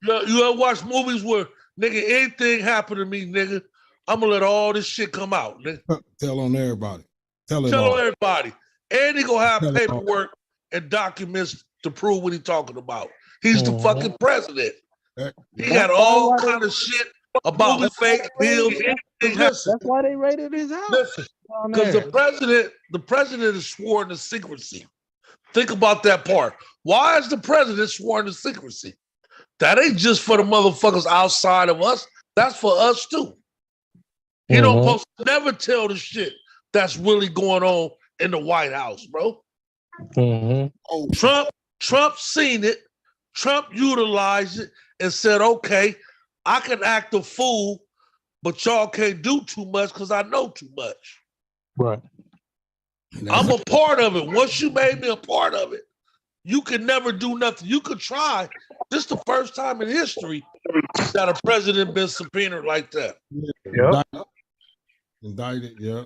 You ever watch movies where nigga anything happen to me, nigga? I'm gonna let all this shit come out, nigga. Tell on everybody. Tell on everybody. And he gonna have Tell paperwork and documents to prove what he's talking about. He's the fucking president. He got all kind of shit about fake bills. That's why they raided his house. Listen, because the president is sworn to secrecy. Think about that part. Why is the president sworn to secrecy? That ain't just for the motherfuckers outside of us. That's for us too. He don't supposed to never tell the shit that's really going on in the White House, bro. Trump seen it. Trump utilized it and said, okay, I can act a fool, but y'all can't do too much because I know too much. Right. I'm a part of it. Once you made me a part of it, you can never do nothing. You could try. This is the first time in history that a president been subpoenaed like that. Indicted, yeah.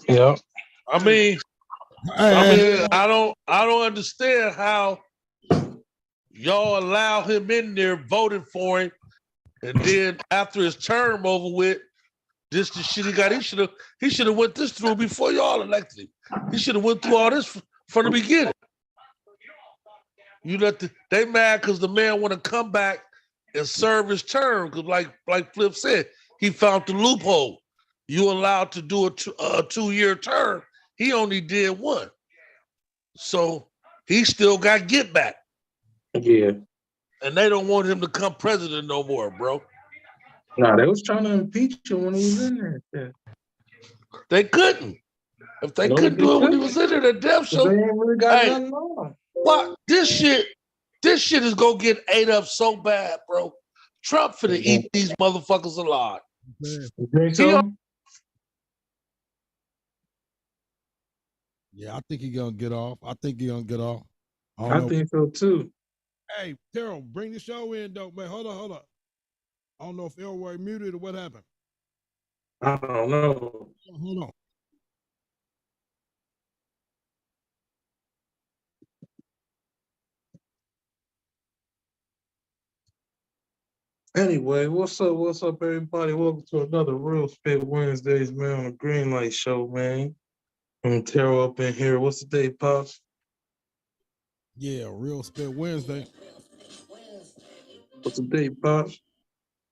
Yeah. I mean, I don't understand how y'all allow him in there voting for him, and then after his term over with, this the shit he got. He should have went this through before y'all elected him. He should have went through all this from the beginning. They mad because the man want to come back and serve his term because, like Flip said, he found the loophole. You allowed to do a 2-year term. He only did one, so he still got get back. Yeah, and they don't want him to come president no more, bro. Nah, they was trying to impeach him when he was in there. Yeah. They couldn't. If they couldn't do it when he was in there, the death show. They ain't really got nothing on. What this shit is gonna get ate up so bad, bro. Trump finna eat these motherfuckers alive. You think so? Yeah, I think he's gonna get off. I think I think so too. Hey, Terrell, bring the show in, though, man. Hold on. I don't know if Elroy muted or what happened. I don't know. Hold on. Anyway, what's up? What's up, everybody? Welcome to another RealSpit Wednesdays, man, on the Green Light Show, man. I'm Terrell up in here. What's the day, Pops? Yeah, RealSpit Wednesday. What's the date, Pops?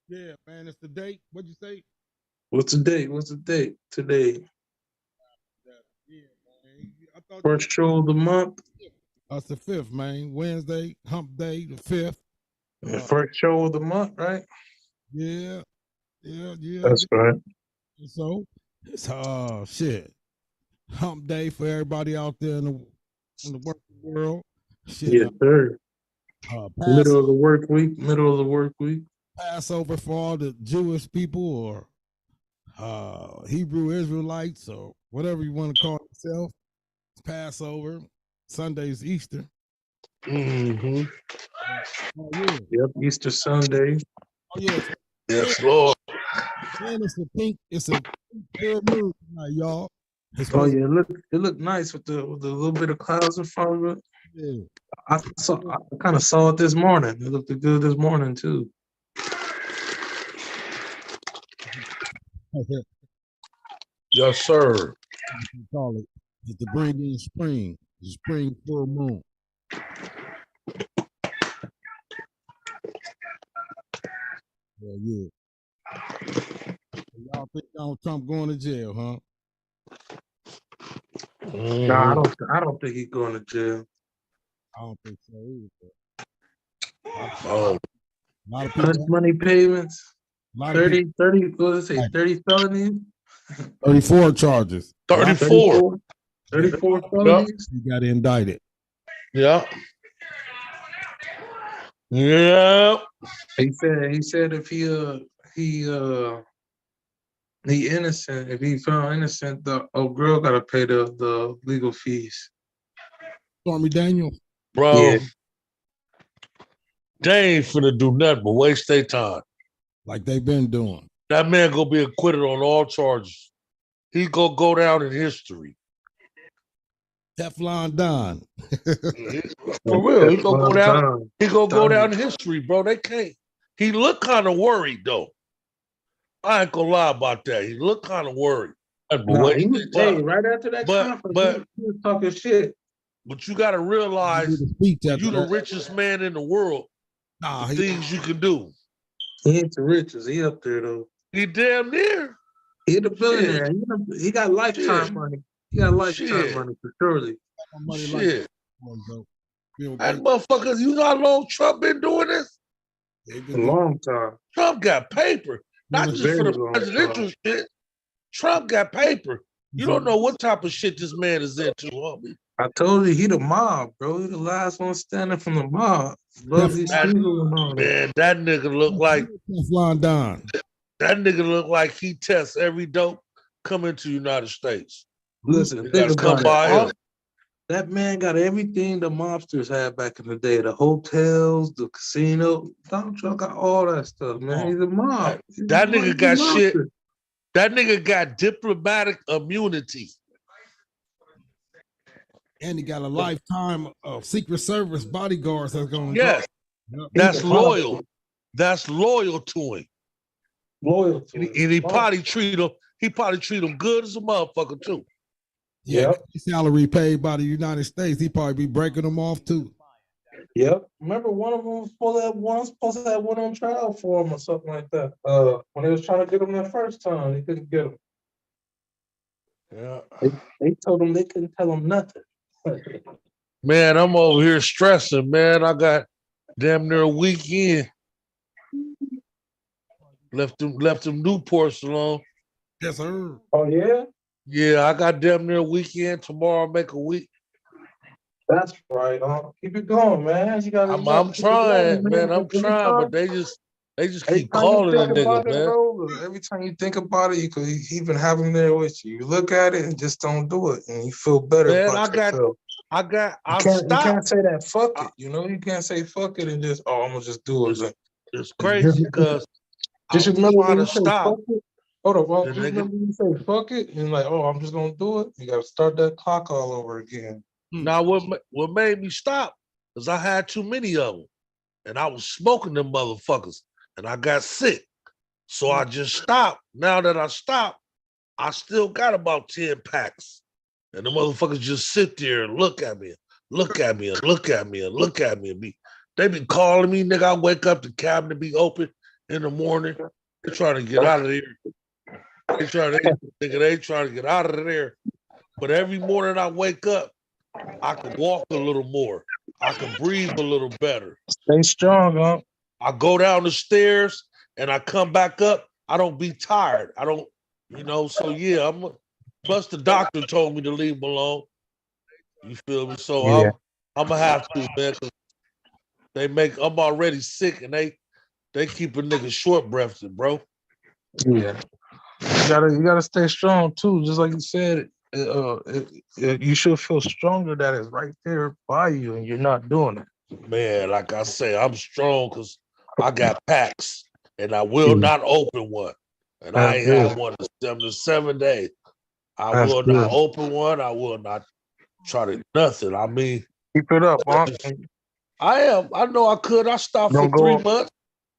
Yeah, man, it's the date. What'd you say? What's the date? What's the date today? Yeah, man. I thought First show of the month. That's the 5th, man. Wednesday, hump day, the 5th. First show of the month, right? Yeah. That's right. So it's shit. Hump day for everybody out there in the working world. Shit, yes, sir. Middle of the work week. Passover for all the Jewish people or Hebrew Israelites or whatever you want to call yourself. Passover. Sunday's Easter. Mm-hmm. Oh, yeah. Yep, Easter Sunday. Oh yeah. Yes, Lord. And it's a pink full moon tonight, y'all. It looked nice with the little bit of clouds in front of it. Yeah. I kind of saw it this morning. It looked good this morning too. Yes, sir. Call it. It's the bring in spring. The spring full moon. Yeah. Y'all think Donald Trump going to jail, huh? Nah, I don't think he's going to jail. I don't think so either. Oh. Hush money payments. 30, what did it say? 30 felonies? 34 charges. 34 felonies? He got indicted. Yeah. Yeah. He said if he innocent, if he found innocent, the girl gotta pay the legal fees. Stormy Daniels. Bro. Yeah. They ain't finna do nothing but waste their time. Like they've been doing. That man gonna be acquitted on all charges. He gonna go down in history. Teflon Don. For real, he gonna go down. Don. He gonna go down in history, bro. They can't. He looked kind of worried though. I ain't gonna lie about that. He looked kind of worried. No, he was, hey, right after that conference, he was talking shit. But you got to realize you the richest man in the world. Nah, things you can do. He ain't the richest. He up there though. He damn near. He the billionaire. He got lifetime money. He got lifetime money for surely. Shit. That motherfucker, you know how long Trump been doing this? A long time. Trump got paper. Not just for the presidential shit. Trump got paper. You don't know what type of shit this man is into, homie. I told you, he the mob, bro. He the last one standing from the mob. Man, that nigga look like Teflon Don. That nigga look like he tests every dope coming to the United States. Listen, think about it. That man got everything the mobsters had back in the day. The hotels, the casino. Donald Trump got all that stuff, man. He's a mob. That nigga got shit. That nigga got diplomatic immunity. And he got a lifetime of Secret Service bodyguards that's going to that's loyal. That's loyal to him. Loyal to him. And he probably treat him good as a motherfucker too. Yeah, salary paid by the United States, he probably be breaking them off too. Yep. Remember one of them was supposed to have one on trial for him or something like that. When they was trying to get him that first time, they couldn't get him. Yeah. They told him they couldn't tell him nothing. Man, I'm over here stressing, man. I got damn near a weekend. Left them Newports alone. Yes, sir. Oh, yeah? Yeah, I got damn near a weekend. Tomorrow I'll make a week. That's right. Keep it going, man. I'm trying, man. I'm trying, but they just keep calling the niggas, man. Bro, every time you think about it, you could even have them there with you. You look at it and just don't do it, and you feel better about yourself. You can't say that fuck it. You can't say fuck it and just I'm gonna just do it. It's crazy because just remember when you say stop. fuck it. Hold on, just remember when you say fuck it and like, I'm just gonna do it. You gotta start that clock all over again. Now, what made me stop is I had too many of them, and I was smoking them motherfuckers, and I got sick. So I just stopped. Now that I stopped, I still got about 10 packs, and the motherfuckers just sit there and look at me, look at me, and look at me, and look at me, and they be calling me, nigga. I wake up, the cabinet be open in the morning. They trying to get out of there. They trying to get out of there. But every morning I wake up, I can walk a little more. I can breathe a little better. Stay strong, huh? I go down the stairs and I come back up. I don't be tired. I don't, so yeah, plus the doctor told me to leave them alone. You feel me? So yeah. I'm gonna have to, man, because I'm already sick and they keep a nigga short breathed, bro. Yeah. You gotta stay strong too, just like you said. You should feel stronger that it's right there by you and you're not doing it. Man, like I say, I'm strong because I got packs and I will not open one. And I ain't had one in 7 days. I will not open one. I will not try to nothing. I mean, keep it up, huh? I am. I know I could. I stopped for 3 months.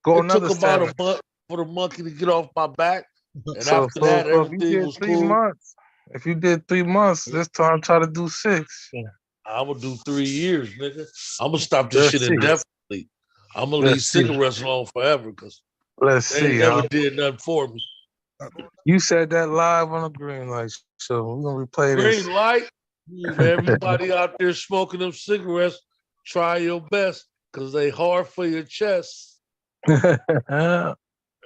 It took about a month for the monkey to get off my back. And after that, everything was cool. Months. If you did 3 months, this time try to do 6. I'm gonna do 3 years, nigga. I'm gonna stop this shit indefinitely. I'm gonna leave cigarettes alone forever because they never did nothing for me. You said that live on a Green Light show. We're gonna replay this. Green Light. Everybody out there smoking them cigarettes, try your best because they hard for your chest.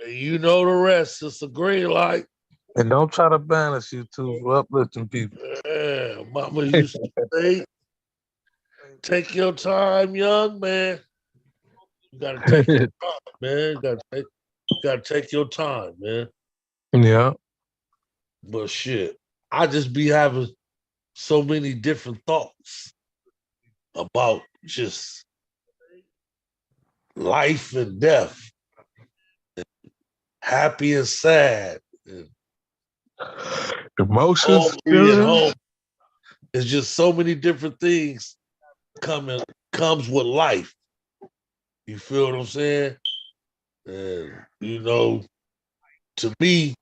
You know the rest. It's a green light. And don't try to banish you two for uplifting people. Yeah, mama used to say, take your time, young man. You gotta take your time, man. You gotta take your time, man. Yeah. But shit, I just be having so many different thoughts about just life and death, and happy and sad, and emotions, hungry and home. It's just so many different things comes with life. You feel what I'm saying? And to me,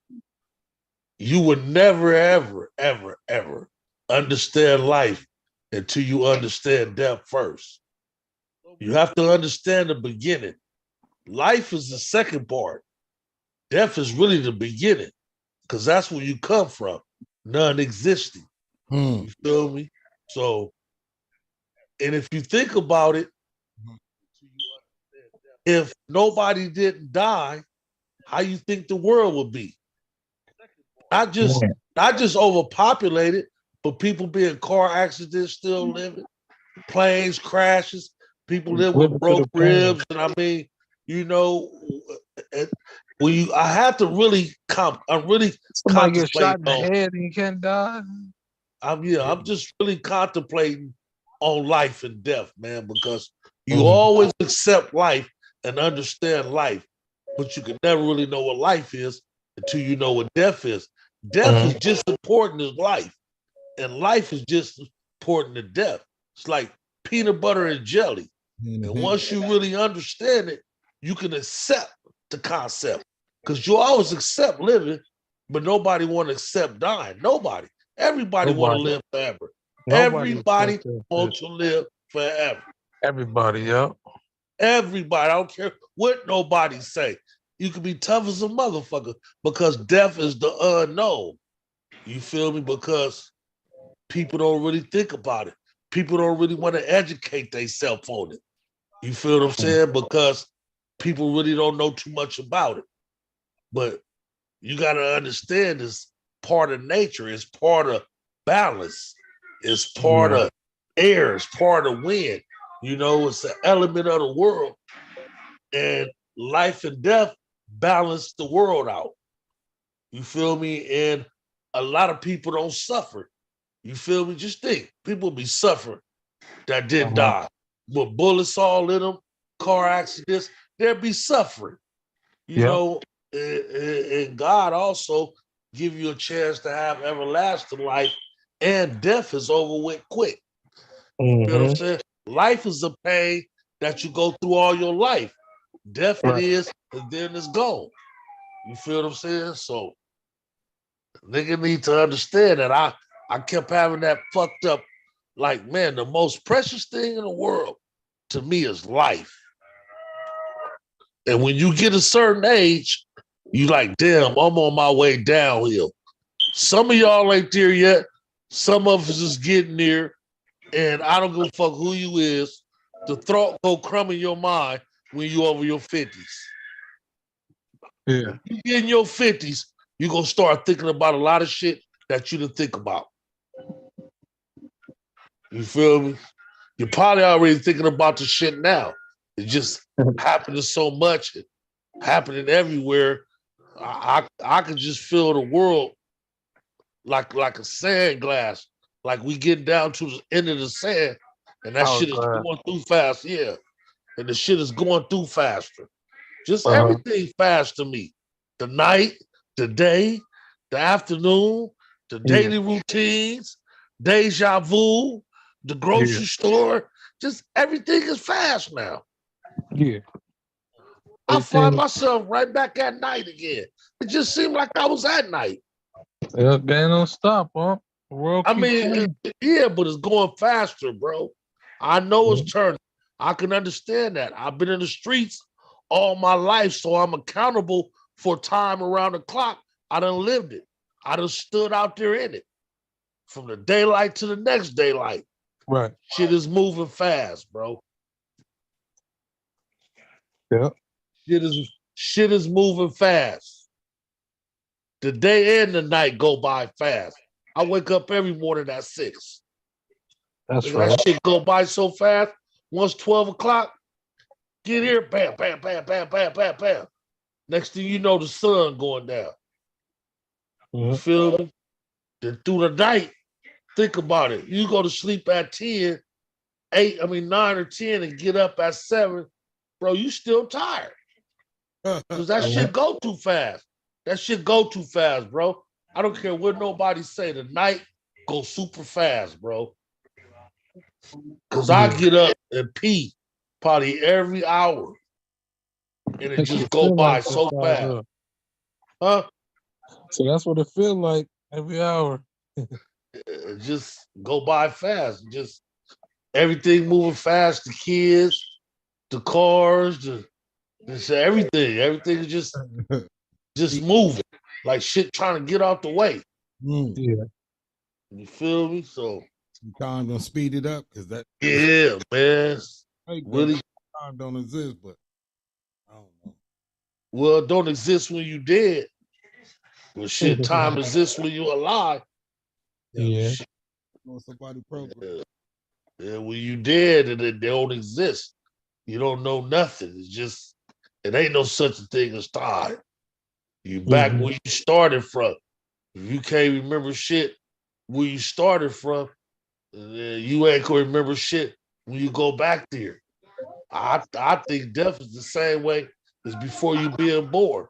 you would never, ever, ever, ever understand life until you understand death first. You have to understand the beginning. Life is the second part. Death is really the beginning, because that's where you come from, non-existing. You feel me? So, and if you think about it, if nobody didn't die, how you think the world would be? Not just overpopulated, but people being car accidents, still living, planes crashes, people live with broke ribs, and I mean, I have to really I'm really somebody get shot in the contemplating head and you can't die. I'm just really contemplating on life and death, man, because you always accept life and understand life, but you can never really know what life is until you know what death is. Death is just as important as life, and life is just as important as death. It's like peanut butter and jelly. And once you really understand it, you can accept the concept, because you always accept living, but nobody want to accept dying. Nobody. Everybody want to live forever. Everybody wants to live forever. Everybody, yeah. Everybody. I don't care what nobody say. You can be tough as a motherfucker, because death is the unknown. You feel me? Because people don't really think about it. People don't really want to educate themselves on it. You feel what I'm saying? Because people really don't know too much about it. But you got to understand, it's part of nature. It's part of balance. It's part of air. It's part of wind. It's an element of the world. And life and death balance the world out. You feel me? And a lot of people don't suffer. You feel me? Just think, people be suffering that didn't die. With bullets all in them, car accidents, they'll be suffering. And God also give you a chance to have everlasting life, and death is over with quick. You know what I'm saying? Life is a pain that you go through all your life. Death it is, and then it's gone. You feel what I'm saying? So nigga need to understand that I kept having that fucked up, like, man, the most precious thing in the world to me is life. And when you get a certain age, you like, damn, I'm on my way downhill. Some of y'all ain't there yet. Some of us is getting there. And I don't give a fuck who you is. The thought go crumb in your mind when you over your 50s. Yeah. You get in your 50s, you're going to start thinking about a lot of shit that you didn't think about. You feel me? You're probably already thinking about the shit now. It's just happening so much, happening everywhere. I could just feel the world like a sand glass, like we get down to the end of the sand, and that shit is going through fast, yeah. And the shit is going through faster. Just everything fast to me. The night, the day, the afternoon, the daily routines, deja vu, the grocery store. Just everything is fast now. Yeah. I find myself right back at night again. It just seemed like I was at night. Yeah, they don't stop, huh? I mean, yeah, but it's going faster, bro. I know it's turning. I can understand that. I've been in the streets all my life, so I'm accountable for time around the clock. I done lived it. I done stood out there in it. From the daylight to the next daylight. Right. Shit is moving fast, bro. Yeah. Shit is moving fast. The day and the night go by fast. I wake up every morning at 6. That's right. That shit go by so fast. Once 12 o'clock, get here, bam, bam, bam, bam, bam, bam, bam. Next thing you know, the sun going down. You feel me? Then through the night, think about it. You go to sleep at 9 or 10 and get up at 7, bro, you still tired. Because that shit go too fast. That shit go too fast, bro. I don't care what nobody say. The night go super fast, bro. Cause I get up and pee probably every hour, and it just go by so fast. Huh? So that's what it feels like every hour. Just go by fast. Just everything moving fast. The kids, the cars, everything. Everything is just moving like shit, trying to get out the way. Yeah. You feel me? So time gonna speed it up because that. Yeah, man. Really, time don't exist, but I don't know. Well, it don't exist when you dead. Well, shit, time exists when you alive. Yeah. Somebody program. Yeah, when you dead and they don't exist, you don't know nothing. It's just it ain't no such a thing as time. You back where you started from. If you can't remember shit where you started from, you ain't gonna remember shit when you go back there. I think death is the same way as before you being born.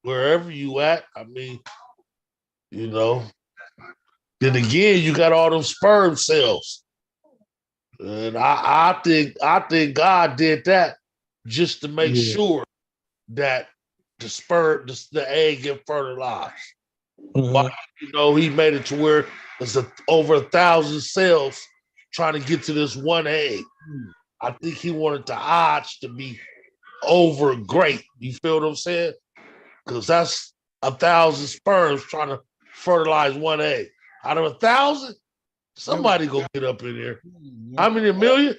Wherever you at, I mean, you know. Then again, you got all those sperm cells. And I think God did that just to make sure that the egg get fertilized. But you know, he made it to where there's over 1,000 cells trying to get to this one egg. I think he wanted the odds to be over great. You feel what I'm saying? Because that's 1,000 sperms trying to fertilize one egg. Out of 1,000, somebody go get up in there. How many? A million?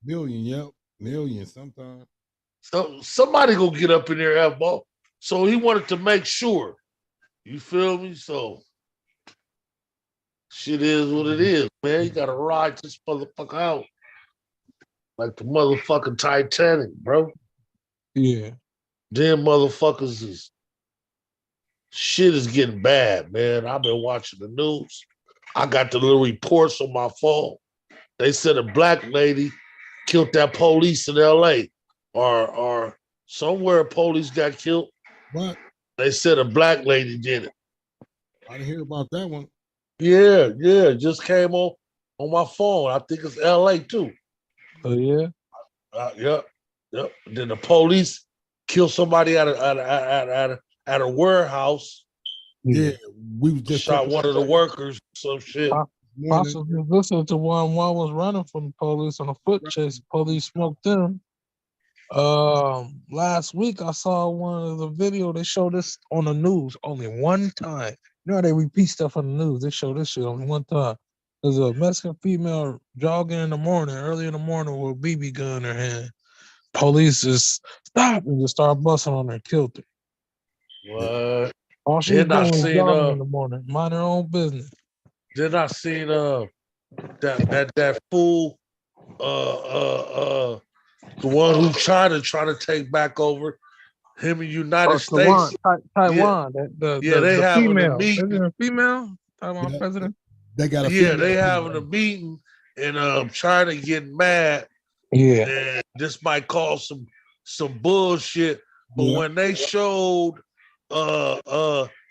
Million, yep. Million sometimes. So somebody go get up in there, F-ball. So he wanted to make sure. You feel me? So shit is what it is, man. You gotta ride this motherfucker out. Like the motherfucking Titanic, bro. Yeah. Them motherfuckers is shit is getting bad, man. I've been watching the news. I got the little reports on my phone. They said a black lady killed that police in LA or somewhere police got killed. What? They said a black lady did it. I didn't hear about that one. Yeah. Just came on my phone. I think it's LA too. Oh yeah? Yep. Then the police killed somebody at a warehouse. Yeah, we was just shot one of the workers, some shit. Possibly listening to one was running from the police on a foot chase. Police smoked them. Last week I saw one of the video. They showed this on the news only one time. You know how they repeat stuff on the news? They show this shit only one time. There's a Mexican female jogging in the morning, early in the morning, with a BB gun in her hand. Police just stopped and just started busting on her and killed her. What? All she was doing was jogging in the morning, mind her own business. Then I seen that fool the one who trying to take back over him in United States. Taiwan. They having a meeting. Isn't it a female? Taiwan president. They got a they having a meeting and China getting mad. Yeah. And this might cause some bullshit. But when they showed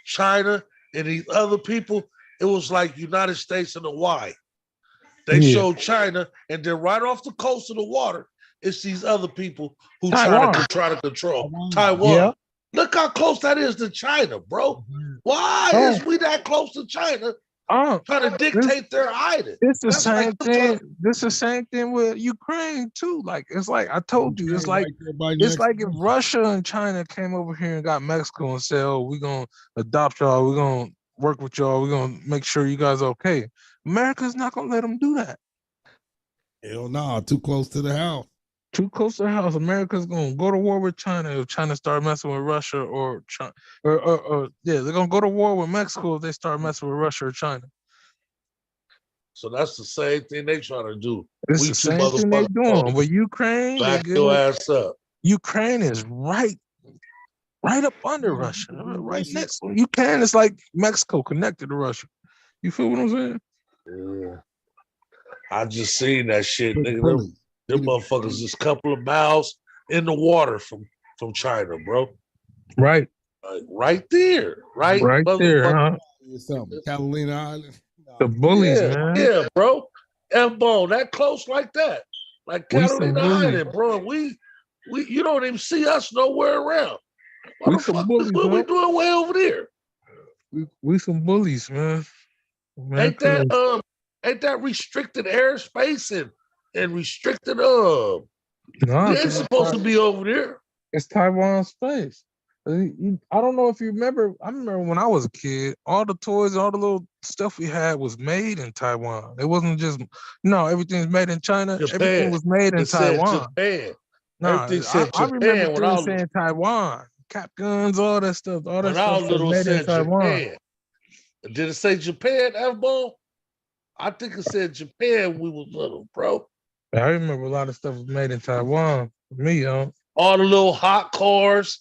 China and these other people, it was like United States and Hawaii. They showed China, and then right off the coast of the water, it's these other people who try to control Taiwan. Yeah. Look how close that is to China, bro. Why is we that close to China? Trying to dictate their island. It's the same thing. This is the same thing with Ukraine too. Like it's like I told you, it's like if Russia and China came over here and got Mexico and said, "Oh, we're gonna adopt y'all. We're gonna work with y'all. We're gonna make sure you guys are okay." America's not gonna let them do that. Hell no, too close to the house. Too close to the house. America's gonna go to war with China if China start messing with Russia or China, they're gonna go to war with Mexico if they start messing with Russia or China. So that's the same thing they trying to do. It's the same thing they're doing with Ukraine. Back your ass up. Ukraine is right up under Russia, right next. Ukraine is like Mexico connected to Russia. You feel what I'm saying? Yeah. I just seen that shit, nigga. Them motherfuckers just a couple of miles in the water from China, bro. Right. Right there. Right there. Catalina Island. The bullies, man. Yeah, bro. F-Bone, that close like that. Like Catalina Island, bro. We you don't even see us nowhere around. What the fuck is what we doing way over there? We some bullies, man. Ain't that restricted airspace and restricted we ain't supposed to be over there. It's Taiwan space. I don't know if you remember. I remember when I was a kid, all the toys, all the little stuff we had was made in Taiwan. It wasn't just everything's made in China. Japan. Everything was made in Taiwan. Japan. No, I remember things saying Taiwan, cap guns, all that stuff. All that stuff was made in Taiwan. Japan. Did it say Japan, F-Bone? I think it said Japan when we was little, bro. I remember a lot of stuff was made in Taiwan. For me, all the little hot cars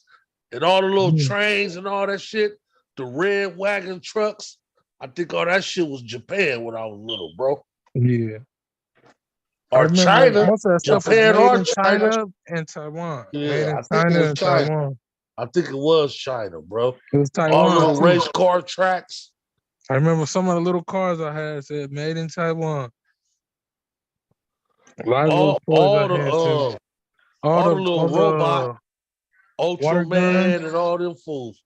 and all the little trains and all that shit, the red wagon trucks. I think all that shit was Japan when I was little, bro. Yeah. Or China. Most of that stuff Japan was made or in China and Taiwan. Yeah, made in China and Taiwan. I think it was China, bro. It was Taiwan. All the little race car tracks. I remember some of the little cars I had said made in Taiwan. A lot of all the little robot, Ultraman, and all them fools.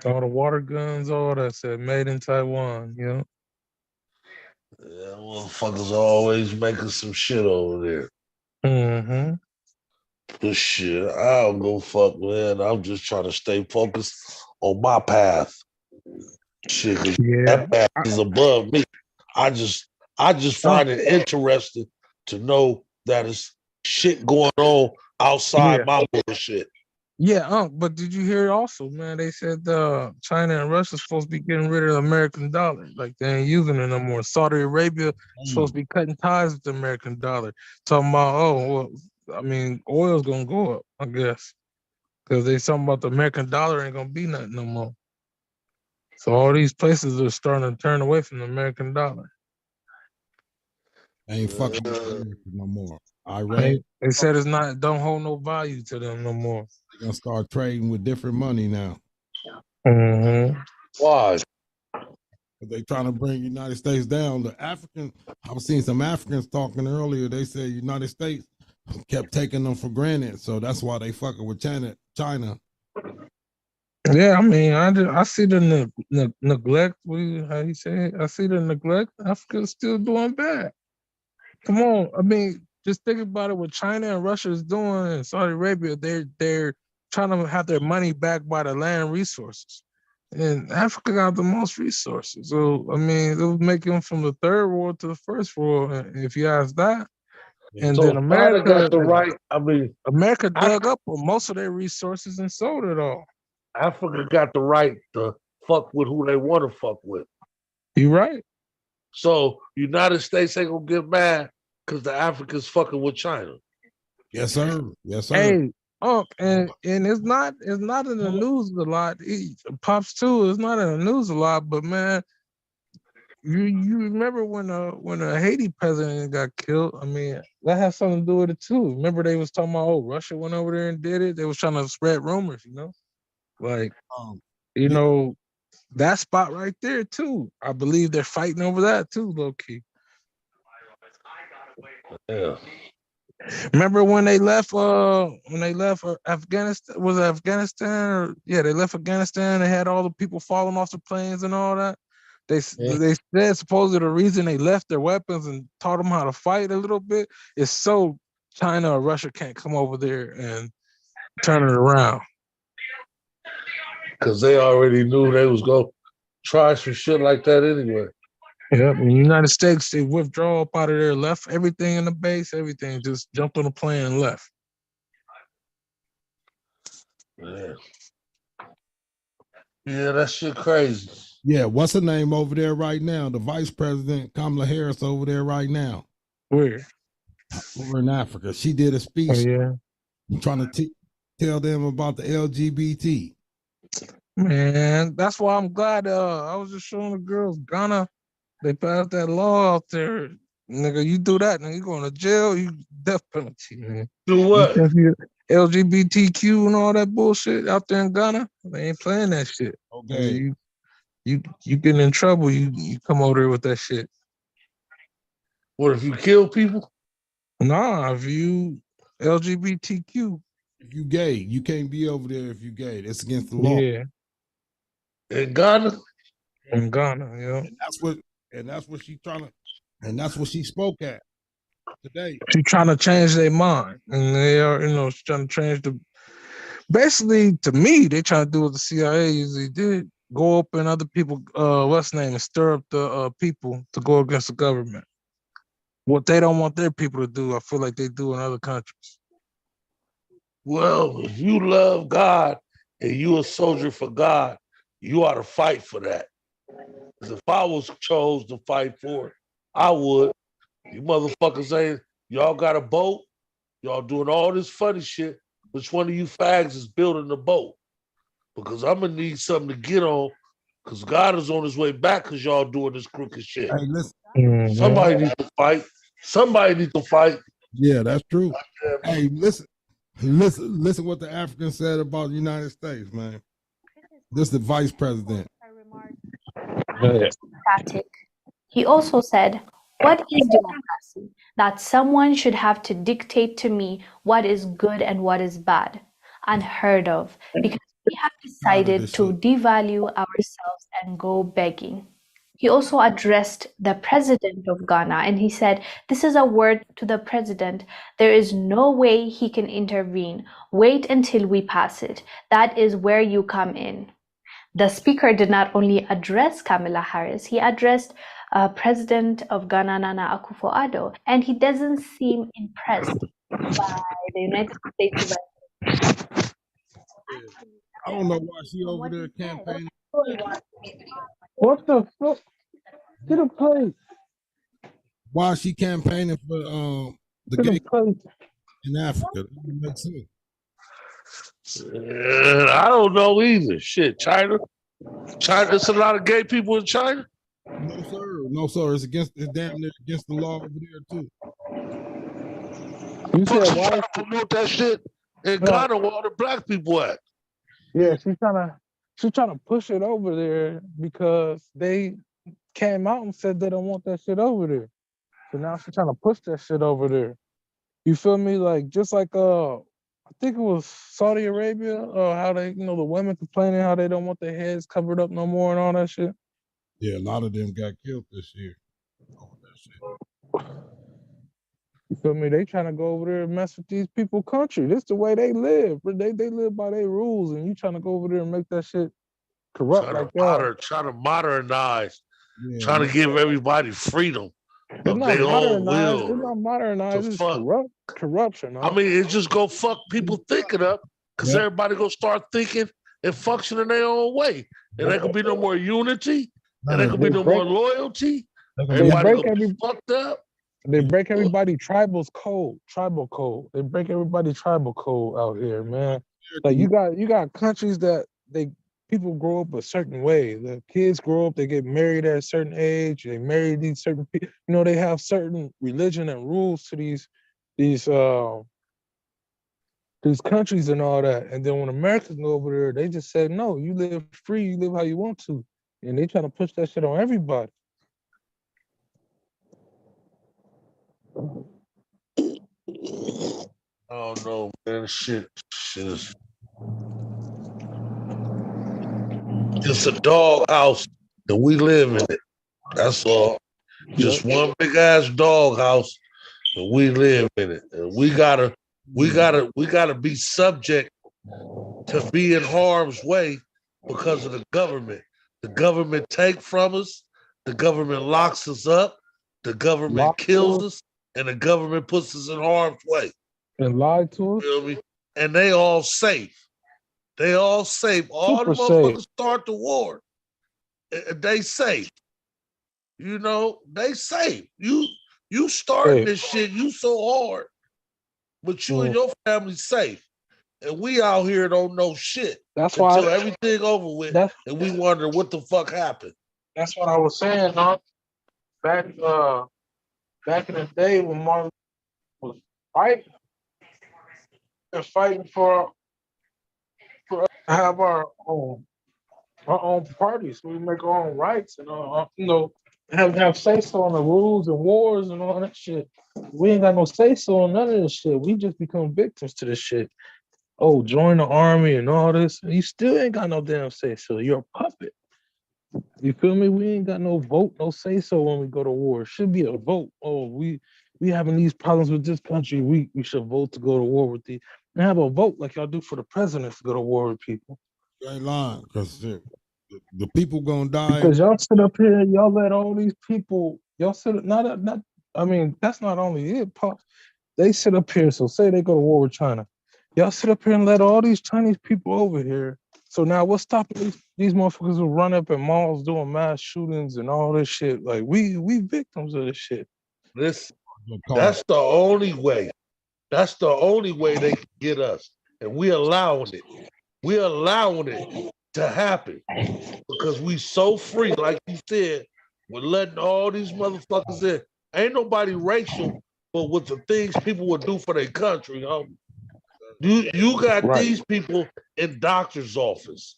All the water guns, all that said made in Taiwan, Yeah, motherfuckers always making some shit over there. Mm-hmm. But shit, I don't go fuck, man. I'm just trying to stay focused on my path. Shit, cause that path is above me. I just find it interesting to know that it's shit going on outside my bullshit. Yeah, but did you hear also, man? They said China and Russia supposed to be getting rid of the American dollar. Like they ain't using it no more. Saudi Arabia supposed to be cutting ties with the American dollar. Talking about, oil's gonna go up, I guess. Because they talking about the American dollar ain't gonna be nothing no more. So all these places are starting to turn away from the American dollar. Ain't fucking no more. Right. They said don't hold no value to them no more. They're gonna start trading with different money now. Mm-hmm. Why? They trying to bring United States down. The African, I've seen some Africans talking earlier. They said United States kept taking them for granted, so that's why they fucking with China. Yeah, I mean, I see the neglect. How you say it? I see the neglect. Africa's still doing bad. Come on, I mean, just think about it. What China and Russia is doing in Saudi Arabia, they're trying to have their money back by the land resources, and Africa got the most resources. So I mean, it was making from the third world to the first world, if you ask that. And so then America got the right. I mean, America dug up most of their resources and sold it all. Africa got the right to fuck with who they want to fuck with. You right. So United States ain't gonna get mad because the Africans fucking with China. Yes, sir. Yes, sir. Hey, and it's not in the news a lot. Pops too, it's not in the news a lot, but man, you remember when a Haiti president got killed? I mean, that has something to do with it too. Remember they was talking about Russia went over there and did it. They was trying to spread rumors, like that spot right there too. I believe they're fighting over that too, low key. Yeah. Remember when they left Afghanistan? Was it Afghanistan? They left Afghanistan. They had all the people falling off the planes and all that. They said supposedly the reason they left their weapons and taught them how to fight a little bit is so China or Russia can't come over there and turn it around. Because they already knew they was going to try some shit like that anyway. Yeah, in the United States, they withdraw up out of there, left everything in the base, everything, just jumped on the plane and left. Yeah, that shit crazy. Yeah, what's her name over there right now? The Vice President, Kamala Harris, over there right now. Where? Over in Africa. She did a speech trying to tell them about the LGBT. Man, that's why I'm glad I was just showing the girls Ghana. They passed that law out there. Nigga, you do that, nigga, you going to jail, you death penalty, man. Do what? LGBTQ and all that bullshit out there in Ghana. They ain't playing that shit. Okay. You get in trouble, you come over there with that shit. What if you kill people? Nah, if you LGBTQ. If you gay, you can't be over there if you gay. That's against the law. Yeah. In Ghana? In Ghana, yeah. And that's what she's trying to, and that's what she spoke at today. She's trying to change their mind. And they are, she's trying to change basically, to me, they trying to do what the CIA usually did. Go up in other people, and stir up the people to go against the government. What they don't want their people to do, I feel like they do in other countries. Well, if you love God and you a soldier for God, you ought to fight for that. Because if I was chose to fight for it, I would. You motherfuckers ain't, y'all got a boat, y'all doing all this funny shit. Which one of you fags is building the boat? Because I'm going to need something to get on, because God is on his way back because y'all doing this crooked shit. Hey, listen. Mm-hmm. Somebody needs to fight. Somebody needs to fight. Yeah, that's true. Hey, listen what the African said about the United States, man. This is the vice president. He also said, "What is democracy? That someone should have to dictate to me what is good and what is bad. Unheard of, because we have decided to devalue ourselves and go begging." He also addressed the president of Ghana and he said, "This is a word to the president. There is no way he can intervene. Wait until we pass it. That is where you come in." The speaker did not only address Kamala Harris, he addressed President of Ghana, Nana Akufo-Addo, and he doesn't seem impressed by the United States. I don't know why she over there campaigning. What the fuck? Get a plate. Why she campaigning for the gay in Africa? That doesn't make sense. I don't know either. Shit, China. There's a lot of gay people in China. No, sir. It's damn near against the law over there too. You said why trying to promote that shit in Ghana where all the black people at? Yeah, she's trying to push it over there because they came out and said they don't want that shit over there. So now she's trying to push that shit over there. You feel me? Like just like I think it was Saudi Arabia, how they, the women complaining how they don't want their heads covered up no more and all that shit. Yeah, a lot of them got killed this year over that shit. You feel me? They trying to go over there and mess with these people's country. This the way they live. They live by their rules, and you trying to go over there and make that shit corrupt Trying to modernize. Yeah, trying to give everybody freedom. It's not modernized. It's not modernized. It's corruption. I mean, it just go fuck people thinking up because everybody gonna start thinking and functioning their own way. And there could be no more unity. And there could be no more loyalty. Everybody gonna be fucked up. They break everybody tribal code. They break everybody tribal code out here, man. Like you got countries that people grow up a certain way. The kids grow up, they get married at a certain age. They marry these certain people. They have certain religion and rules to these countries and all that. And then when Americans go over there, they just say, no, you live free, you live how you want to. And they trying to push that shit on everybody. Oh no, man, shit is just a dog house and we live in it. That's all. Just one big ass dog house and we live in it. And we gotta be subject to be in harm's way because of the government. The government take from us, the government locks us up, the government kills us, and the government puts us in harm's way. And lied to us. Feel me? And they all safe. They all safe. All the motherfuckers start the war. They safe. They safe. You starting this shit, you so hard. But you and your family safe. And we out here don't know shit. That's why until everything over with and we wonder what the fuck happened. That's what I was saying, huh? Back in the day when Martin was fighting for us to have our own our own parties. We make our own rights and have say so on the rules and wars and all that shit. We ain't got no say so on none of this shit. We just become victims to this shit. Oh, join the army and all this. You still ain't got no damn say so. You're a puppet. You feel me? We ain't got no vote, no say so when we go to war. It should be a vote. Oh, we having these problems with this country. We should vote to go to war with the and have a vote like y'all do for the presidents to go to war with people. You ain't lying, because the people gonna die. Because y'all sit up here, y'all let all these people, y'all sit not. I mean, that's not only it, Pop. They sit up here. So say they go to war with China, y'all sit up here and let all these Chinese people over here. So now what's stopping these motherfuckers who run up in malls doing mass shootings and all this shit? Like we victims of this shit. That's the only way. That's the only way they can get us. And we allowing it. We're allowing it to happen. Because we so free, like you said, we're letting all these motherfuckers in. Ain't nobody racial, but with the things people would do for their country, you got these people in doctor's office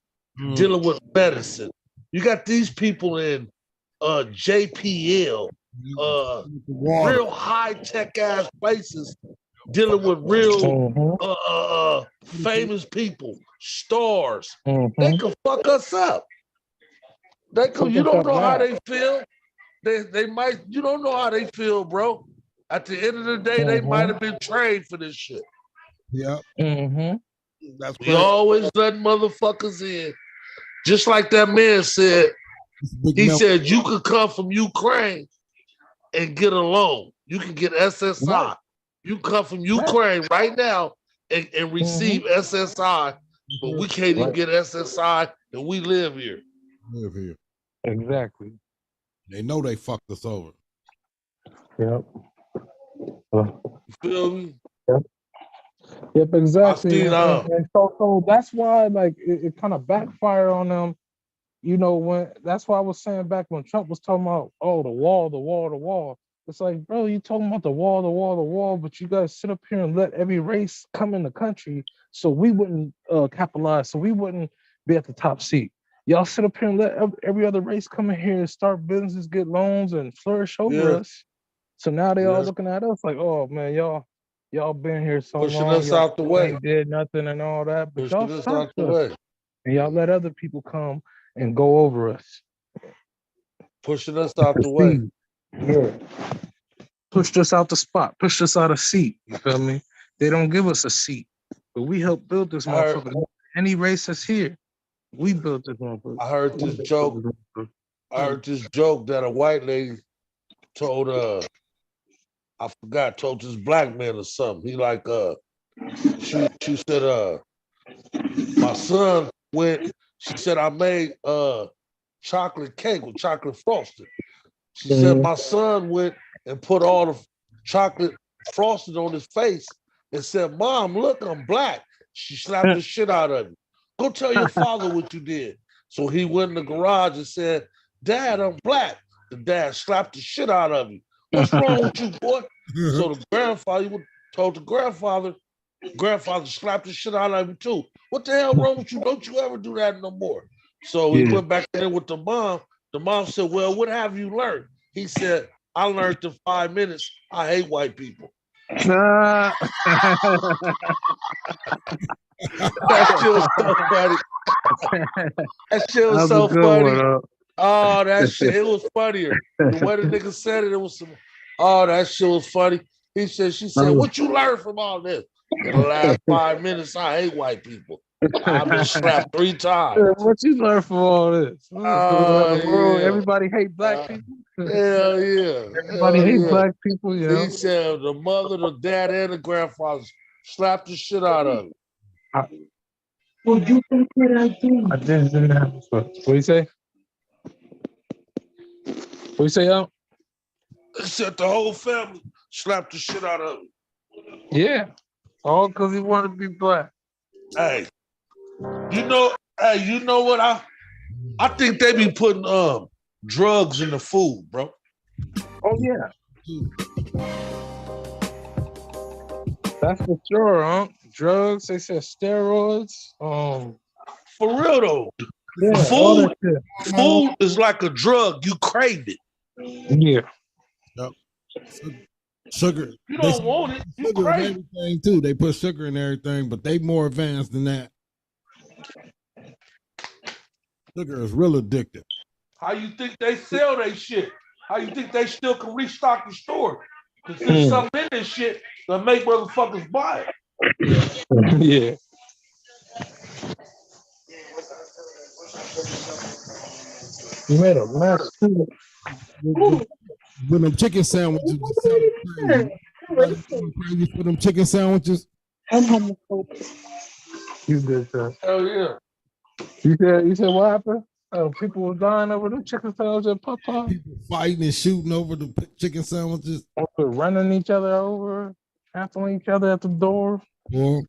dealing with medicine. You got these people in JPL, real high-tech ass places dealing with real famous people, stars. They can fuck us up. You don't know how they feel. They might. You don't know how they feel, bro. At the end of the day, they might have been trained for this shit. Yeah. That's we always let motherfuckers in. Just like that man said. He said you could come from Ukraine and get a loan. You can get SSI. Right. You come from Ukraine right now and receive SSI, but we can't even get SSI, and we live here. Exactly. They know they fucked us over. Yep. You feel me? Yep, exactly. And so that's why, like, it kind of backfired on them. You know, that's why I was saying back when Trump was talking about, oh, the wall. It's like, bro, you talking about the wall, but you guys sit up here and let every race come in the country so we wouldn't capitalize, so we wouldn't be at the top seat. Y'all sit up here and let every other race come in here and start businesses, get loans, and flourish over us. So now they all looking at us like, oh, man, y'all been here so pushing long. Us out the way. Did nothing and all that, but pushing y'all us out the us. way. And y'all let other people come and go over us. Pushing us out the way. Yeah. Pushed us out the spot, pushed us out of seat. You feel me? They don't give us a seat, but we helped build this motherfucker. Any race that's here, we built this motherfucker. I heard this joke. I heard this joke that a white lady told told this black man or something. He like she said my son went, she said I made chocolate cake with chocolate frosting. She said my son went and put all the chocolate frosting on his face and said, Mom, look, I'm black. She slapped the shit out of him. Go tell your father what you did. So he went in the garage and said, Dad, I'm black. The dad slapped the shit out of him. What's wrong with you, boy? So the grandfather told the grandfather slapped the shit out of him too. What the hell wrong with you? Don't you ever do that no more. So he went back in with the mom. The mom said, well, what have you learned? He said, I learned in 5 minutes, I hate white people. That shit was so funny. That shit was so funny. Oh, that shit, it was funnier. The way the nigga said it, that shit was funny. She said, what you learned from all this? In the last 5 minutes, I hate white people. I've been slapped 3 times. What you learned from all this? Everybody hate black people? Hell yeah. Everybody hates black people, He said the mother, the dad, and the grandfather slapped the shit out of him. What you think that I did? I didn't have what do you say? What do you say, Al? He said the whole family slapped the shit out of him. Yeah. All because he wanted to be black. Hey, you know what? I think they be putting drugs in the food, bro. Oh yeah. That's for sure, huh? Drugs, they said steroids. For real though. Food is like a drug. You crave it. Yeah. Yep. Sugar. You don't want it. You sugar crave in everything too. They put sugar in everything, but they more advanced than that. Sugar is real addictive. How you think they sell their shit? How you think they still can restock the store? Because there's something in this shit that make motherfuckers buy it. Yeah. You made a mess too. When them chicken sandwiches crazy. Crazy for them chicken sandwiches. I'm homophobic. You did that. Hell yeah. You said what happened? People were dying over the chicken sandwiches at Popeye. People fighting and shooting over the chicken sandwiches. Running each other over, hassling each other at the door. Well,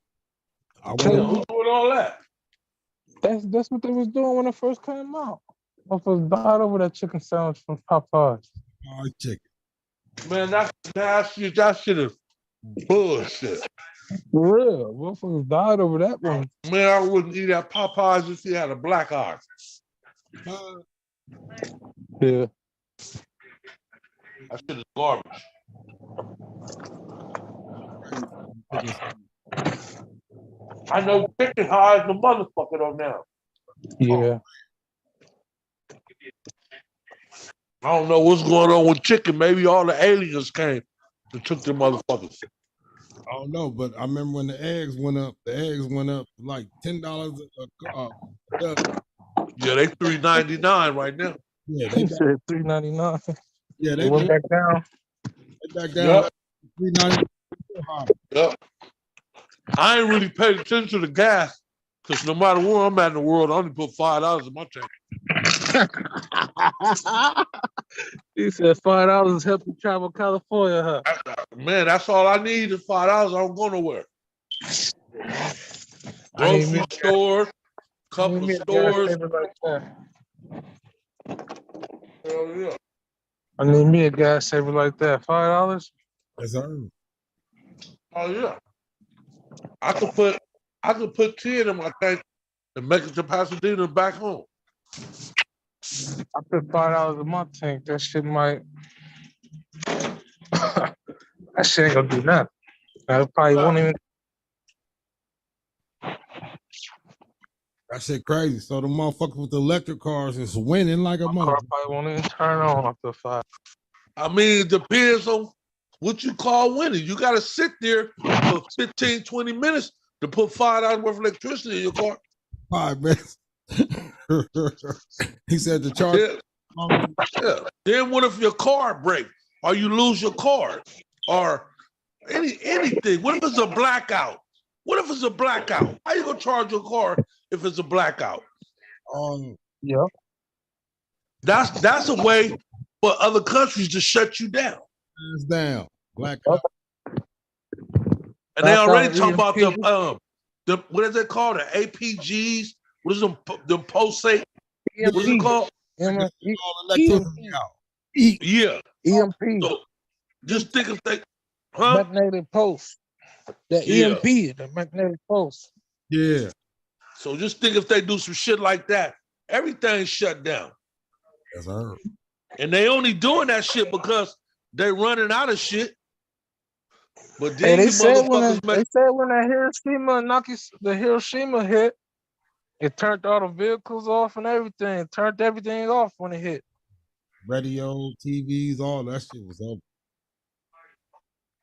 who's doing all that? That's what they was doing when it first came out. Motherfuckers died over that chicken sandwich from Popeyes. Chicken. Man, that shit is bullshit. For real, motherfuckers died over that one. Man, I wouldn't eat at Popeyes if he had a black eye. Yeah. That shit is garbage. I know chicken high as the motherfucker though now. Yeah. I don't know what's going on with chicken. Maybe all the aliens came and took the motherfuckers. I don't know, but I remember when the eggs went up. The eggs went up like $10 a Yeah, they $3.99 right now. Yeah, they said $3.99. Yeah, they went back down. They back down. $3.99. Yep. I ain't really paid attention to the gas because no matter where I'm at in the world, I only put $5 in my tank. He said $5 help you travel California, huh? Man, that's all I need is $5. I don't go nowhere. Grocery store, couple of stores. Hell yeah. I need me a gas saver like that. $5? Yes, sir. Oh yeah. I could put 10 in my tank and make it to Pasadena and back home. I put $5 in my tank. That shit might. That shit ain't gonna do nothing. I probably won't even. That shit crazy. So the motherfuckers with the electric cars is winning like a mother. Car probably won't even turn on after 5. I mean, it depends on what you call winning. You got to sit there for 15, 20 minutes to put $5 worth of electricity in your car. 5 minutes. He said the charge. Yeah. Then what if your car breaks or you lose your car or anything? What if it's a blackout? What if it's a blackout? How you gonna charge your car if it's a blackout? Yeah. That's a way for other countries to shut you down. Hands down. Blackout. And they already talking about the what is it called? The APGs? What is them pulsate? What is it called? Yeah. EMP. So just think of that. Magnetic pulse. The EMP, the magnetic pulse. Yeah. So just think if they do some shit like that, everything's shut down. Yes, sir. And they only doing that shit because they running out of shit. But then they said when the Hiroshima hit, it turned all the vehicles off and everything. It turned everything off when it hit. Radio, TVs, all that shit was over.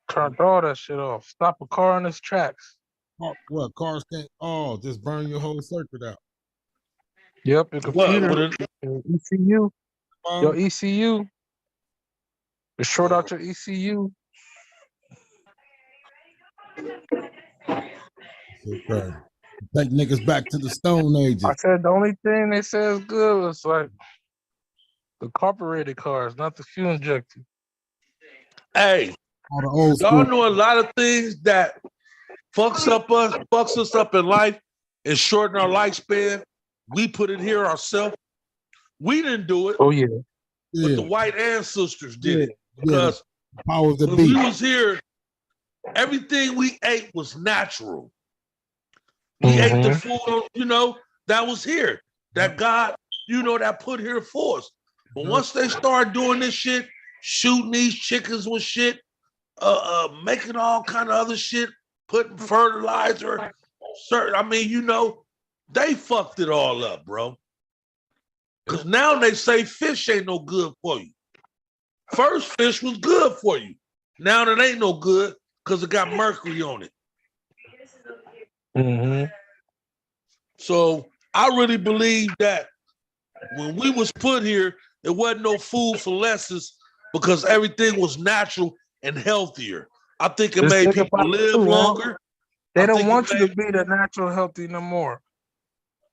Turned all that shit off. Stop a car in its tracks. What? Cars can't just burn your whole circuit out. Yep, your computer, your ECU, your ECU. It short out your ECU. Okay. Take niggas back to the Stone Ages. I said the only thing they said is good was like the carbureted cars, not the fuel injected. Hey, y'all know a lot of things that fucks us up in life and shorten our lifespan. We put it here ourselves. We didn't do it. Oh yeah. But the white ancestors did it. Because power of the when beast. we was here, everything we ate was natural. We ate the food, that was here. that God, that put here for us. But once they start doing this shit, shooting these chickens with shit, making all kind of other shit, putting fertilizer, they fucked it all up, bro. Because now they say fish ain't no good for you. First fish was good for you. Now it ain't no good because it got mercury on it. Mm-hmm. So I really believe that when we was put here, there wasn't no food for lesses because everything was natural and healthier. I think it made people live longer. They don't want you to be the natural healthy no more.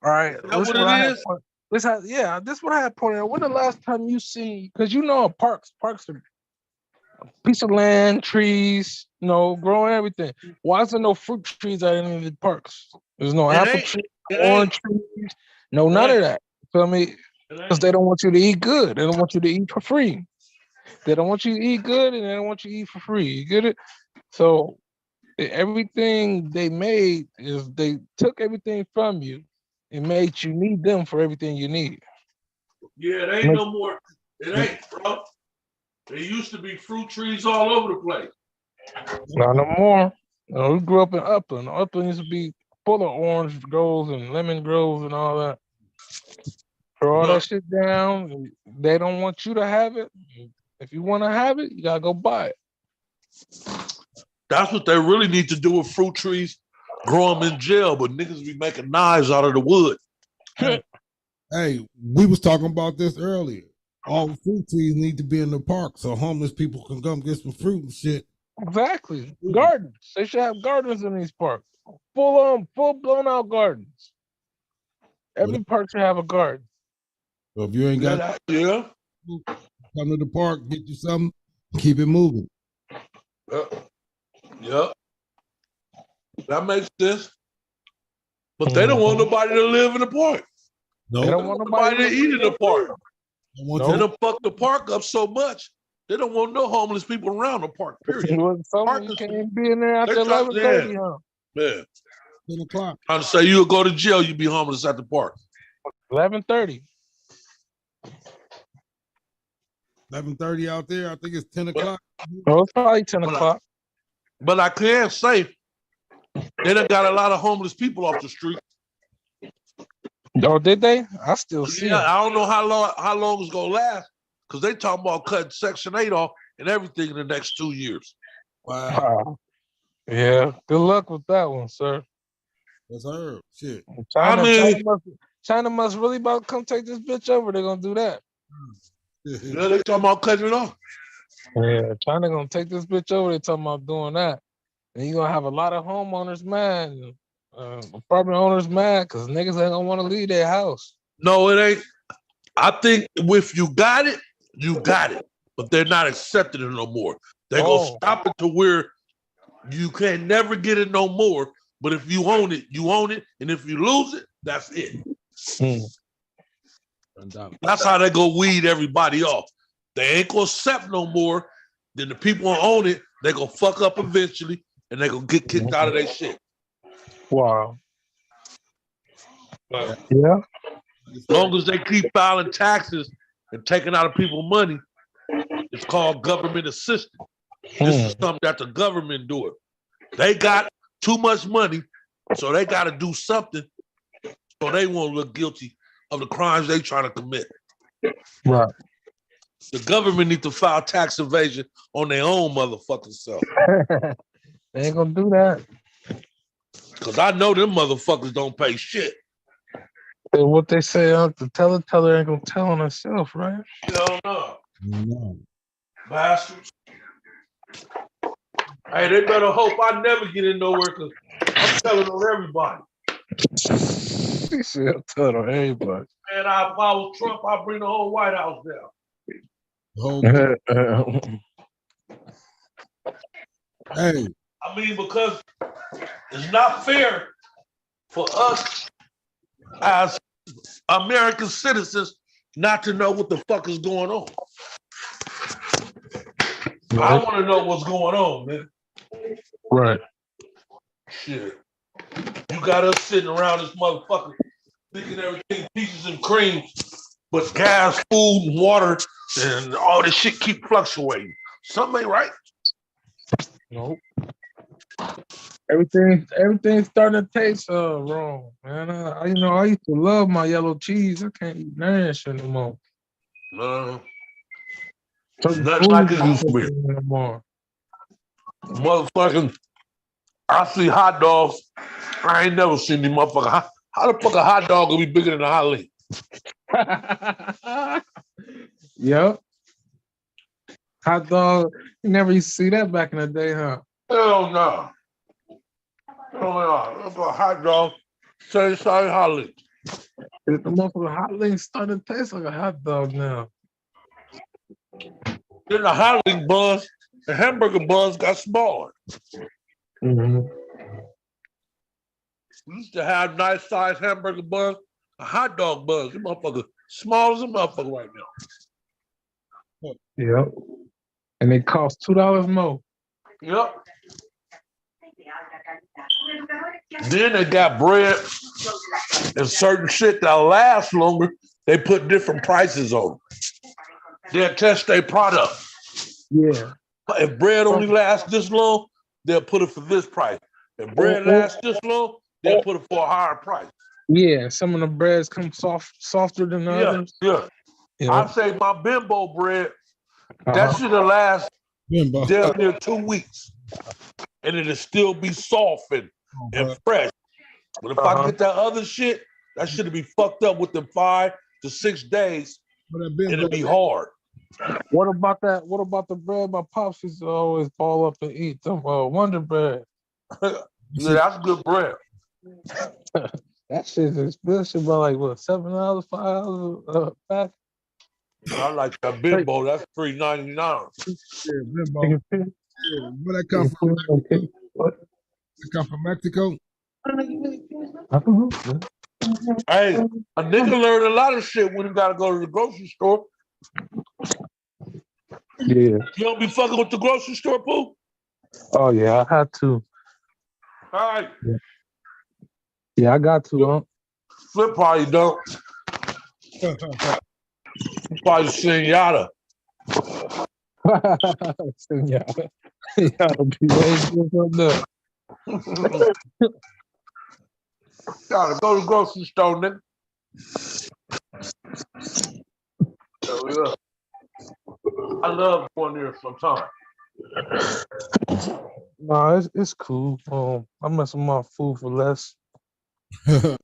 All right. That's what it is? This is what I had pointed out. When the last time you see, because parks are a piece of land, trees, growing everything. Why is there no fruit trees at any of the parks? There's no apple trees, orange trees, none of that. You feel me? Because they don't want you to eat good. They don't want you to eat for free. They don't want you to eat good and they don't want you to eat for free. You get it? So everything they made is they took everything from you and made you need them for everything you need. Yeah, it ain't no more. It ain't, bro. There used to be fruit trees all over the place. Not no more. We grew up in Upland. Upland used to be full of orange groves and lemon groves and all that. Throw all that shit down. They don't want you to have it. If you want to have it, you gotta go buy it. That's what they really need to do with fruit trees. Grow them in jail, but niggas be making knives out of the wood. Hey, we was talking about this earlier. All the fruit trees need to be in the park so homeless people can come get some fruit and shit. Exactly. Gardens. They should have gardens in these parks. Full blown out gardens. Every park should have a garden. So if you ain't got come to the park, get you something, keep it moving. Yep. That makes sense. But they don't want nobody to live in the park. No. They don't want nobody to eat in the park. They don't fuck the park up so much. They don't want no homeless people around the park, period. You can't be in there after 11:30, huh? Man. 10 o'clock. Trying to say you'll go to jail, you be homeless at the park. 11:30. 11:30 out there. I think it's 10 o'clock. Oh, it's probably 10 o'clock. But I can't say they done got a lot of homeless people off the street. Oh, did they? I still see them. I don't know how long it's gonna last because they talking about cutting Section 8 off and everything in the next 2 years. Wow. Yeah. Good luck with that one, sir. That's her. Shit. China must really about to come take this bitch over. They're gonna do that. Yeah, they talking about cutting it off. Yeah, China gonna take this bitch over. They talking about doing that. And you're gonna have a lot of homeowners mad, apartment owners mad, because niggas ain't gonna want to leave their house. No, it ain't. I think if you got it, you got it. But they're not accepting it no more. They're gonna stop it to where you can never get it no more. But if you own it, you own it. And if you lose it, that's it. That's how they go weed everybody off. They ain't gonna accept no more. Then the people who own it, they gonna fuck up eventually and they gonna get kicked out of their shit. Wow. Yeah. As long as they keep filing taxes and taking out of people's money, it's called government assistance. This is something that the government doing. They got too much money, so they got to do something so they won't look guilty of the crimes they trying to commit. Right. The government need to file tax evasion on their own motherfucking self. They ain't gonna do that. Because I know them motherfuckers don't pay shit. And what they say, the teller ain't gonna tell on herself, right? Hell no. Bastards. Hey, they better hope I never get in nowhere because I'm telling on everybody. He said, I'm telling on everybody. Man, if I was Trump, I'd bring the whole White House down. Hey. I mean, because it's not fair for us as American citizens not to know what the fuck is going on. Right. I want to know what's going on, man. Right. Shit. You got us sitting around this motherfucker thinking everything peaches and cream, but gas, food, and water, and all this shit keep fluctuating. Something ain't right. Nope. Everything's starting to taste wrong, man. I used to love my yellow cheese. I can't eat none of that shit anymore. Nothing like it used to be. Anymore. Motherfucking, I see hot dogs. I ain't never seen these motherfuckers. How the fuck a hot dog gonna be bigger than a hot link? Yep. Hot dog. You never used to see that back in the day, huh? Hell no. That's a hot dog. Say sorry, hot link. The motherfucking hot link starting to taste like a hot dog now. Then the hot link buns, the hamburger buns got smaller. Mm-hmm. We used to have nice sized hamburger buns, a hot dog buns. This motherfucker small as a motherfucker right now. Yep. And they cost $2 more. Yep. Then they got bread and certain shit that lasts longer. They put different prices on. They'll test their product. Yeah. If bread only lasts this long, they'll put it for this price. If bread lasts this long, they'll put it for a higher price. Yeah, some of the breads come softer than the others. Yeah. I say my bimbo bread, that should have last damn near 2 weeks. And it'll still be soft and fresh. But if I get that other shit, that should be fucked up within 5 to 6 days. It'll be hard. What about that? What about the bread my pops used to always ball up and eat? Some Wonder Bread. Yeah, that's good bread. That shit is expensive, about like what, $7, $5 pack? I like that bimbo. That's $3.99. Yeah, bimbo. Where that come from? What? That come from Mexico? Hey, a nigga learned a lot of shit when he got to go to the grocery store. Yeah. You don't be fucking with the grocery store, Pooh? Oh, yeah, I had to. All right. Yeah, I got to, huh? Flip probably don't. Probably Senora. Senora. Yada be way different up. Gotta go to the grocery store, nigga. Oh, yeah. I love going there sometimes. Nah, it's cool. I'm messing with my food for less. Food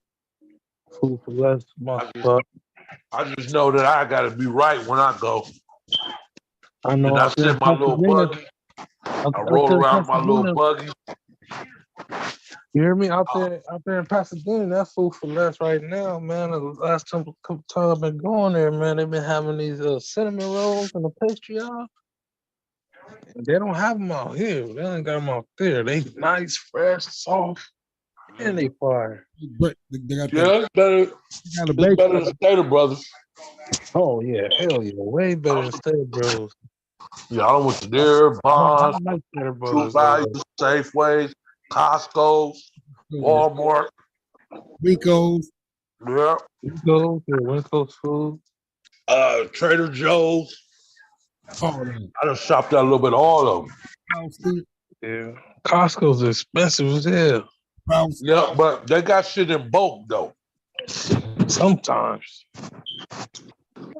for less, my spot. I just know that I gotta be right when I go. I know. And I sit my little buggy. I roll around my little buggy. You hear me out there in Pasadena? That food for less right now, man. The last couple times I've been going there, man, they've been having these cinnamon rolls and the pastry out. They don't have them out here. They ain't got them out there. They nice, fresh, soft, and they fire. But they got it's better than Stater Brothers. Oh yeah, hell yeah, way better than Stater Bros. Yeah, I went to there, Bonds, like Stater True Value, Safeways, Costco's, Walmart, Winco's. Yeah. Winco's food. Trader Joe's. Oh, I done shopped out a little bit of all of them. Yeah. Costco's expensive as hell. Yeah, but they got shit in bulk though. Sometimes.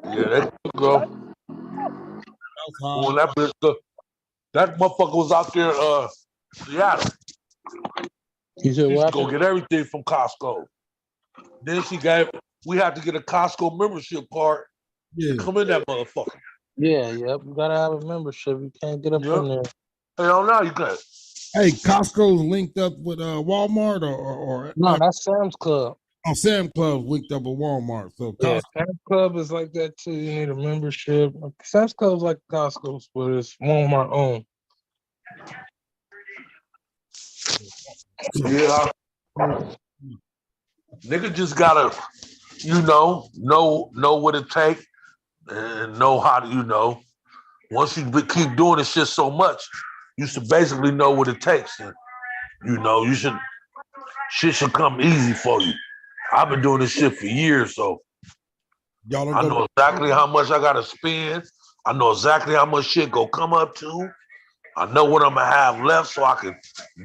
Yeah, they go. When that motherfucker was out there, Seattle. She used to go get everything from Costco. Then we had to get a Costco membership card to come in that motherfucker. Yeah, yep. You gotta have a membership. You can't get up in there. Hell no, you can't. Hey, Costco's linked up with Walmart or no, that's Sam's Club. Oh, Sam's Club linked up with Walmart. So Sam's Club is like that too. You need a membership. Sam's Club's like Costco's, but it's Walmart owned. Yeah. Nigga just gotta, know what it takes and know how to, once you keep doing this shit so much, you should basically know what it takes. And, shit should come easy for you. I've been doing this shit for years, so Y'all I know exactly how much I gotta spend. I know exactly how much shit go come up to. I know what I'm gonna have left, so I can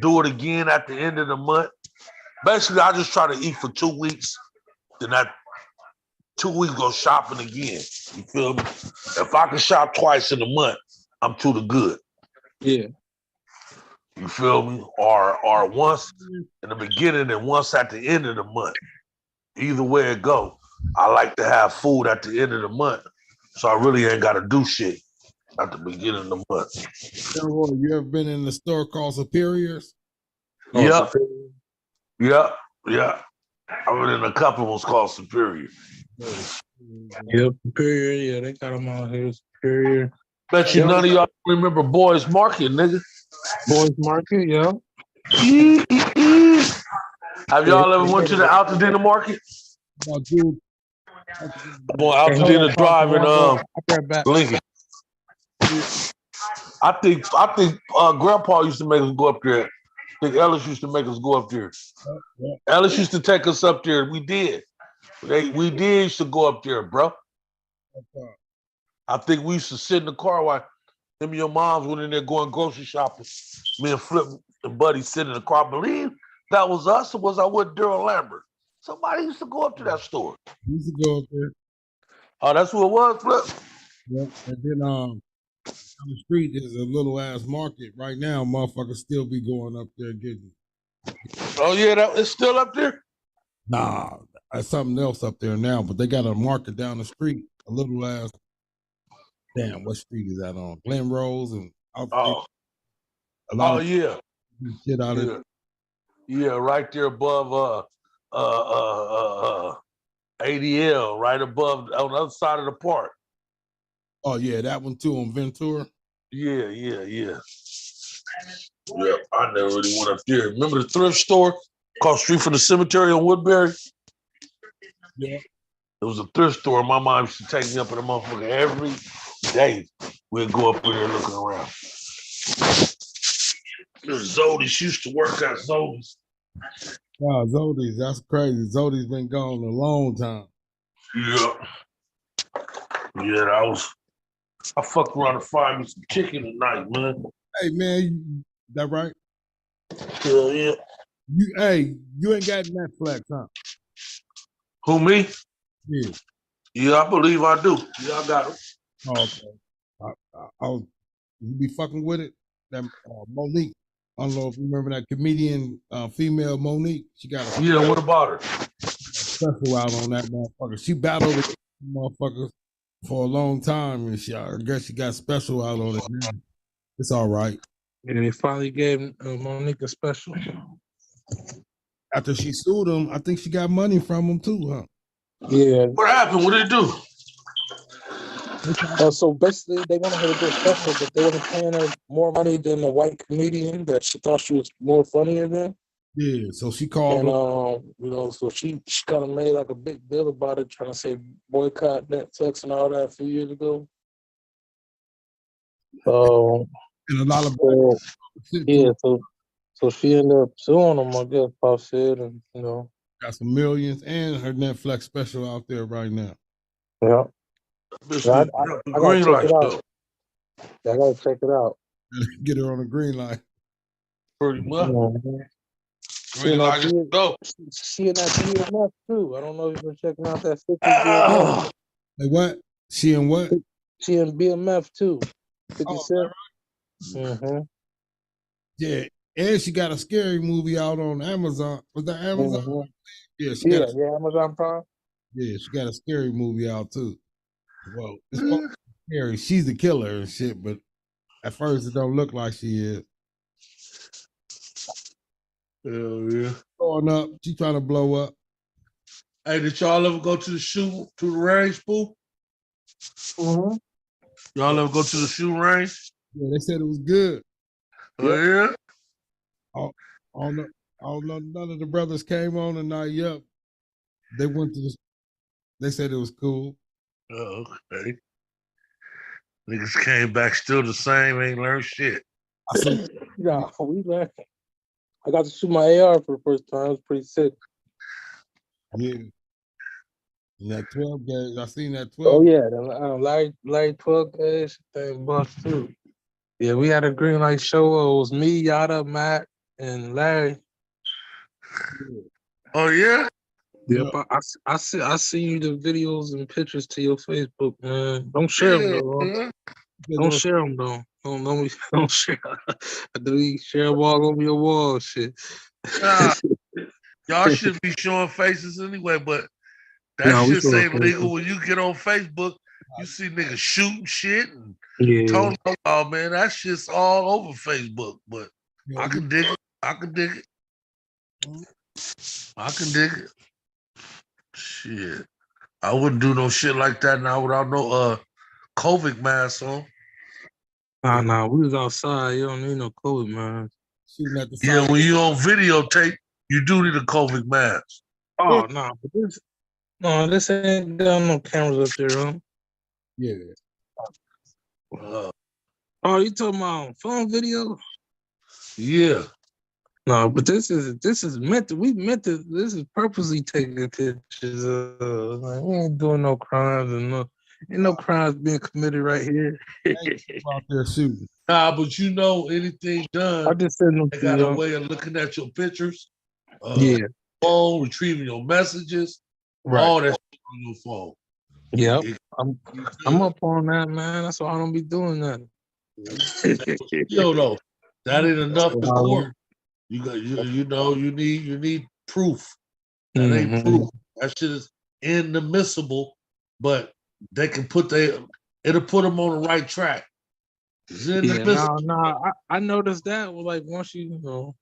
do it again at the end of the month. Basically, I just try to eat for 2 weeks, then that 2 weeks go shopping again. You feel me? If I can shop twice in a month, I'm to the good. Yeah. You feel me? Or once in the beginning and once at the end of the month. Either way it go, I like to have food at the end of the month, so I really ain't got to do shit at the beginning of the month. You ever been in the store called Superiors? Yep. Yep. Yep. I've been in a couple ones called Superior. Yep, Superior. Yeah, they got them out here. Superior. Bet you none of y'all remember Boys Market, nigga. Boys Market, yeah. Have y'all ever went to the Out to Dinner Market? Dude. I'm on Out to Dinner Drive in Lincoln. I think Grandpa used to make us go up there. I think Ellis used to make us go up there. Ellis used to take us up there. We did. We did used to go up there, bro. I think we used to sit in the car while him and your moms went in there going grocery shopping. Me and Flip and Buddy sit in the car. I believe that was us, or was I with Daryl Lambert? Somebody used to go up to that store. We used to go up there. Oh, that's who it was, Flip? Yep. And then down the street there's a little ass market. Right now, motherfuckers still be going up there getting. Oh yeah, it's still up there? Nah, there's something else up there now, but they got a market down the street, a little ass. Damn, what street is that on? Glen Rose and a lot of shit out of it. Yeah, right there above ADL, right above on the other side of the park. Oh yeah, that one too on Ventura. Yeah. Yeah, I never really went up there. Remember the thrift store across the street from the cemetery on Woodbury? Yeah. It was a thrift store. My mom used to take me up in the motherfucker every day. We'd go up there looking around. Zodi's used to work at Zodi's. Wow, Zodi's, that's crazy. Zodi's been gone a long time. Yeah, I fucked around and find me some chicken tonight, man. Hey, man, that right? Hell yeah. You ain't got Netflix, huh? Who, me? Yeah. Yeah, I believe I do. Yeah, I got it. Oh, okay. You be fucking with it? That Monique. I don't know if you remember that comedian, female Monique. She got a what about her? Special out on that motherfucker. She battled with motherfuckers for a long time, and I guess she got special out on it now. It's all right. Yeah, they finally gave Monique a special. After she sued him, I think she got money from him too, huh? Yeah. What happened? What did it do? So basically, they wanted her to do a special, but they wasn't paying her more money than the white comedian that she thought she was more funnier than. Yeah, so she called and so she kind of made like a big deal about it, trying to say boycott Netflix and all that a few years ago. And a lot of so she ended up suing them, I guess, Pop said, and got some millions and her Netflix special out there right now. Yeah. I gotta check it out. I gotta check it out. Get her on the green light. Pretty much. She in that BMF too. I don't know if you've been checking out that 50 BMF. Hey, what? She in what? She in BMF too. 50 Cent. Right? Mm-hmm. Yeah, and she got a scary movie out on Amazon. Was that Amazon? Mm-hmm. Yeah, Amazon Prime. Yeah, she got a scary movie out too. Well, it's scary. She's the killer and shit, but at first it don't look like she is. Hell yeah. Blowing up. She trying to blow up. Hey, did y'all ever go to the range, Pooh? Mm-hmm. Y'all ever go to the shooting range? Yeah, they said it was good. Oh, yeah? None of the brothers came on tonight. Yep. They went to they said it was cool. Oh, okay. Niggas came back still the same, ain't learned shit. Yeah, we learned. I got to shoot my AR for the first time. It was pretty sick. Yeah. And that 12 gauge, I seen that 12. Oh yeah, the Larry 12 gauge thing bust too. Yeah, we had a green light show. It was me, Yada, Matt, and Larry. Oh yeah. Yep, I see you the videos and pictures to your Facebook, man. Don't share them though. Yeah. Don't share them though. Don't share. Do you share them all over your wall? Shit. Nah, y'all shouldn't be showing faces anyway, but that Nah, shit say legal when you get on Facebook. You see niggas shooting shit and Yeah. oh man, that shit's all over Facebook. But I can dig it. I can dig it. I can dig it. Shit. I wouldn't do no shit like that now without no COVID mask on. Nah, we was outside. You don't need no COVID mask. Yeah, when you on videotape, you do need a COVID mask. Oh no, but this ain't got no cameras up there, huh? Yeah. Oh, you talking about phone video? Yeah. No, but this is meant to. This is purposely taking pictures. Like, we ain't doing no crimes and ain't no crimes being committed right here. Out there shooting. Nah, but you know, anything done, I just said no. They got a way of looking at your pictures. Yeah. Phone, retrieving your messages, Right. all that shit on your phone. Yep. I'm up on that, man. That's why I don't be doing that. Yo, though, that ain't enough to court. You got you need proof. That ain't proof. That shit is inadmissible, but they can it'll put them on the right track. I noticed that. Well, like once you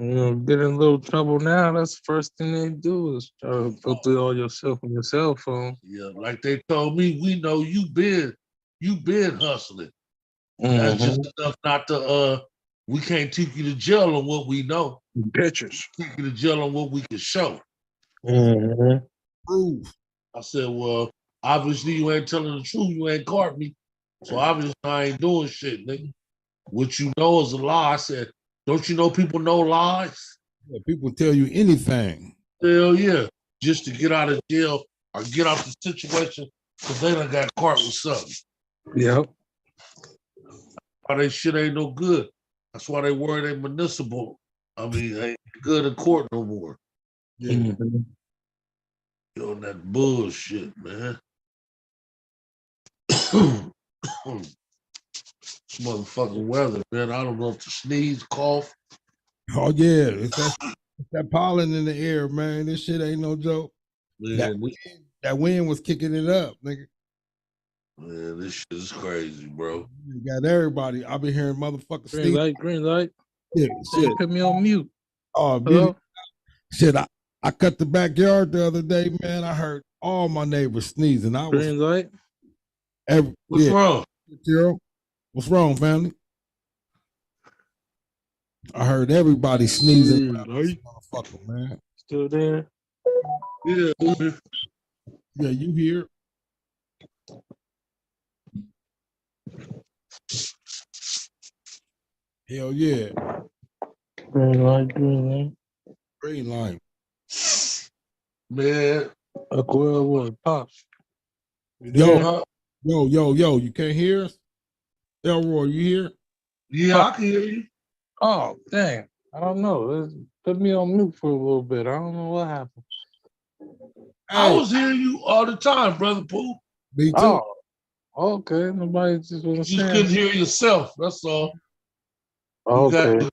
get in a little trouble now, that's the first thing they do is try to go through all your stuff on your cell phone. Yeah, like they told me, we know you been hustling. That's just enough not to we can't take you to jail on what we know. Pictures. Take you to jail on what we can show. Proof. I said, well, obviously you ain't telling the truth. You ain't caught me. So obviously I ain't doing shit, nigga. What you know is a lie. I said, don't you know people know lies? Yeah, people tell you anything. Hell yeah. Just to get out of jail or get out the situation because they done got caught with something. Yep. Why they shit ain't no good. That's why they worried they municipal. I mean, ain't good in court no more. Yeah. You on that bullshit, man. Motherfucking weather, man. I don't know if to sneeze, cough. Oh yeah, it's that pollen in the air, man. This shit ain't no joke. Man, that wind was kicking it up, nigga. Man, this shit is crazy, bro. You got everybody. I've been hearing motherfuckers sneeze. Green light. Yeah, shit. Put me on mute. Oh, hello? Shit, I cut the backyard the other day, man. I heard all my neighbors sneezing. Green light? What's wrong? Gerald, what's wrong, family? I heard everybody sneezing. Motherfucker, man. Still there? Yeah. Yeah, you here? Hell yeah. Green light. Green light. Man. Pops. Yo, you can't hear us? Elroy, you here? Yeah, I can hear you. Oh, dang. I don't know. Put me on mute for a little bit. I don't know what happened. I was hearing you all the time, Brother Pooh. Me too. Oh, okay. Nobody just was You couldn't hear yourself. That's all. Okay. You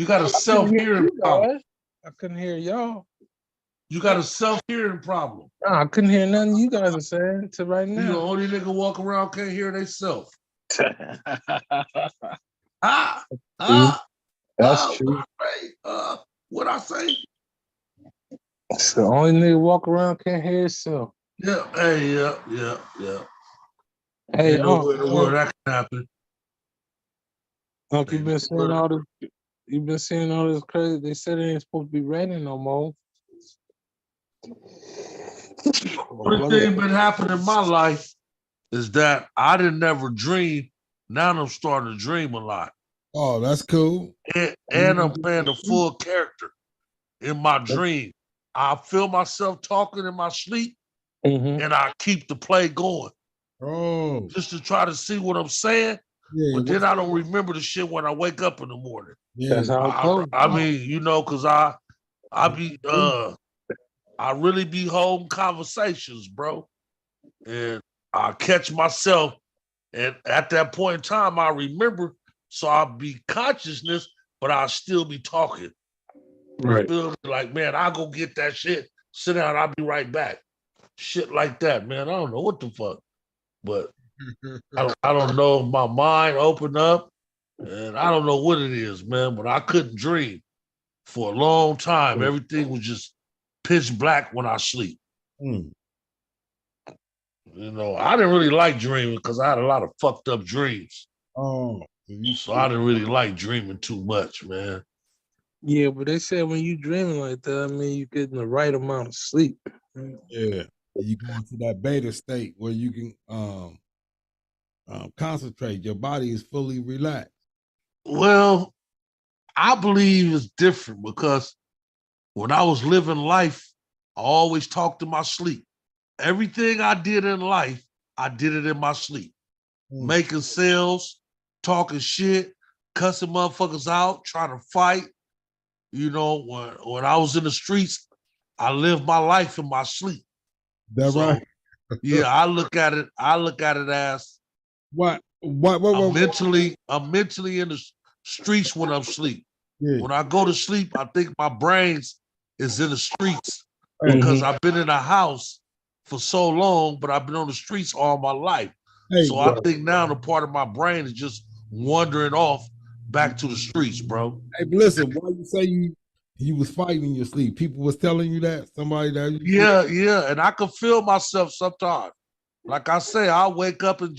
got a self-hearing problem. I couldn't hear y'all. You got a self-hearing problem. Nah, I couldn't hear nothing you guys are saying to right now. You the only nigga walk around can't hear themselves. That's true. What I say? It's the only nigga walk around can't hear himself. Yeah. Hey. Yeah. Hey, where that can happen. You've been seeing all this. You've been seeing all this crazy. They said it ain't supposed to be raining no more. The thing been happening in my life is that I didn't never dream. Now I'm starting to dream a lot. Oh, that's cool. And I'm playing a full character in my dream. I feel myself talking in my sleep, and I keep the play going. Oh. Just to try to see what I'm saying. Yeah, but then I don't remember the shit when I wake up in the morning. Yeah. That's how it goes. I mean, you know, because I really be holding conversations, bro. And I catch myself, and at that point in time, I remember, so I'll be consciousness, but I'll still be talking. Right. Feel like, man, I'll go get that shit, sit down, I'll be right back. Shit like that, man. I don't know what the fuck. But I don't know if my mind opened up, and I don't know what it is, man, but I couldn't dream for a long time. Everything was just pitch black when I sleep. Mm. You know, I didn't really like dreaming because I had a lot of fucked up dreams. Oh. So I didn't really like dreaming too much, man. Yeah, but they said when you dreaming like that, I mean, you getting the right amount of sleep. Yeah. You go into that beta state where you can concentrate. Your body is fully relaxed. Well, I believe it's different because when I was living life, I always talked in my sleep. Everything I did in life, I did it in my sleep. Making sales, talking shit, cussing motherfuckers out, trying to fight. You know, when I was in the streets, I lived my life in my sleep. That's right. Yeah, I look at it as what? I'm mentally in the streets when I'm asleep. Yeah. When I go to sleep, I think my brains is in the streets because I've been in a house for so long, but I've been on the streets all my life. So I think now the part of my brain is just wandering off back to the streets, bro. Hey, but listen, why you say you was fighting in your sleep? People was telling you that? Somebody that yeah, and I could feel myself sometimes. Like I say, I'll wake up and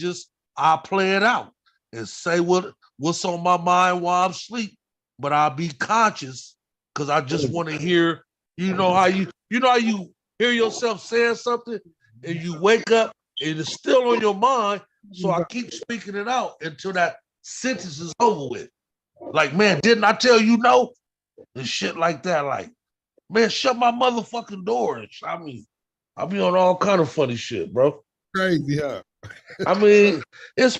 I'll play it out and say what's on my mind while I'm asleep. But I'll be conscious because I just want to hear, you know how you hear yourself saying something and you wake up and it's still on your mind. So I keep speaking it out until that sentence is over with. Like, man, didn't I tell you no? And shit like that. Like, man, shut my motherfucking door. I mean, I'll be on all kind of funny shit, bro. Crazy, huh? I mean, it's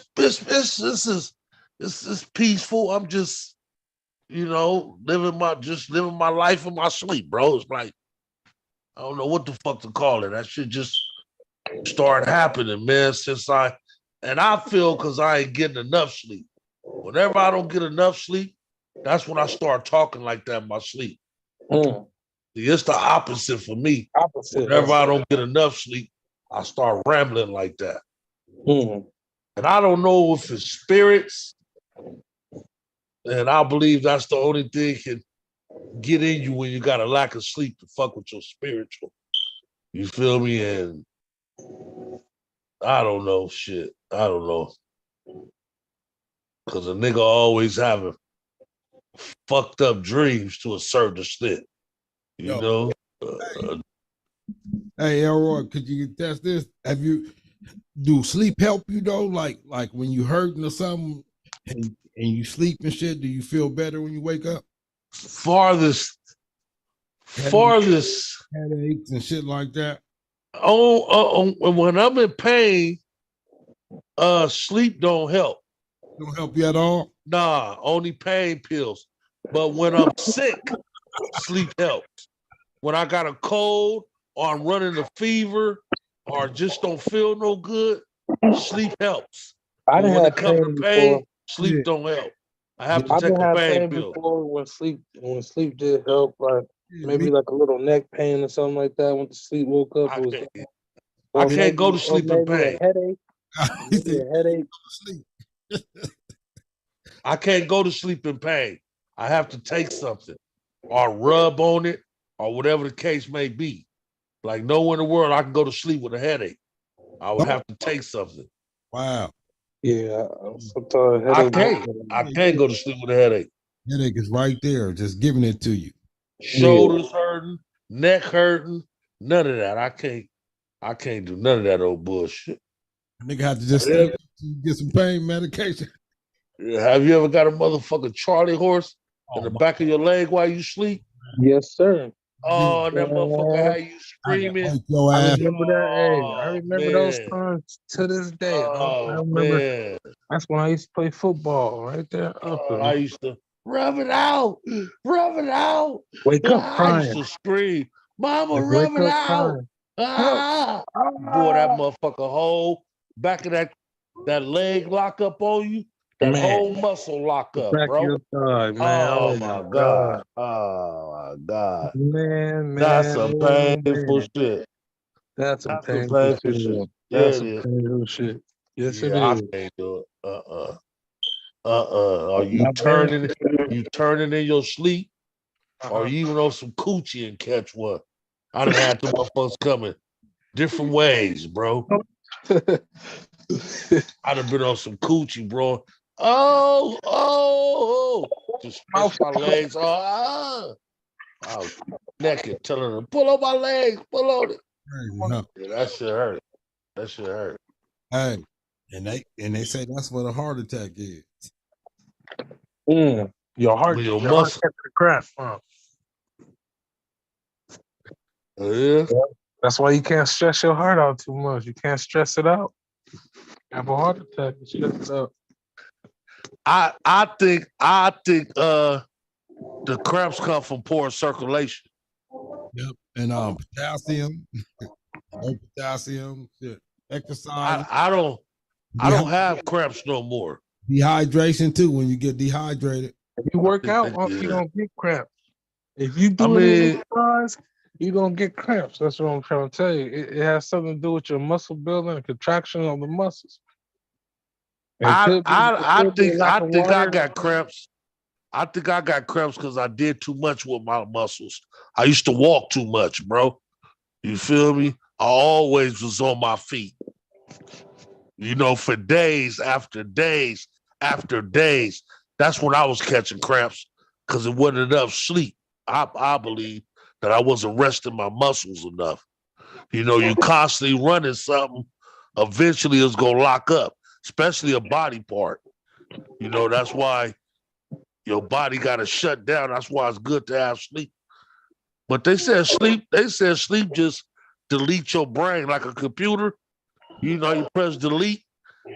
peaceful. I'm just, you know, living my life in my sleep, bro. It's like, I don't know what the fuck to call it. That shit just started happening, man, and I feel because I ain't getting enough sleep. Whenever I don't get enough sleep, that's when I start talking like that in my sleep. It's the opposite for me. Whenever I don't get enough sleep, I start rambling like that. And I don't know if it's spirits, and I believe that's the only thing can get in you when you got a lack of sleep to fuck with your spiritual. You feel me? And I don't know, shit. I don't know. Because a nigga always having fucked up dreams to a certain extent. You know? Hey, Elroy, could you test this? Do sleep help you though? Like when you hurting or something and you sleep and shit, do you feel better when you wake up? Farthest headaches and shit like that. When I'm in pain, sleep don't help. Don't help you at all? Nah, only pain pills. But when I'm sick, sleep helps. When I got a cold or I'm running a fever or just don't feel no good, sleep helps. When it comes to pain, sleep don't help. I have to take a pain pill. Before when sleep did help, like maybe like a little neck pain or something like that. When the sleep woke up, I can't go to sleep in pain. A headache. A headache. I can't go to sleep in pain. I have to take something or rub on it or whatever the case may be. Like nowhere in the world I can go to sleep with a headache. I would have to take something. Wow. Yeah, sometimes I can't go to sleep with a headache. Headache is right there, just giving it to you. Shoulders hurting, neck hurting, none of that. I can't do none of that old bullshit. Nigga have to just get some pain medication. Have you ever got a motherfucking Charlie horse in the back of your leg while you sleep? Yes, sir. Oh, that motherfucker had you screaming. I remember that. Hey, I remember those times to this day. Oh, I remember. Man. That's when I used to play football right there. I used to rub it out. Wake up crying. I used to scream, Mama, rub it out. Boy, that motherfucker whole back of that leg lock up on you. That whole muscle lock up, back bro. Your thigh, man. Oh my God. Oh my God. Man. That's some painful shit. That's some painful shit. That's some painful shit. Yes, it is. I can't do it. Are you turning in your sleep? Or you even on some coochie and catch one? I done had the motherfuckers coming different ways, bro. I done been on some coochie, bro. Just stretch my legs. I was naked, telling them, pull on my legs, pull on it. Yeah, that shit hurt. Hey, and they say that's what a heart attack is. Your heart gets the crap. Yeah. That's why you can't stress your heart out too much. You can't stress it out. Have a heart attack and stress it out. I think the cramps come from poor circulation. Yep, and potassium, no potassium, shit. Exercise. I don't have cramps no more. Dehydration too. When you get dehydrated, if you work out, you don't get cramps. If you do exercise, you're gonna get cramps. That's what I'm trying to tell you. It has something to do with your muscle building and contraction of the muscles. I think I got cramps. I think I got cramps because I did too much with my muscles. I used to walk too much, bro. You feel me? I always was on my feet. You know, for days after days after days. That's when I was catching cramps because it wasn't enough sleep. I believe that I wasn't resting my muscles enough. You know, you constantly running something, eventually it's gonna lock up, especially a body part. You know, that's why your body gotta shut down. That's why it's good to have sleep. But they said sleep just delete your brain like a computer. You know, you press delete.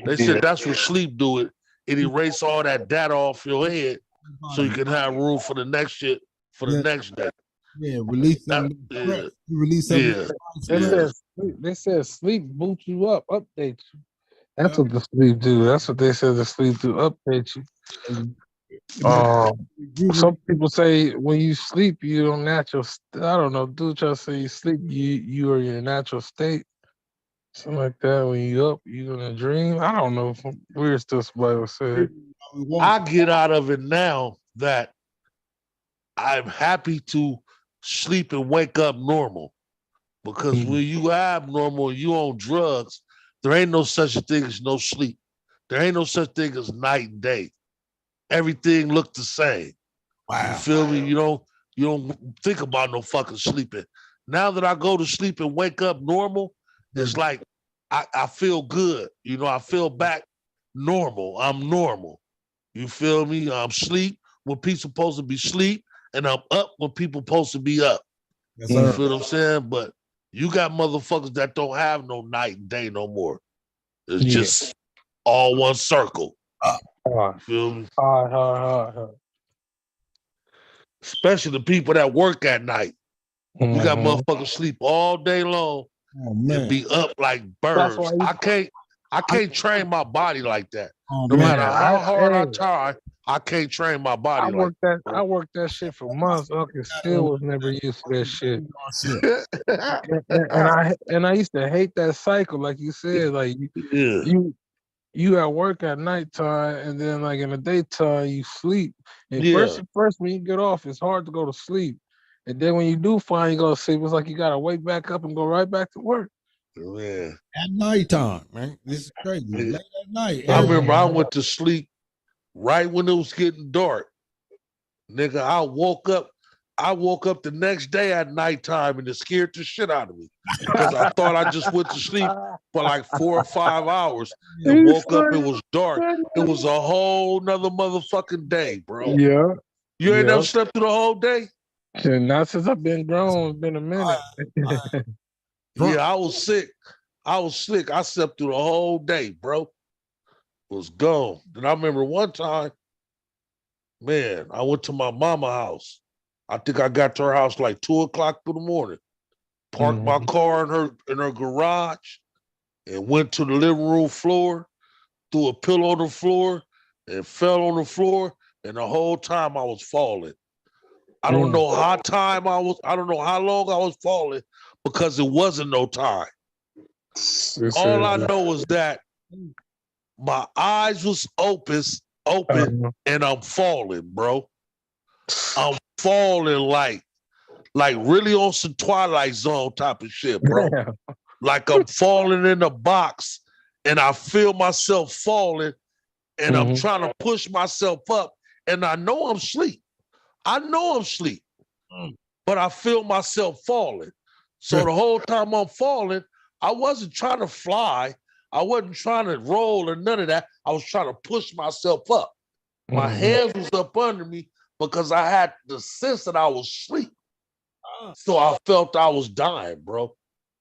They said that's what sleep do it. It erase all that data off your head so you can have room for the next shit for the next day. Yeah, release them. Release them. They said sleep boots you up, update you. That's what the sleep do. That's what they said the sleep do, update you. Some people say when you sleep, you don't natural. I don't know. Dude, try to say you sleep, you are in your natural state. Something like that. When you up, you in a dream. I don't know. Weird stuff somebody would say. I get out of it now that I'm happy to sleep and wake up normal. Because when you abnormal, you on drugs, there ain't no such a thing as no sleep. There ain't no such thing as night and day. Everything look the same. Wow. You feel me? You don't think about no fucking sleeping. Now that I go to sleep and wake up normal, it's like I feel good. You know, I feel back normal. I'm normal. You feel me? I'm sleep when people supposed to be sleep, and I'm up when people supposed to be up. Yes, you feel what I'm saying? But you got motherfuckers that don't have no night and day no more. It's just all one circle. Feel me? Especially the people that work at night. You got motherfuckers sleep all day long and be up like birds. I can't train my body like that. No matter how hard I try, I can't train my body I worked that shit for months. Uncle still was never used to that shit. and I used to hate that cycle, like you said. Like you at work at nighttime, and then like in the daytime you sleep. And first when you get off, it's hard to go to sleep. And then when you do finally go to sleep, it's like you gotta wake back up and go right back to work. Yeah. At nighttime, man. This is crazy. Late at night. I remember I went to sleep right when it was getting dark. Nigga, I woke up the next day at nighttime and it scared the shit out of me. Because I thought I just went to sleep for like 4 or 5 hours and woke up, it was dark. It was a whole nother motherfucking day, bro. Yeah. You ain't never slept through the whole day? Not since I've been grown. It's been a minute. Yeah, I was sick. I slept through the whole day, bro. Was gone. And I remember one time, man, I went to my mama's house. I think I got to her house like 2:00 in the morning. Parked my car in her garage and went to the living room floor, threw a pillow on the floor and fell on the floor. And the whole time I was falling. I don't know I don't know how long I was falling because it wasn't no time. All I know is that my eyes was open, and I'm falling, bro. I'm falling like really on some Twilight Zone type of shit, bro. Like I'm falling in a box and I feel myself falling and I'm trying to push myself up and I know I'm asleep. But I feel myself falling. So the whole time I'm falling, I wasn't trying to fly. I wasn't trying to roll or none of that. I was trying to push myself up. My hands was up under me because I had the sense that I was asleep. So I felt I was dying, bro.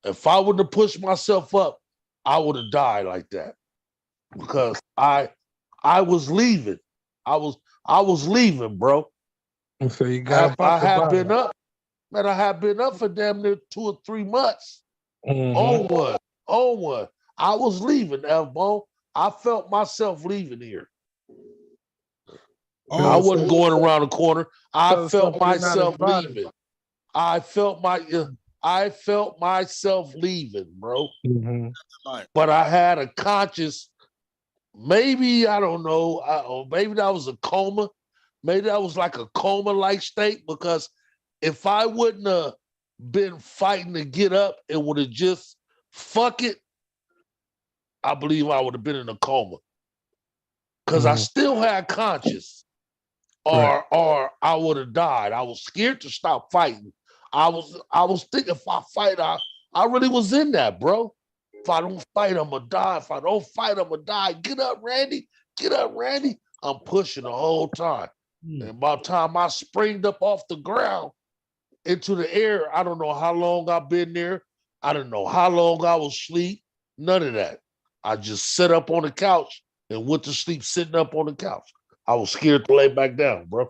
If I wouldn't have pushed myself up, I would have died like that. Because I was leaving. I was leaving, bro. So you got I have been up. Man, I have been up for damn near 2 or 3 months. On one. I was leaving, F-Bone. I felt myself leaving here. I wasn't going around the corner. I felt myself leaving. I felt myself leaving, bro. But I had a conscious, maybe, I don't know, maybe that was a coma. Maybe that was like a coma-like state because if I wouldn't have been fighting to get up and would have just fuck it, I believe I would have been in a coma. Because I still had conscience. Or I would have died. I was scared to stop fighting. I was thinking if I fight, I really was in that, bro. If I don't fight, I'm gonna die. If I don't fight, I'm gonna die. Get up, Randy. Get up, Randy. I'm pushing the whole time. And by the time I springed up off the ground into the air, I don't know how long I've been there. I don't know how long I was asleep. None of that. I just sat up on the couch and went to sleep sitting up on the couch. I was scared to lay back down, bro.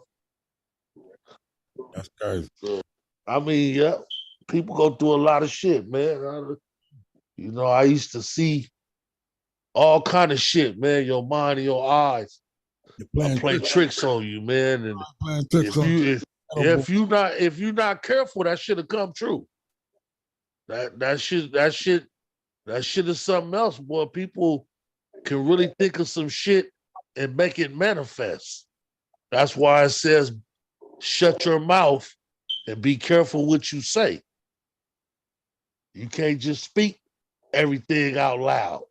That's crazy. So, I mean, yeah, people go through a lot of shit, man. I used to see all kind of shit, man. Your mind and your eyes. I play tricks on you, man. And if you're not careful, that shit'll come true. That shit is something else, boy. People can really think of some shit and make it manifest. That's why it says, shut your mouth and be careful what you say. You can't just speak everything out loud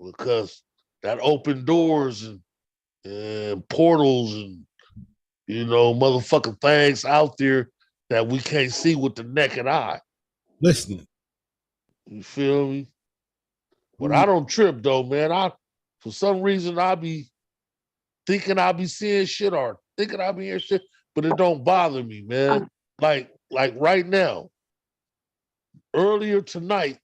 because that open doors and portals and, motherfucking things out there that we can't see with the naked eye. Listening. You feel me? But I don't trip though, man. For some reason I be thinking I be seeing shit or thinking I be hearing shit, but it don't bother me, man. Like right now, earlier tonight,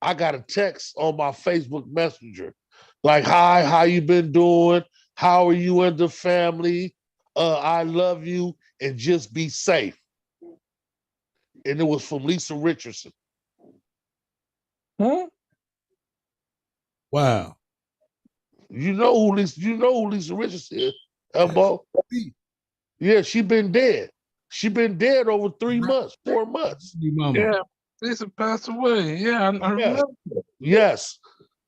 I got a text on my Facebook Messenger. Like, hi, how you been doing? How are you and the family? I love you and just be safe. And it was from Lisa Richardson. Wow. You know who Lisa Richardson is, Elbow? Yeah, she been dead. She been dead over 3 months, 4 months. Yeah, Lisa passed away. Yeah, I remember. Yes.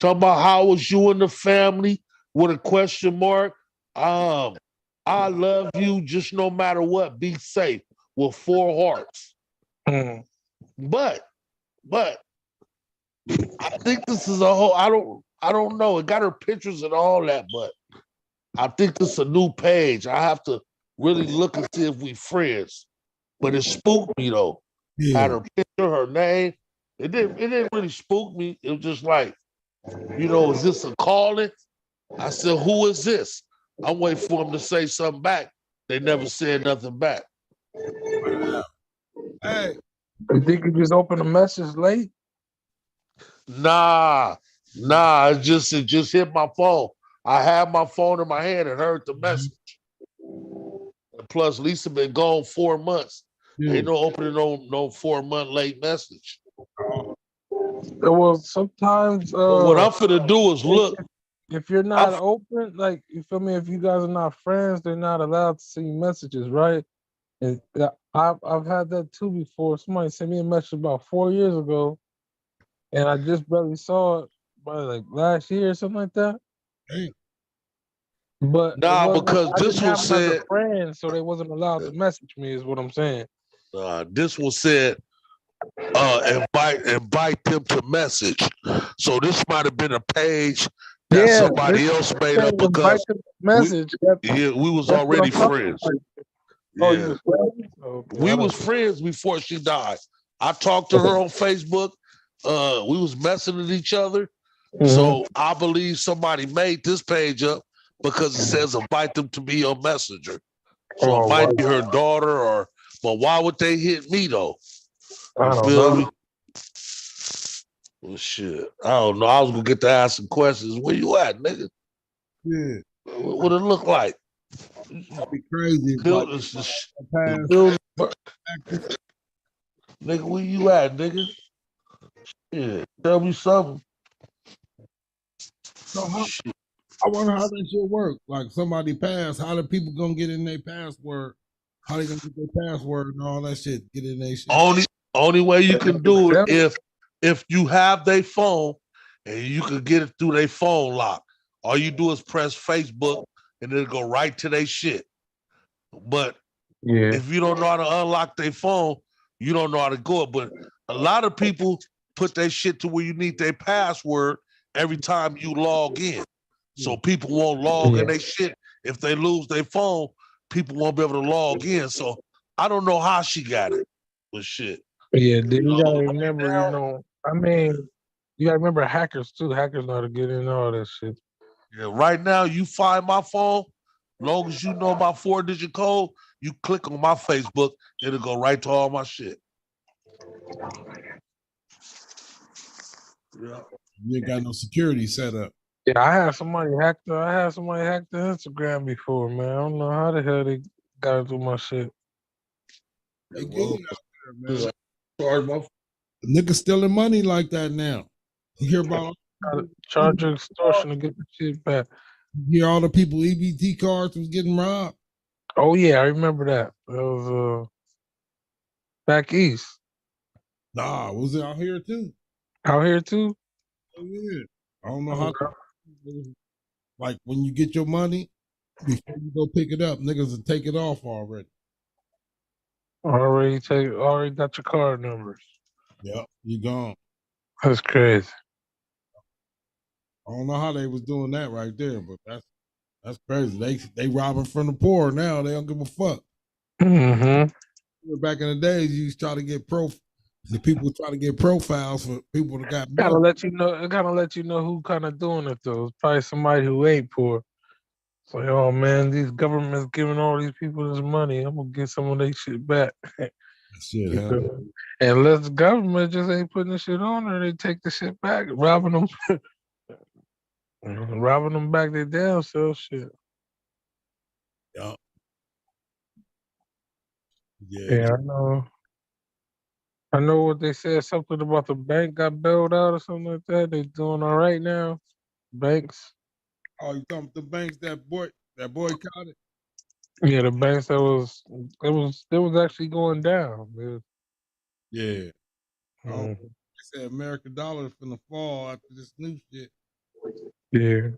Talking about how was you and the family with a question mark. I love you just no matter what. Be safe with 4 hearts. But I think this is a whole, I don't know. It got her pictures and all that, but I think this is a new page. I have to really look and see if we friends. But it spooked me though. Yeah. Had her picture, her name. It didn't really spook me. It was just like, is this a calling? I said, who is this? I'm waiting for him to say something back. They never said nothing back. Hey. You think you just opened a message late? Nah. It just hit my phone. I had my phone in my hand and heard the message. Plus, Lisa been gone 4 months. Ain't no opening no 4 month late message. Well, sometimes what I'm finna do is look. If you're not open, like, you feel me? If you guys are not friends, they're not allowed to see messages, right? And I've had that too before. Somebody sent me a message about 4 years ago, and I just barely saw it probably like last year or something like that. Hey. But because I this didn't have was them as said, a friend, so they wasn't allowed to message me. Is what I'm saying. This was said. Invite them to message. So this might have been a page that somebody else made up because message. we was already friends. Oh, you was friends? Okay, we was friends before she died. I talked to her on Facebook. We was messing with each other. Mm-hmm. So I believe somebody made this page up because it says invite them to be your messenger. So it might be her daughter but why would they hit me though? I don't know. Well, shit. I don't know. I was gonna get to ask some questions. Where you at, nigga? Yeah. What it look like? It'd be crazy. Nigga, where you at, nigga? Yeah, tell me something. So I wonder how that shit work. Like somebody passed, how the people gonna get in their password? How they gonna get their password and all that shit? Get in their shit. Only way you can do it if you have their phone and you can get it through their phone lock. All you do is press Facebook and it'll go right to their shit. But if you don't know how to unlock their phone, you don't know how to go it. But a lot of people put their shit to where you need their password every time you log in. So people won't log in their shit. If they lose their phone, people won't be able to log in. So I don't know how she got it. But shit. Yeah, you gotta remember, you gotta remember hackers too. Hackers know how to get in all that shit. Yeah, right now you find my phone, long as you know my 4-digit code, you click on my Facebook, it'll go right to all my shit. Yeah. You ain't got no security set up. Yeah, I had somebody hack the Instagram before, man. I don't know how the hell they got into my shit. They getting out there, man. Sorry, niggas stealing money like that now. You hear about charge extortion to get the shit back. You hear all the people EBT cards was getting robbed. Oh yeah, I remember that. That was back east. Nah, was it out here too? Out here too? Oh yeah. I don't know how. Like when you get your money, before you go pick it up, niggas will take it off already. Already got your card numbers. Yep, you gone. That's crazy. I don't know how they was doing that right there, but that's crazy. They robbing from the poor now. They don't give a fuck. Mm-hmm. Back in the days, you used to try to get the people try to get profiles for people that got money. Gotta let you know who kind of doing it though. It's probably somebody who ain't poor. It's like, oh man, these governments giving all these people this money. I'm gonna get some of their shit back. Shit, huh? And unless the government just ain't putting the shit on there, they take the shit back, robbing them, robbing them back their damn self shit. Yeah. Yeah, I know. I know what they said. Something about the bank got bailed out or something like that. They doing all right now. Banks. Oh, you talking about the banks that boycotted? Yeah, the banks that was actually going down. Yeah. They said American dollar is finna fall after this new shit. Yeah.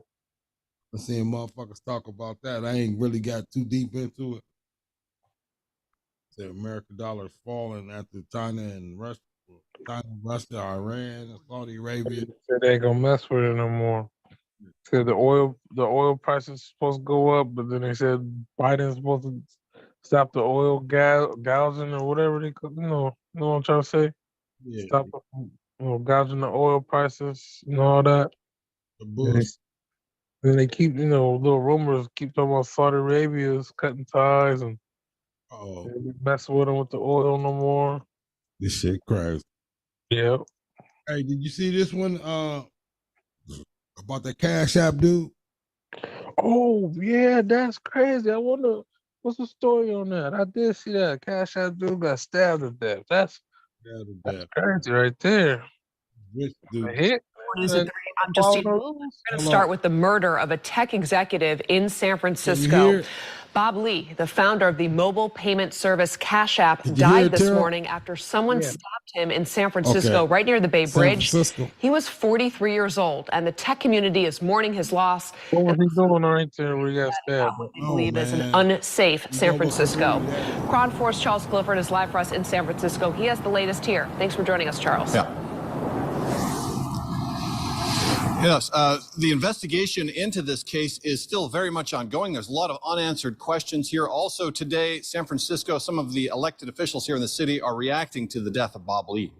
I'm seeing motherfuckers talk about that. I ain't really got too deep into it. Said American dollar is falling after China and Russia, Iran, and Saudi Arabia. Said they ain't gonna mess with it no more. Said the oil prices supposed to go up, but then they said Biden's supposed to stop the oil gouging or whatever they call. Know what I'm trying to say? Yeah. Stop gouging the oil prices and all that. Then they keep, little rumors keep talking about Saudi Arabia is cutting ties and Oh, messing with him with the oil no more. This shit crazy. Yep. Hey, did you see this one? About the Cash App dude? Oh yeah, that's crazy. I wonder what's the story on that. I did see that Cash App dude got stabbed to death. That's crazy right there. Rich dude. Hit. I'm just going to start with the murder of a tech executive in San Francisco. Bob Lee, the founder of the mobile payment service Cash App, died this morning after someone stabbed him in San Francisco, right near the Bay Bridge. He was 43 years old, and the tech community is mourning his loss. What was he doing right there where he got stabbed? What we believe is an unsafe San Francisco. Crowd Force Charles Clifford is live for us in San Francisco. He has the latest here. Thanks for joining us, Charles. Yes, the investigation into this case is still very much ongoing. There's a lot of unanswered questions here. Also today, San Francisco, some of the elected officials here in the city are reacting to the death of Bob Lee.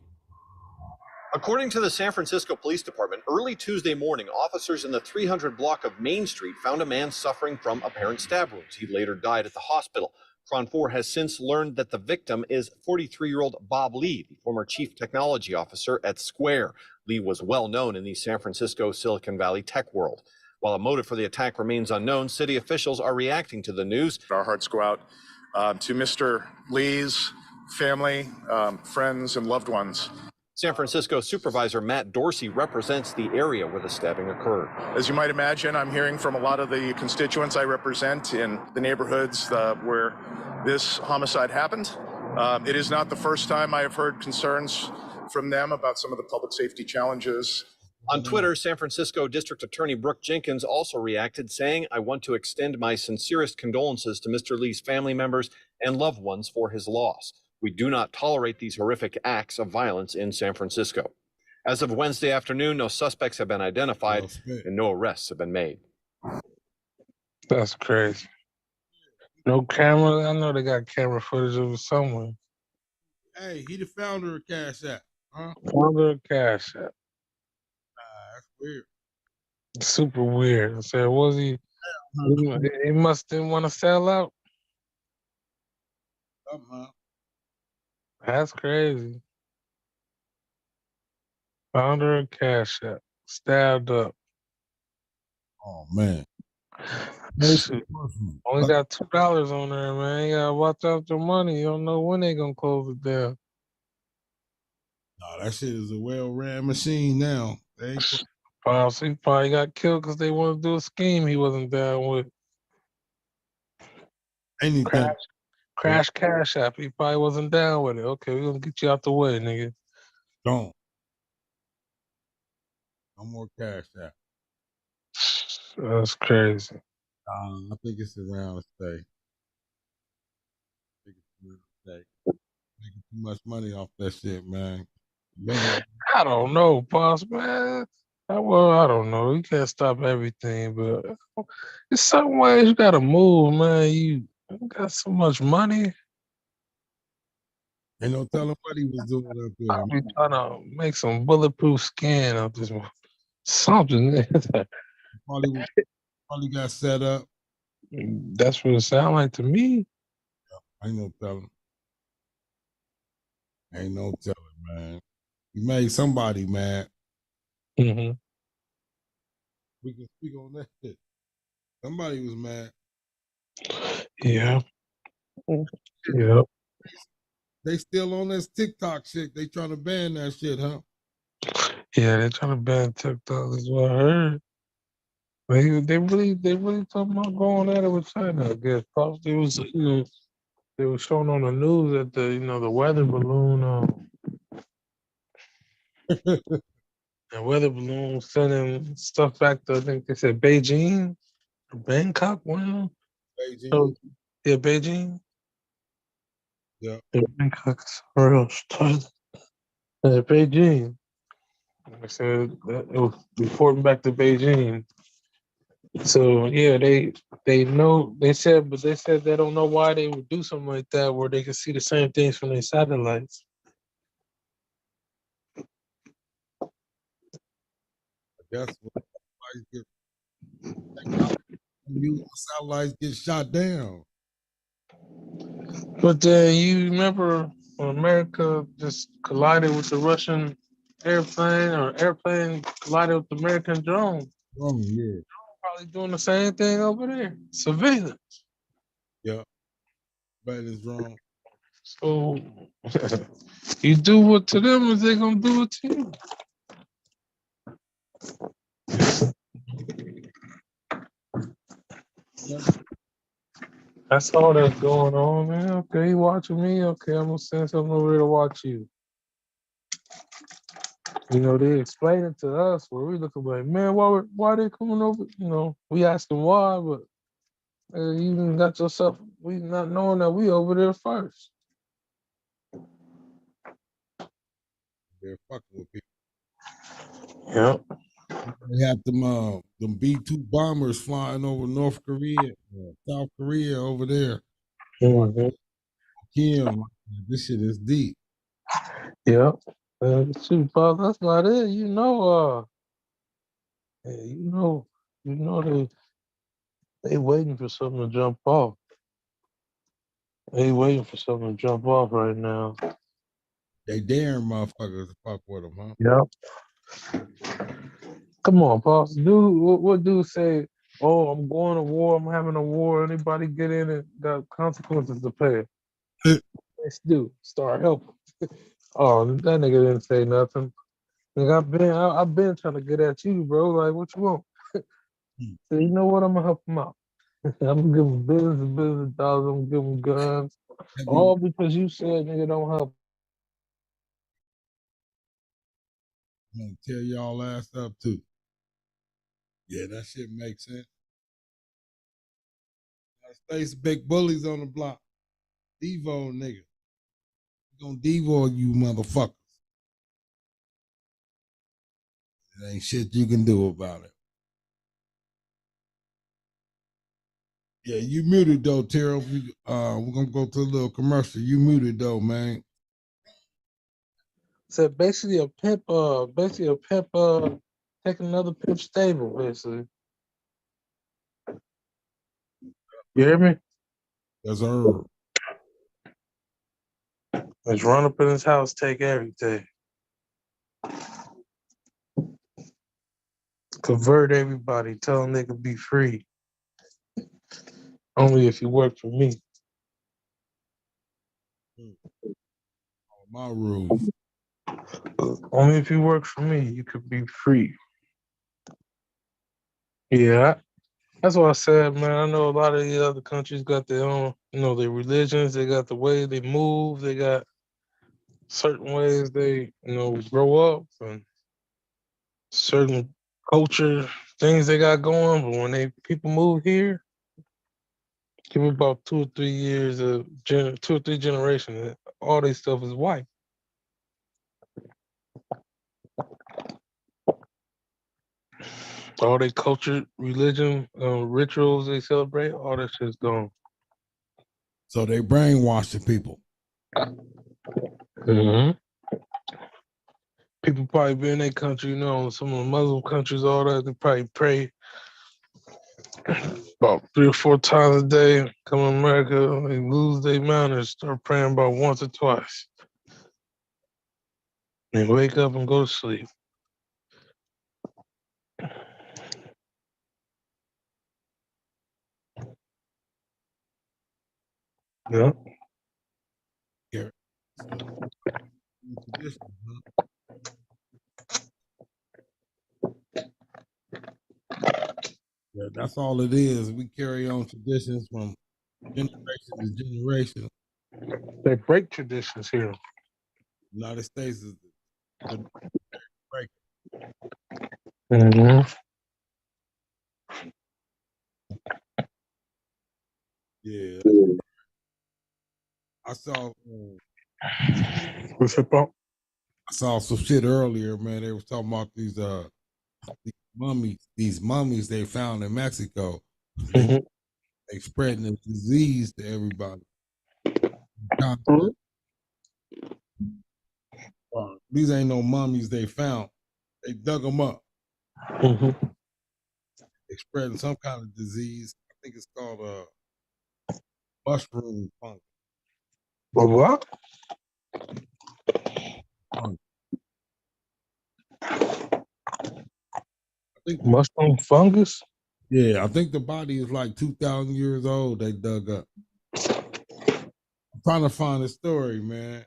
According to the San Francisco Police Department, early Tuesday morning, officers in the 300 block of Main Street found a man suffering from apparent stab wounds. He later died at the hospital. KRON 4 has since learned that the victim is 43-year-old Bob Lee, the former chief technology officer at Square. Lee was well known in the San Francisco Silicon Valley tech world. While a motive for the attack remains unknown, city officials are reacting to the news. Our hearts go out to Mr. Lee's family, friends, and loved ones. San Francisco Supervisor Matt Dorsey represents the area where the stabbing occurred. As you might imagine, I'm hearing from a lot of the constituents I represent in the neighborhoods where this homicide happened. It is not the first time I have heard concerns from them about some of the public safety challenges. On Twitter, San Francisco District Attorney Brooke Jenkins also reacted, saying, "I want to extend my sincerest condolences to Mr. Lee's family members and loved ones for his loss. We do not tolerate these horrific acts of violence in San Francisco." As of Wednesday afternoon, no suspects have been identified and no arrests have been made. That's crazy. No camera. I know they got camera footage of it somewhere. Hey, he the founder of Cash App, huh? Founder of Cash App. That's weird. Super weird. I said, was he? He must didn't want to sell out. Somehow. That's crazy. Founder of Cash App. Stabbed up. Oh, man. Only got $2 on there, man. You gotta watch out your money. You don't know when they gonna close it down. No, that shit is a well-ran machine now. He probably got killed because they want to do a scheme he wasn't down with. Anything. Crash Cash App. He probably wasn't down with it. Okay, we're gonna get you out the way, nigga. Don't. No more Cash App. That's crazy. I think it's around to stay. Making too much money off that shit, man. I don't know, boss, man. Well, I don't know. You can't stop everything, but in some ways you gotta move, man. You got so much money. Ain't no telling what he was doing up there. I'll be trying to make some bulletproof skin of this something. Probably got set up. That's what it sounds like to me. Ain't no telling. Ain't no telling, man. He made somebody mad. Mm-hmm. We can speak on that shit. Somebody was mad. Yeah. Yeah. They still on this TikTok shit. They trying to ban that shit, huh? Yeah, they trying to ban TikTok. That's what I heard. They really talking about going at it with China. I guess they was they were showing on the news that the weather balloon the weather balloon sending stuff back to, I think they said Beijing or Bangkok, one of them. Beijing. So, yeah, Beijing. Yeah. Bangkok or else Thailand. Beijing. I said it was reporting back to Beijing. So yeah, they know, they said they don't know why they would do something like that where they can see the same things from their satellites. That's what satellites get shot down. But you remember when America just collided with the Russian airplane, or airplane collided with the American drone? Oh, yeah. Probably doing the same thing over there. Surveillance. Yeah. That is wrong. So you do what to them as they gonna do it to you. Yeah. That's all that's going on, man. Okay, you watching me? Okay, I'm gonna send something over here to watch you. You know, they explain it to us where we looking like, man, why they coming over? You know, we asking why, but you even got yourself, we not knowing that we over there first. They're fucking with people. Yep. They have them B-2 bombers flying over North Korea, South Korea over there. Mm-hmm. Kim, this shit is deep. Yep. Shoot, Bob, that's not it. You know, you know they waiting for something to jump off. They waiting for something to jump off right now. They daring motherfuckers to fuck with them, huh? Yep. Come on, boss. Dude, what dude say? Oh, I'm going to war. I'm having a war. Anybody get in it, got consequences to pay. Let's do. Start helping. Oh, that nigga didn't say nothing. Nigga, I've been trying to get at you, bro. Like, what you want? So you know what? I'm gonna help him out. I'm gonna give him business dollars. I'm gonna give him guns. All because you said nigga don't help. I'm gonna tear y'all ass up too. Yeah, that shit makes sense. States big bullies on the block. Devo nigga. We gonna Devo you motherfuckers. There ain't shit you can do about it. Yeah, you muted though, Terrell. We're gonna go to a little commercial. You muted though, man. So basically a pimp, taking another pimp stable, basically. You hear me? Yes, sir. Let's run up in his house, take everything. Convert everybody, tell them they can be free. Only if you work for me. My rules. Only if you work for me, you could be free. Yeah, that's what I said, man. I know a lot of the other countries got their own, their religions. They got the way they move. They got certain ways they, grow up and certain culture things they got going. But when people move here, give it about 2 or 3 years of 2 or 3 generations, all this stuff is white. All their culture, religion, rituals they celebrate, all that shit's gone. So they brainwashing people. Mm-hmm. People probably be in their country, some of the Muslim countries, all that, they probably pray about 3 or 4 times a day. Come to America, they lose their manners, start praying about once or twice. They wake up and go to sleep. Yeah. Yeah. Yeah, that's all it is. We carry on traditions from generation to generation. They break traditions here. United States is the break. Mm-hmm. Yeah. I saw What's up, bro? I saw some shit earlier, man. They was talking about these mummies they found in Mexico. Mm-hmm. They spreading the disease to everybody. Mm-hmm. These ain't no mummies they found. They dug them up. Mm-hmm. They spreading some kind of disease. I think it's called Mushroom fungus. But what? Mushroom fungus? Yeah, I think the body is like 2,000 years old. They dug up. I'm trying to find a story, man.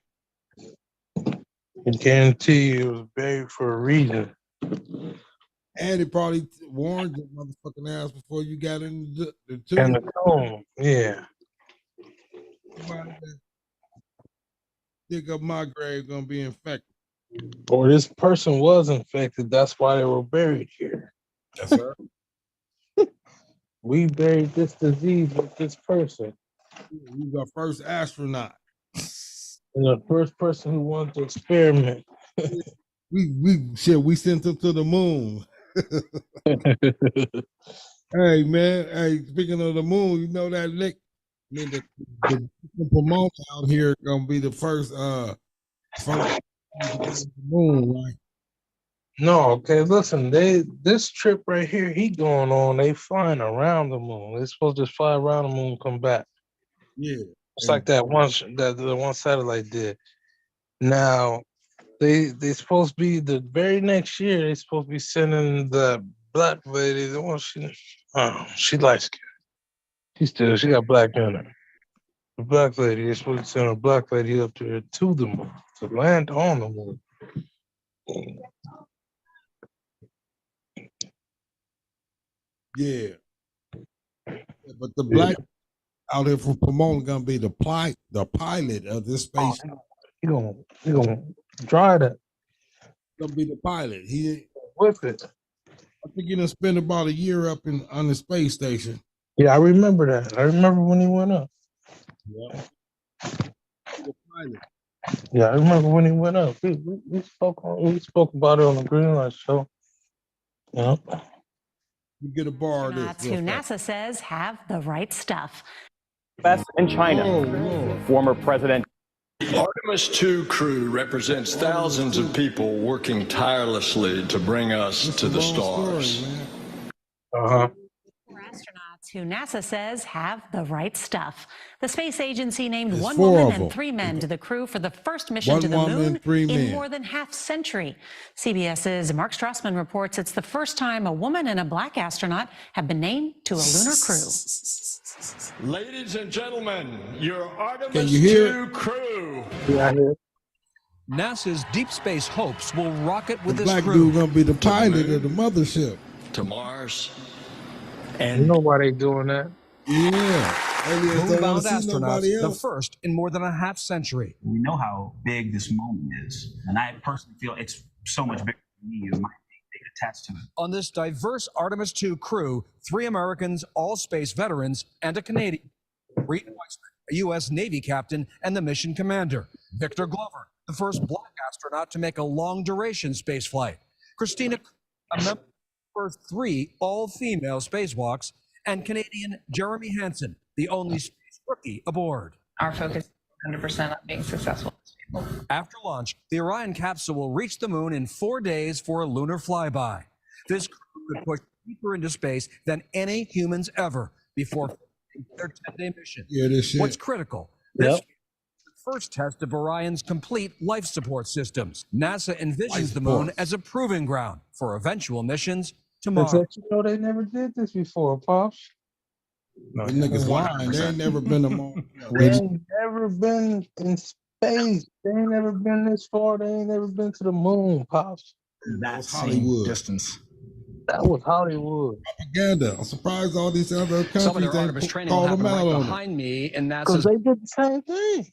I guarantee you it was buried for a reason. And it probably warned your motherfucking ass before you got in the tomb. And the tomb, yeah. Dig up my grave gonna be infected. Or this person was infected. That's why they were buried here. Yes, sir. We buried this disease with this person. He was our first astronaut. And the first person who wanted to experiment. we sent him to the moon. Hey man, hey, speaking of the moon, you know that lick. I mean the Pomona out here gonna be the first from the moon, right? No, okay, listen, this trip right here, he going on, they flying around the moon. They're supposed to just fly around the moon and come back. Yeah. It's like that one the one satellite did. Now they supposed to be the very next year, they supposed to be sending the black lady, the one she light skinned. She got black in her. The black lady, they're supposed to send a black lady up there to the moon, to land on the moon. Yeah. But the black out here from Pomona gonna be the pilot of this space. He gonna try that. Gonna be the pilot. He with it. I think he's gonna spend about a year up on the space station. Yeah, I remember that. I remember when he went up. Yeah. The pilot. Yeah, I remember when he went up. We spoke about it on the Greenlight show. Yeah. You get a bar of this. Who NASA says have the right stuff. U.S. and China. Former President. Artemis 2 crew represents thousands of people working tirelessly to bring us to the stars. Astronauts who NASA says have the right stuff. The space agency named one woman and 3 men to the crew for the first mission to the moon in more than half century. CBS's Mark Strassman reports it's the first time a woman and a black astronaut have been named to a lunar crew. Ladies and gentlemen, your Artemis 2 crew. Yeah, I hear. NASA's deep space hopes will rocket with the this black crew. dude gonna be the pilot of the mothership. To Mars. And you know why they doing that? Yeah. Moonbound astronauts, the first in more than a half century. We know how big this moment is, and I personally feel it's so much bigger than me and my big attached to it. On this diverse Artemis 2 crew, 3 Americans, all space veterans, and a Canadian. Reed Weissman, a U.S. Navy captain and the mission commander. Victor Glover, the first black astronaut to make a long-duration space flight. Christina, a member of the first 3 all-female spacewalks, and Canadian Jeremy Hansen, the only space rookie aboard. Our focus is 100% on being successful. After launch, the Orion capsule will reach the moon in 4 days for a lunar flyby. This crew could push deeper into space than any humans ever before their 10-day mission. Yeah, this shit. What's critical? This is the first test of Orion's complete life support systems. NASA envisions the moon as a proving ground for eventual missions to Mars. You know they never did this before, Pops. No, niggas lying. They ain't never been to Mars. They ain't never been in space. They ain't never been this far. They ain't never been to the moon, Pops. That's Hollywood distance. That was Hollywood. Propaganda. I'm surprised all these other countries Some of their Artemis training will happen right behind me, and because they did the same thing.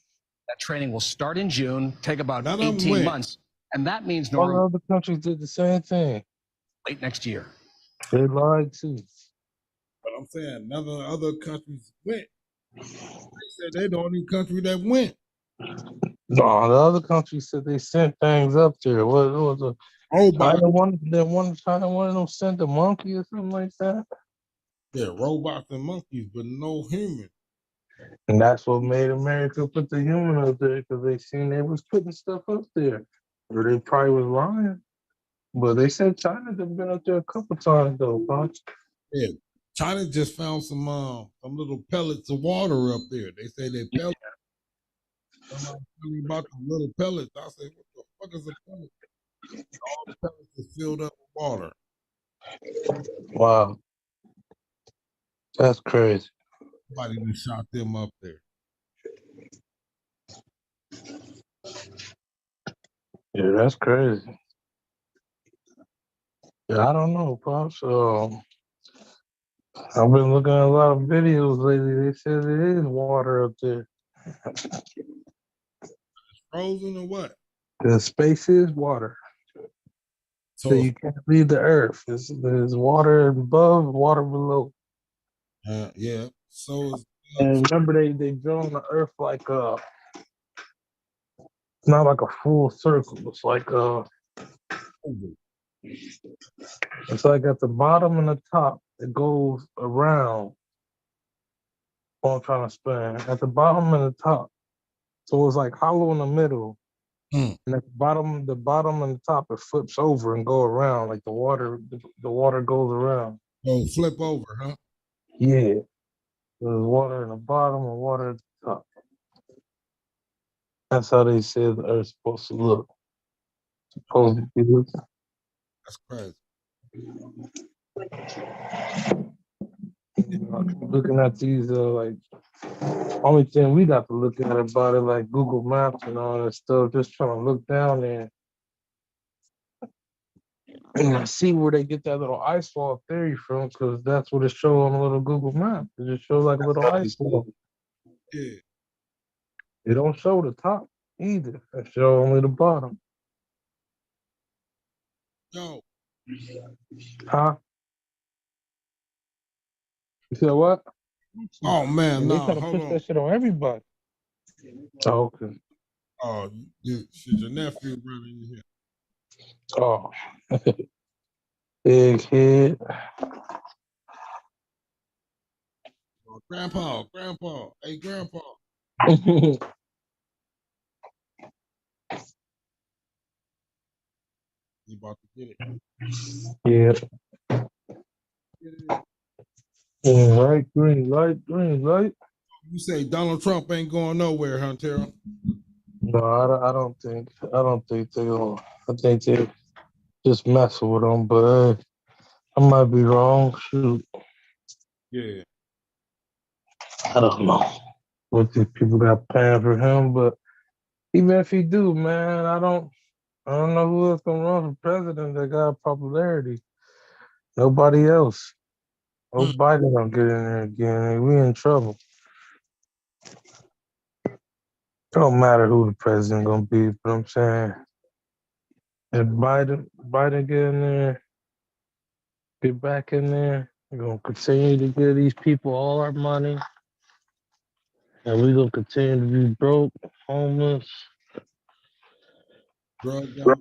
That training will start in June, take about 18 months, and that means all other countries did the same thing. Late next year. They lied too. But I'm saying other countries went. They said they're the only country that went. No, the other countries said they sent things up there. What was a China one of them sent a monkey or something like that? Yeah, robots and monkeys, but no human. And that's what made America put the human up there, because they seen they was putting stuff up there. Or they probably was lying. But they said China's been up there a couple times though, Pops. Yeah. China just found some little pellets of water up there. They say they pellets. Somebody told me about the little pellets. I said, what the fuck is a pellet? All the pellets is filled up with water. Wow. That's crazy. Somebody just shot them up there. Yeah, that's crazy. Yeah, I don't know, Pops. I've been looking at a lot of videos lately. They said there is water up there. It's frozen or what? The space is water. So you can't leave the earth. There's water above, water below. Yeah. So and remember they drawn the earth like it's not like a full circle. It's like it's like at the bottom and the top it goes around. What I'm trying to explain. At the bottom and the top. So it's like hollow in the middle. And at the bottom and the top it flips over and go around like the water goes around. Oh, flip over, huh? Yeah. There's water in the bottom and water at the top. That's how they said the Earth's supposed to look. Supposed to be looking. That's crazy. Looking at these, like, only thing we got to look at about it, like Google Maps and all that stuff, just trying to look down there and see where they get that little ice wall theory from, because that's what it shows on a little Google map. It just shows like a little ice wall. Yeah. It don't show the top either. It shows only the bottom. Yo. Huh? You said what? Oh man, no, they try to push that shit on everybody. Oh, okay. Oh, should your nephew running in here? Oh, big head. Oh, Grandpa, hey, Grandpa. You about to get Yeah. it? Right, green light. You say Donald Trump ain't going nowhere, huh, Terrell? No, I don't think they will. I think they just messing with him, but I might be wrong. Shoot. Yeah. I don't know what these people got planned for him, but even if he do, man, I don't know who else gonna run for president that got popularity. Nobody else. No Biden gonna get in there again. We in trouble. It don't matter who the president gonna be, but I'm saying if Biden get in there, get back in there, we're gonna continue to give these people all our money. And we're gonna continue to be broke, homeless. Drugged out.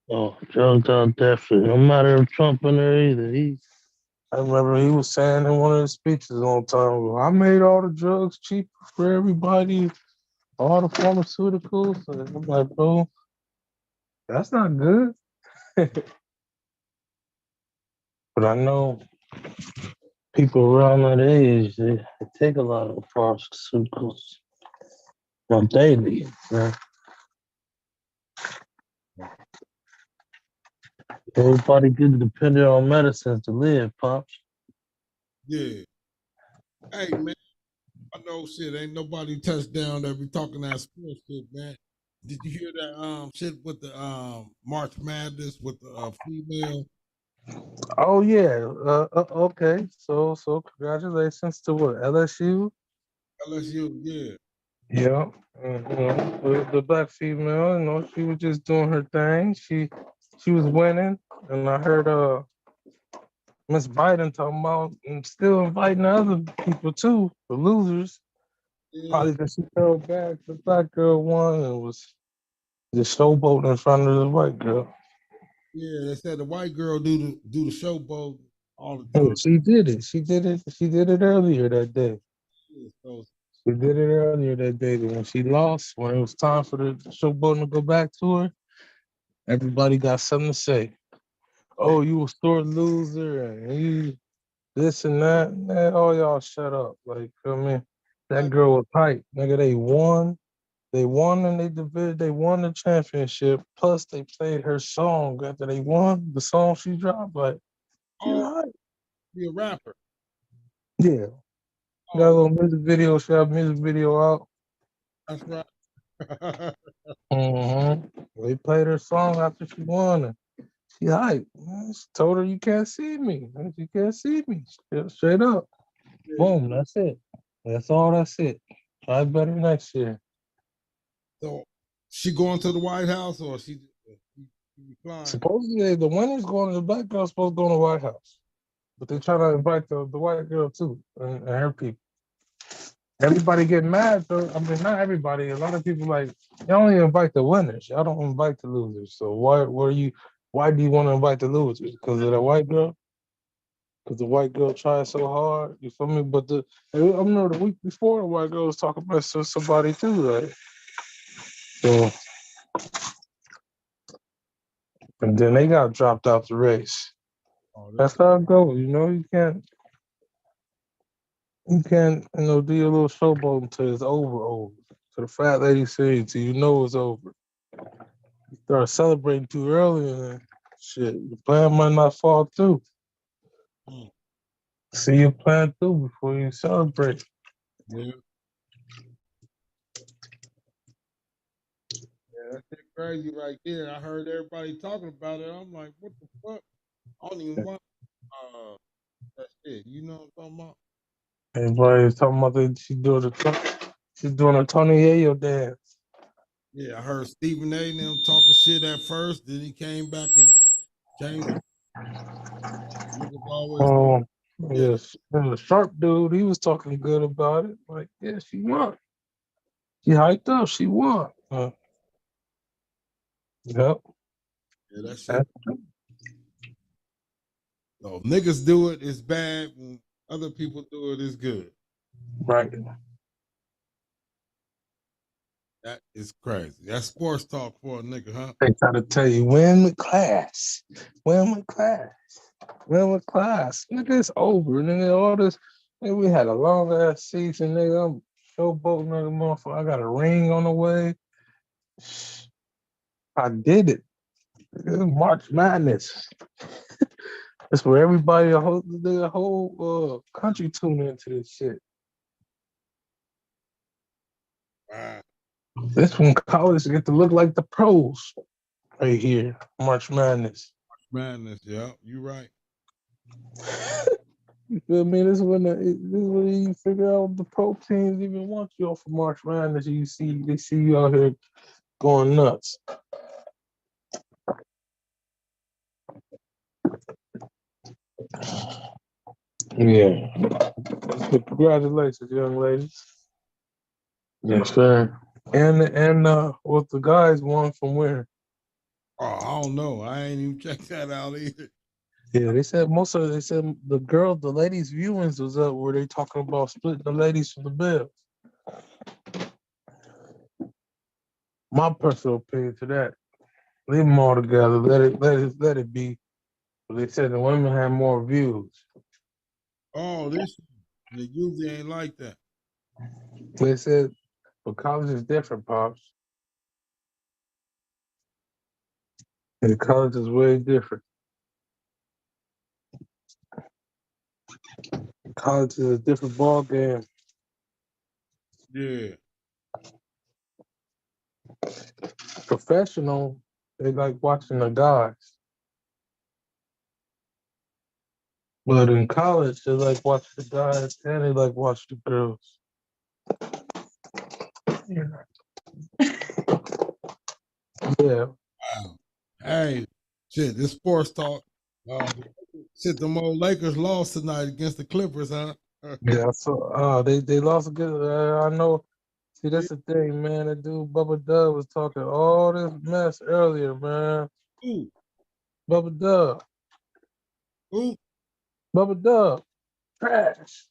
Oh, drugged out definitely. No matter if Trump in there either. I remember he was saying in one of his speeches on time, I made all the drugs cheaper for everybody, all the pharmaceuticals. And I'm like, bro, that's not good. But I know people around that age, they take a lot of pharmaceuticals on daily. Man. Everybody gets dependent on medicines to live, Pops. Yeah. Hey, man, I know shit. Ain't nobody touchdown that be talking that sports shit, man. Did you hear that shit with the March Madness with the female? Oh yeah. Okay. So congratulations to what, LSU? LSU, yeah. Yeah. The black female, she was just doing her thing. She was winning, and I heard Miss Biden talking about and still inviting other people too, the losers. Yeah. Probably because she felt bad. The black girl won and was just showboating in front of the white girl. Yeah, they said the white girl do the showboat all the time. Yeah, she did it. She did it earlier that day. Yeah, so She did it earlier that day. When she lost, when it was time for the showboating to go back to her, everybody got something to say. Oh, you a sore loser, and this and that. Man, all y'all shut up. Like, feel me? That girl was tight. Nigga, they won. They won and they won the championship. Plus, they played her song after they won. The song she dropped, like, be a rapper. Yeah. Got a little music video. She have a music video out. That's right. They played her song after she won. And she hyped. She told her, you can't see me. You can't see me. Straight up. Yeah. Boom. That's it. That's all. That's it. Try better next year. So, she going to the White House or she flying? Supposedly, the winner's going to the black girl's supposed to go to the White House. But they're trying to invite the white girl too and her people. Everybody get mad though. I mean, not everybody. A lot of people like y'all only invite the winners. Y'all don't invite the losers. So why do you want to invite the losers? Because of the white girl? Because the white girl tried so hard. You feel me? But I remember the week before the white girl was talking about somebody too, right? So and then they got dropped out the race. That's how it goes. You know, you can't, do your little showboat until it's over. So the fat lady said, till you know it's over. You start celebrating too early and shit, your plan might not fall through. See your plan through before you celebrate. Yeah. Yeah, that's crazy right there. I heard everybody talking about it. I'm like, what the fuck? I don't even want that shit. You know what I'm talking about? Everybody's talking about that she's doing a Tony Yayo dance. Yeah, I heard Stephen A. and them talking shit at first, then he came back and changed it. Yes, the sharp dude, he was talking good about it. Like, yeah, she won. She hyped up, she won. Yep. Yeah, that shit. So niggas do it, it's bad. When other people do it, it's good. Right. That is crazy. That's sports talk for a nigga, huh? They try to tell you, win with class. Win with class. Win with class. Nigga, it's over. Nigga, all this. Nigga, we had a long ass season, nigga. I'm showboating, nigga, motherfucker. I got a ring on the way. I did it. March Madness. That's where everybody, the whole country tune into this shit. Wow. This when college get to look like the pros right here. March Madness. March Madness, yeah, you right. You feel me? This is when you figure out the pro teams even want you off of March Madness. They see you out here going nuts. Yeah. So congratulations, young ladies. Yes, sir. And what the guys won from where? Oh, I don't know. I ain't even checked that out either. Yeah, they said the ladies' viewings was up where they talking about splitting the ladies from the Bills. My personal opinion to that, leave them all together. Let it be. But they said the women had more views. Oh, this it usually ain't like that. They said, but college is different, pops. And college is way different. College is a different ball game. Yeah. Professional, they like watching the guys. But in college, they like watching the guys and they like watching the girls. Yeah. Wow. Hey, shit, this sports talk. Shit, them old Lakers lost tonight against the Clippers, huh? Yeah, so they lost a good. I know. See, that's the thing, man. That dude Bubba Dub was talking all this mess earlier, man. Who? Bubba Dub. Who? Bubba Dub. Trash.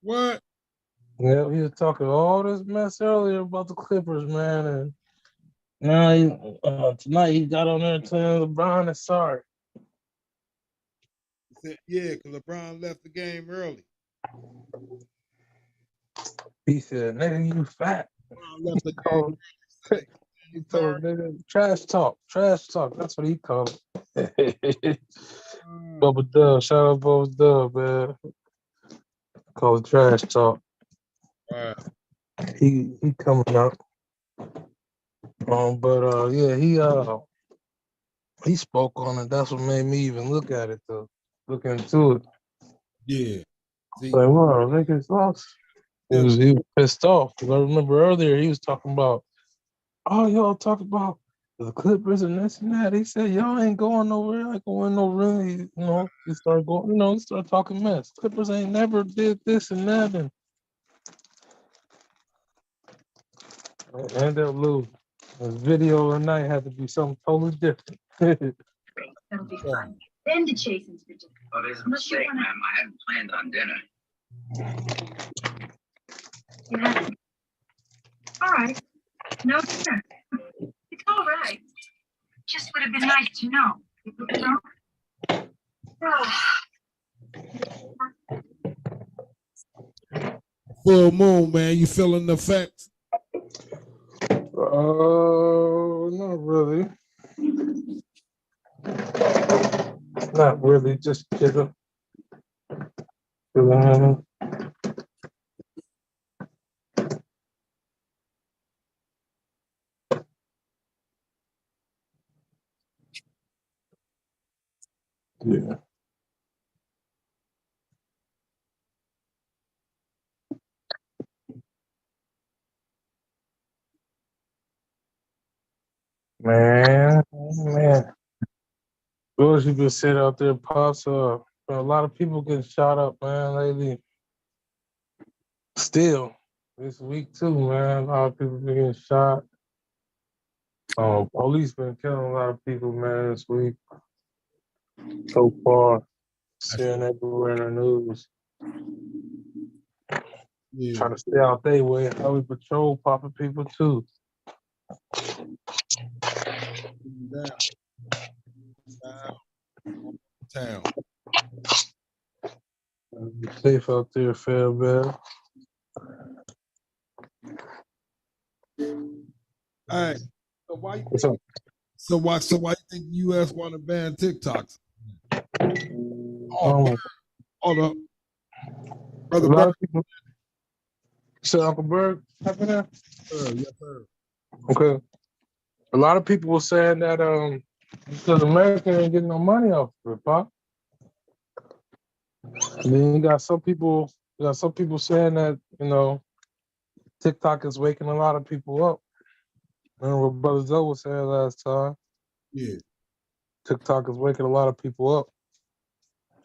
What? Yeah, he was talking all this mess earlier about the Clippers, man, and now tonight he got on there telling LeBron is sorry. Yeah, because LeBron left the game early. He said, "Nigga, you fat." LeBron left the game. He told nigga, trash talk. That's what he called it. Bubba Dub, shout out Bubba Dub, man. Call it trash talk. He coming up. But he spoke on it. That's what made me even look at it though. Look into it. Yeah. See, like, wow, niggas lost. He was pissed off. Because I remember earlier he was talking about, oh, y'all talk about the Clippers and this and that. He said, y'all ain't going nowhere. I ain't going no ring. He started going, he started talking mess. Clippers ain't never did this and that. And ended up losing. The video of the night had to be something totally different. That'll be fun. Then the chasing's ridiculous. Oh, there's a mistake, ma'am. I hadn't planned on dinner. You haven't? All right. No dinner. It's all right. Just would have been nice to know. You know? Full moon, man. You feeling the effects? Not really. Not really. Just chilling. Yeah. Man. Those you been sitting out there, pops up. A lot of people getting shot up, man, lately. Still, this week too, man. A lot of people been getting shot. Police been killing a lot of people, man, this week. So far, seeing everywhere in the news. Yeah. Trying to stay out their way. Highway patrol popping people too. Town. Be safe out there, Fairvale. All right. So why you think, so why you think the U.S. want to ban TikToks? Hold up. Brother A lot of people. So Uncle Berg, happened there? Yes, sir. Okay. A lot of people were saying that because America ain't getting no money off of it, Pop. And then you got some people saying that, TikTok is waking a lot of people up. Remember what Brother Zoe was saying last time? Yeah. TikTok is waking a lot of people up,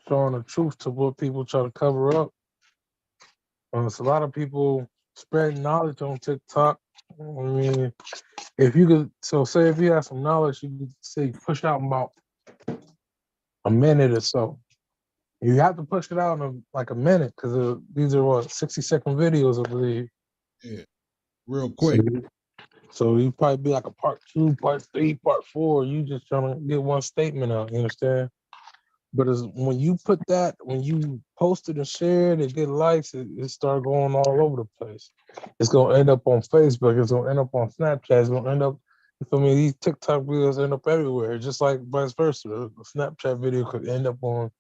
showing the truth to what people try to cover up. It's a lot of people spreading knowledge on TikTok. I mean, if you could, say if you have some knowledge, you could say push out about a minute or so. You have to push it out in a minute because these are 60-second videos, I believe. Yeah, real quick. So you probably be like a part 2, part 3, part 4. You just trying to get one statement out. You understand? But when you post it and share it and get likes, it start going all over the place. It's gonna end up on Facebook. It's gonna end up on Snapchat. It's gonna end up. You feel me? These TikTok videos end up everywhere, just like vice versa. A Snapchat video could end up on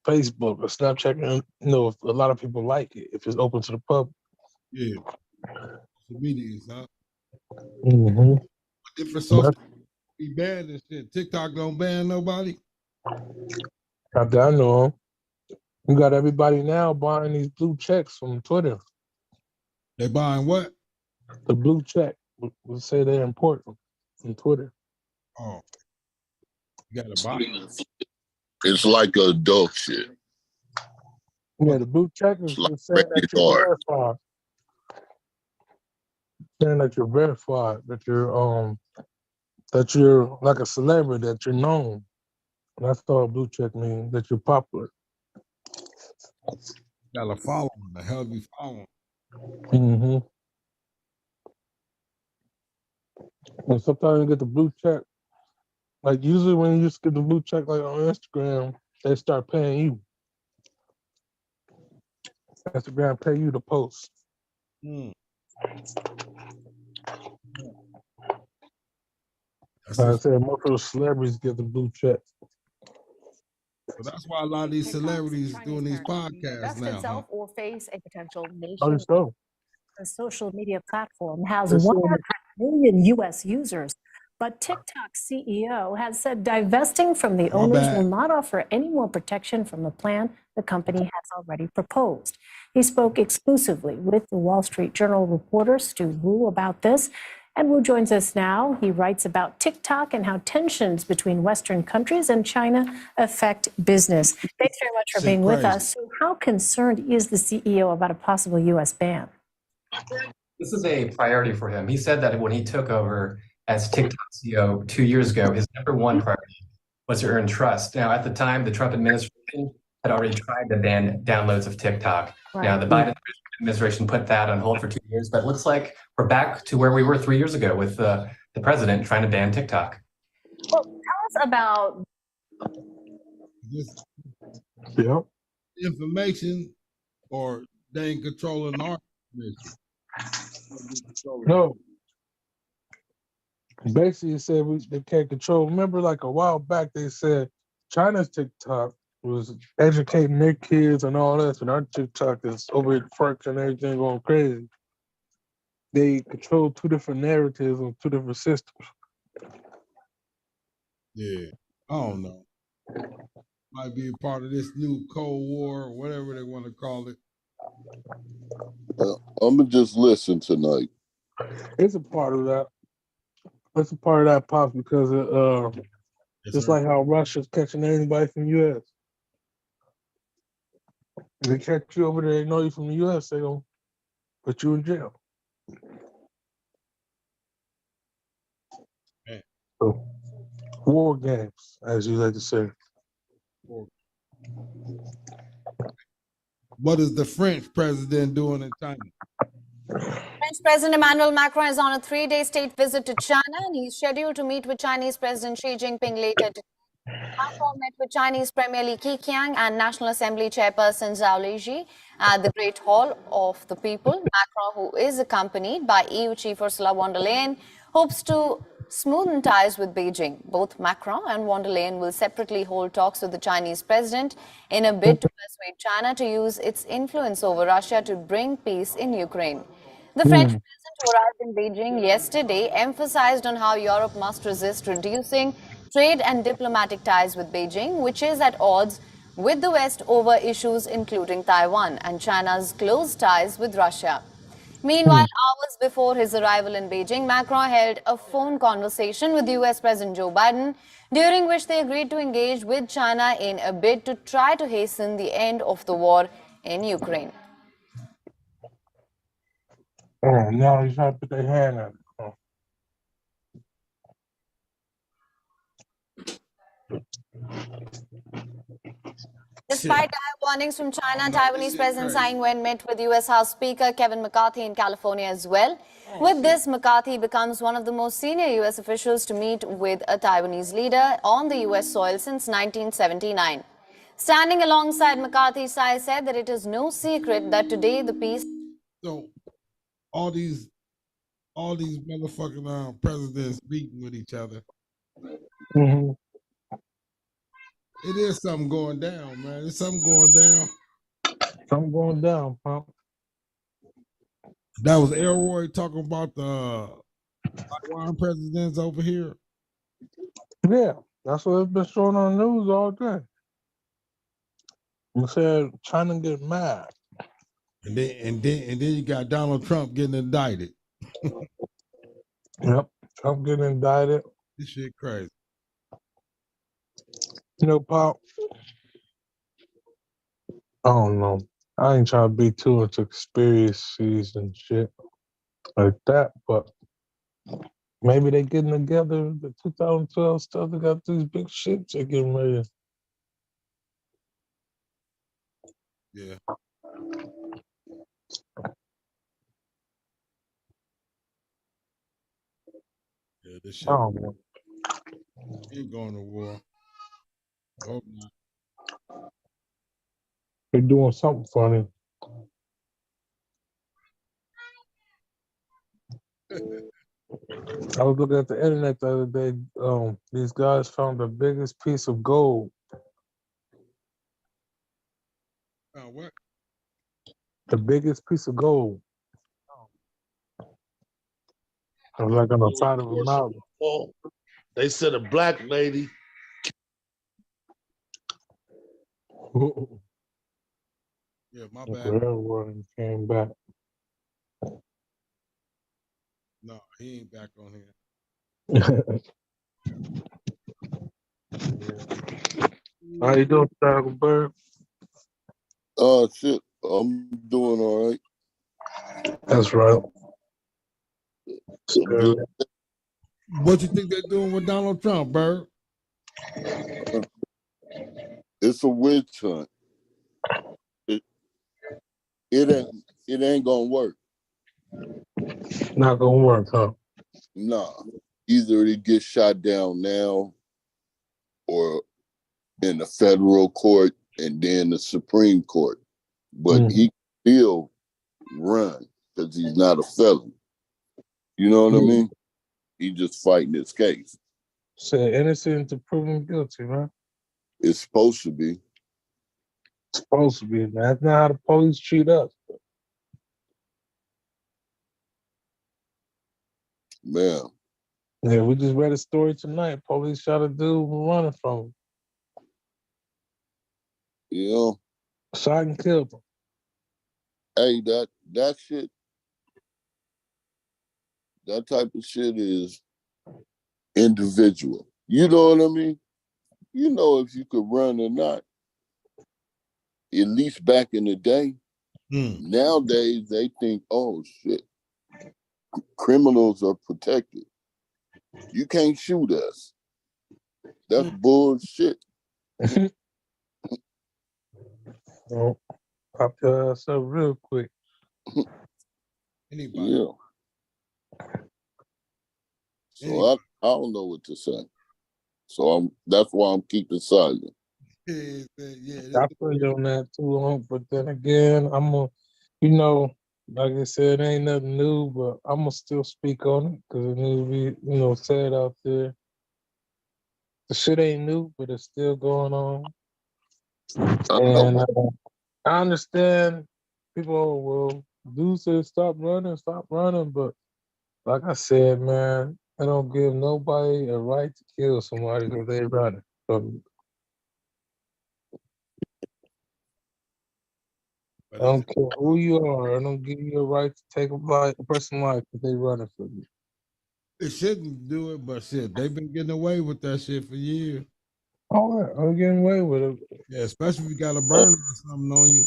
Facebook or Snapchat. If a lot of people like it, if it's open to the public. Yeah. Social media, huh? Mm-hmm. Different social be banned and shit. TikTok don't ban nobody. I know. You got everybody now buying these blue checks from Twitter. They buying what? The blue check. We say they're important from Twitter. Oh. You gotta buy it. It's like adult shit. Yeah, the blue check is saying that you're verified. Saying that you're verified, that you're like a celebrity, that you're known. That's all a blue check means, that you're popular. Got a following. The hell you following? Mm-hmm. And sometimes you get the blue check. Like usually when you just get the blue check, like on Instagram, they start paying you. Instagram pay you to post. I said most of those celebrities get the blue check. So that's why a lot of these celebrities doing these podcasts now. Itself or face a potential nation. So. The social media platform has 100 million U.S. users, but TikTok's CEO has said divesting from the owners will not offer any more protection from the plan the company has already proposed. He spoke exclusively with the Wall Street Journal reporter Stu Wu about this. And Wu joins us now. He writes about TikTok and how tensions between Western countries and China affect business. Thanks very much for being with us. So how concerned is the CEO about a possible U.S. ban? This is a priority for him. He said that when he took over as TikTok CEO 2 years ago, his number one priority was to earn trust. Now, at the time, the Trump administration had already tried to ban downloads of TikTok. Right. Now, the Biden administration put that on hold for 2 years, but it looks like we're back to where we were 3 years ago with the president trying to ban TikTok. Well, tell us about information, or they ain't controlling our information. No. Basically, it said they can't control. Remember, like a while back, they said China's TikTok was educating their kids and all that, and our TikTok is over here freaking and everything going crazy. They control two different narratives on two different systems. Yeah, I don't know. Might be a part of this new Cold War, or whatever they want to call it. I'm gonna just listen tonight. It's a part of that. It's a part of that, Pops, because just like how Russia's catching anybody from the U.S. If they catch you over there, they know you from the U.S., they gonna put you in jail. So, war games, as you like to say. What is the French president doing in China? French President Emmanuel Macron is on a 3-day state visit to China, and he's scheduled to meet with Chinese President Xi Jinping later today. Macron met with Chinese Premier Li Keqiang and National Assembly Chairperson Zhao Leji at the Great Hall of the People. Macron, who is accompanied by EU Chief Ursula von der Leyen, hopes to smoothen ties with Beijing. Both Macron and von der Leyen will separately hold talks with the Chinese president in a bid to persuade China to use its influence over Russia to bring peace in Ukraine. The French president, who arrived in Beijing yesterday, emphasized on how Europe must resist reducing trade and diplomatic ties with Beijing, which is at odds with the West over issues including Taiwan and China's close ties with Russia. Meanwhile, hours before his arrival in Beijing, Macron held a phone conversation with US President Joe Biden, during which they agreed to engage with China in a bid to try to hasten the end of the war in Ukraine. Oh, now he's trying to put their hand on it. Oh. Despite dire warnings from China, Taiwanese President Tsai Ing-wen met with U.S. House Speaker Kevin McCarthy in California as well. With this, McCarthy becomes one of the most senior U.S. officials to meet with a Taiwanese leader on the U.S. soil since 1979. Standing alongside McCarthy, Tsai said that it is no secret that today the peace... So, all these motherfucking presidents beating with each other. Mm-hmm. It is something going down, man. There's something going down. Something going down, pal. That was Elroy talking about the Taiwan presidents over here. Yeah, that's what it's been showing on the news all day. It said China get mad. And then you got Donald Trump getting indicted. Yep, Trump getting indicted. This shit crazy. You know, Pop, I don't know. I ain't trying to be too into conspiracies and shit like that, but maybe they getting together, the 2012 stuff, they got these big ships they're getting ready. Yeah. Yeah, this shit. I don't know. Ain't going to war. Hope not. They're doing something funny. I was looking at the internet the other day. These guys found the biggest piece of gold. What? The biggest piece of gold. It was like on the side of a mountain. They said a black lady. Yeah, my bad. Everyone came back. No, he ain't back on here. How you doing, Tiger Bird? Shit, I'm doing all right. That's right. What you think they're doing with Donald Trump, Bird? It's a witch hunt. It ain't gonna work. Not gonna work, huh? Nah. Either it gets shot down now or in the federal court and then the Supreme Court. But he still run because he's not a felon. You know what I mean? He just fighting his case. Said innocent until proven guilty, right? It's supposed to be. It's supposed to be. That's not how the police treat us. Man. Yeah, we just read a story tonight. Police shot a dude running from him. Yeah. Shot and killed him. Hey, that shit, that type of shit is individual. You know what I mean? You know if you could run or not. At least back in the day. Nowadays, they think, oh, shit, criminals are protected. You can't shoot us. That's bullshit. Oh, pop your ass up real quick. Anybody. Yeah. So I don't know what to say. So that's why I'm keeping silent. I put it on that too long, but then again, like I said, it ain't nothing new, but I'm gonna still speak on it because it needs to be, said out there. The shit ain't new, but it's still going on. And I understand people will say stop running, but like I said, man, I don't give nobody a right to kill somebody because they running from. I don't care who you are. I don't give you a right to take a person's life if they running from you. They shouldn't do it, but shit, they've been getting away with that shit for years. Oh, yeah, I'm getting away with it. Yeah, especially if you got a burner or something on you.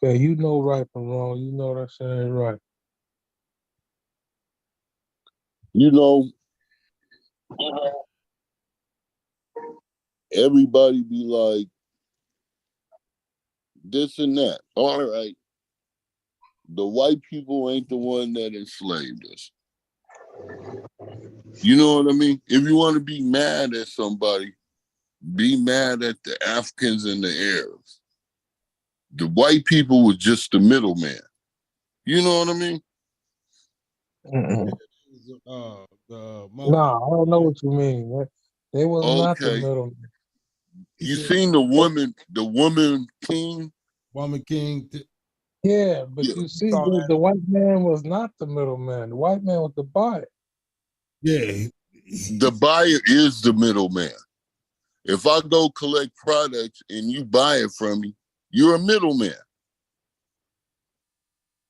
Yeah, you know right from wrong. You know that shit ain't right. Everybody be like, this and that. All right. The white people ain't the one that enslaved us. You know what I mean? If you want to be mad at somebody, be mad at the Africans and the Arabs. The white people was just the middleman. You know what I mean? Nah, I don't know what you mean. They was not the middleman. You seen the woman king? Woman king. Yeah, but you see, the white man was not the middleman. The white man was the buyer. Yeah. The buyer is the middleman. If I go collect products and you buy it from me, you're a middleman.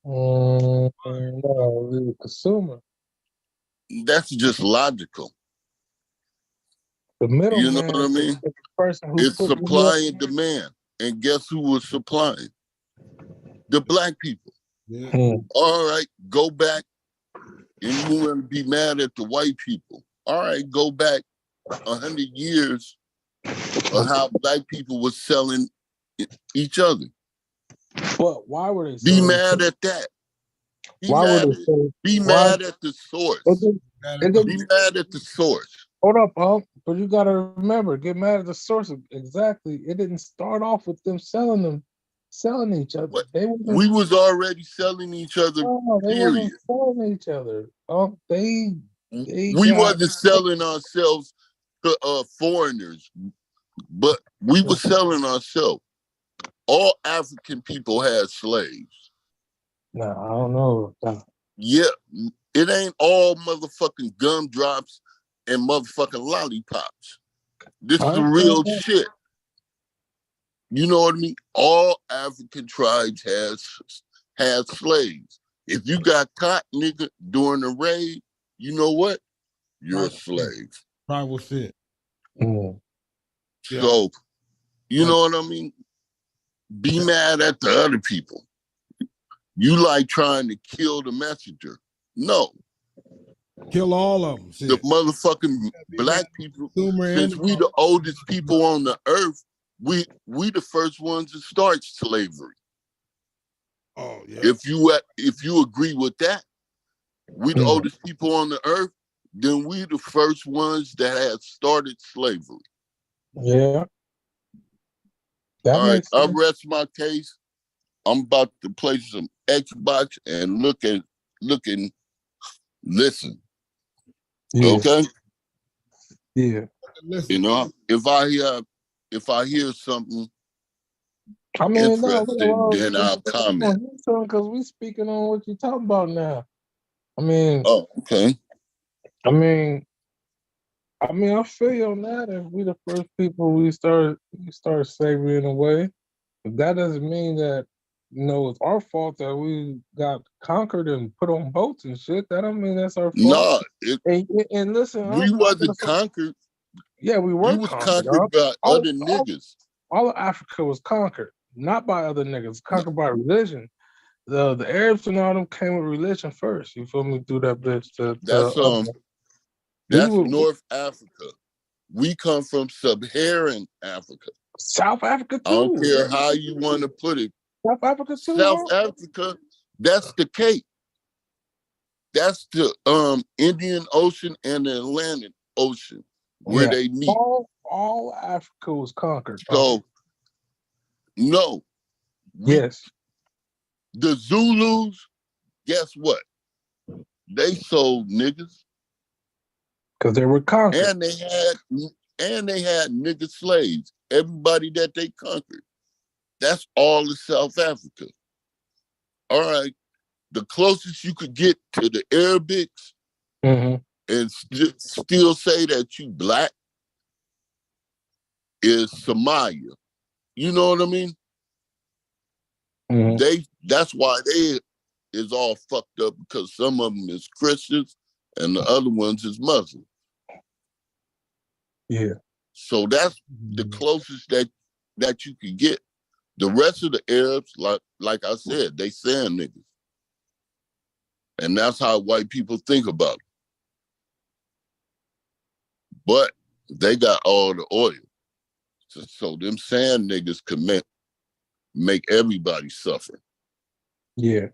No, the consumer. That's just logical. The middleman, you know what I mean? Is the person who it's supply and demand. And guess who was supplying? The black people. Yeah. All right, go back. And you want to be mad at the white people. All right, go back 100 years of how black people was selling each other. But why were they be mad at that? Be mad at the source. Be mad at the source. Hold up, but you gotta remember, get mad at the source. Exactly, it didn't start off with them selling each other. We was already selling each other. No, they period. wasn't selling each other. We wasn't selling ourselves to foreigners, but we were selling ourselves. All African people had slaves. No, I don't know. Yeah, it ain't all motherfucking gumdrops and motherfucking lollipops. This is the real shit. You know what I mean? All African tribes had slaves. If you got caught, nigga, during the raid, you know what? You're a slave. Tribal shit. So, you know what I mean? Be mad at the other people. You like trying to kill the messenger. No. Kill all of them. Shit. The motherfucking black people, since we the oldest people on the earth, we the first ones to start slavery. Oh yeah. If you agree with that, we the oldest people on the earth, then we the first ones that had started slavery. Yeah. All right, I rest my case. I'm about to play some Xbox and look and listen. Yeah. Okay? Yeah. You know, if I hear something interesting, then I'll comment. Because we speaking on what you're talking about now. I mean, oh, okay. I feel you on that. If we the first people, we start slavery in a way. But that doesn't mean that it's our fault that we got conquered and put on boats and shit. That don't mean that's our fault. No, and listen, we wasn't conquered. Yeah, we were conquered by other niggas. All of Africa was conquered, not by other niggas. Conquered by religion. The Arabs and all them came with religion first. You feel me? Through that bitch. That's North Africa. We come from Sub-Saharan Africa. South Africa too. I don't care how you want to put it. South Africa too. South Africa, that's the Cape. That's the Indian Ocean and the Atlantic Ocean where they meet. All Africa was conquered. So, no. Yes. The Zulus, guess what? They sold niggas. Because they were conquered. And they had nigga slaves. Everybody that they conquered. That's all of South Africa. All right. The closest you could get to the Arabics and still say that you black is Somalia. You know what I mean? That's why they is all fucked up, because some of them is Christians and the other ones is Muslim. Yeah. So that's the closest that you can get. The rest of the Arabs, like I said, they sand niggas. And that's how white people think about it. But they got all the oil. So them sand niggas can make everybody suffer. Yeah.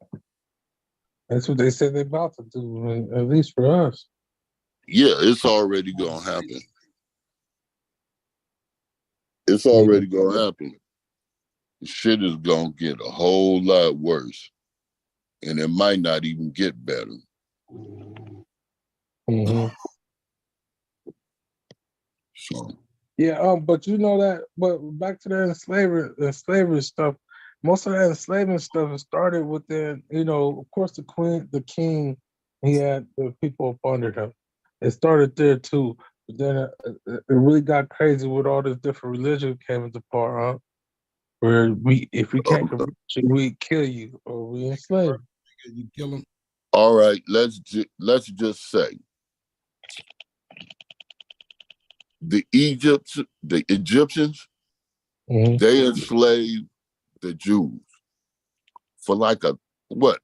That's what they said they're about to do, at least for us. Yeah, it's already gonna happen. It's already gonna happen. Shit is gonna get a whole lot worse. And it might not even get better. So. Yeah, but you know that, but back to the slavery stuff, most of that enslavement stuff started within, of course, the king, he had the people up under him. It started there too. But then it really got crazy with all this different religion came into part, huh? Where if we can't convert you, we kill you or we enslave you. You kill them. All right, let's just say the Egyptians, they enslaved the Jews for like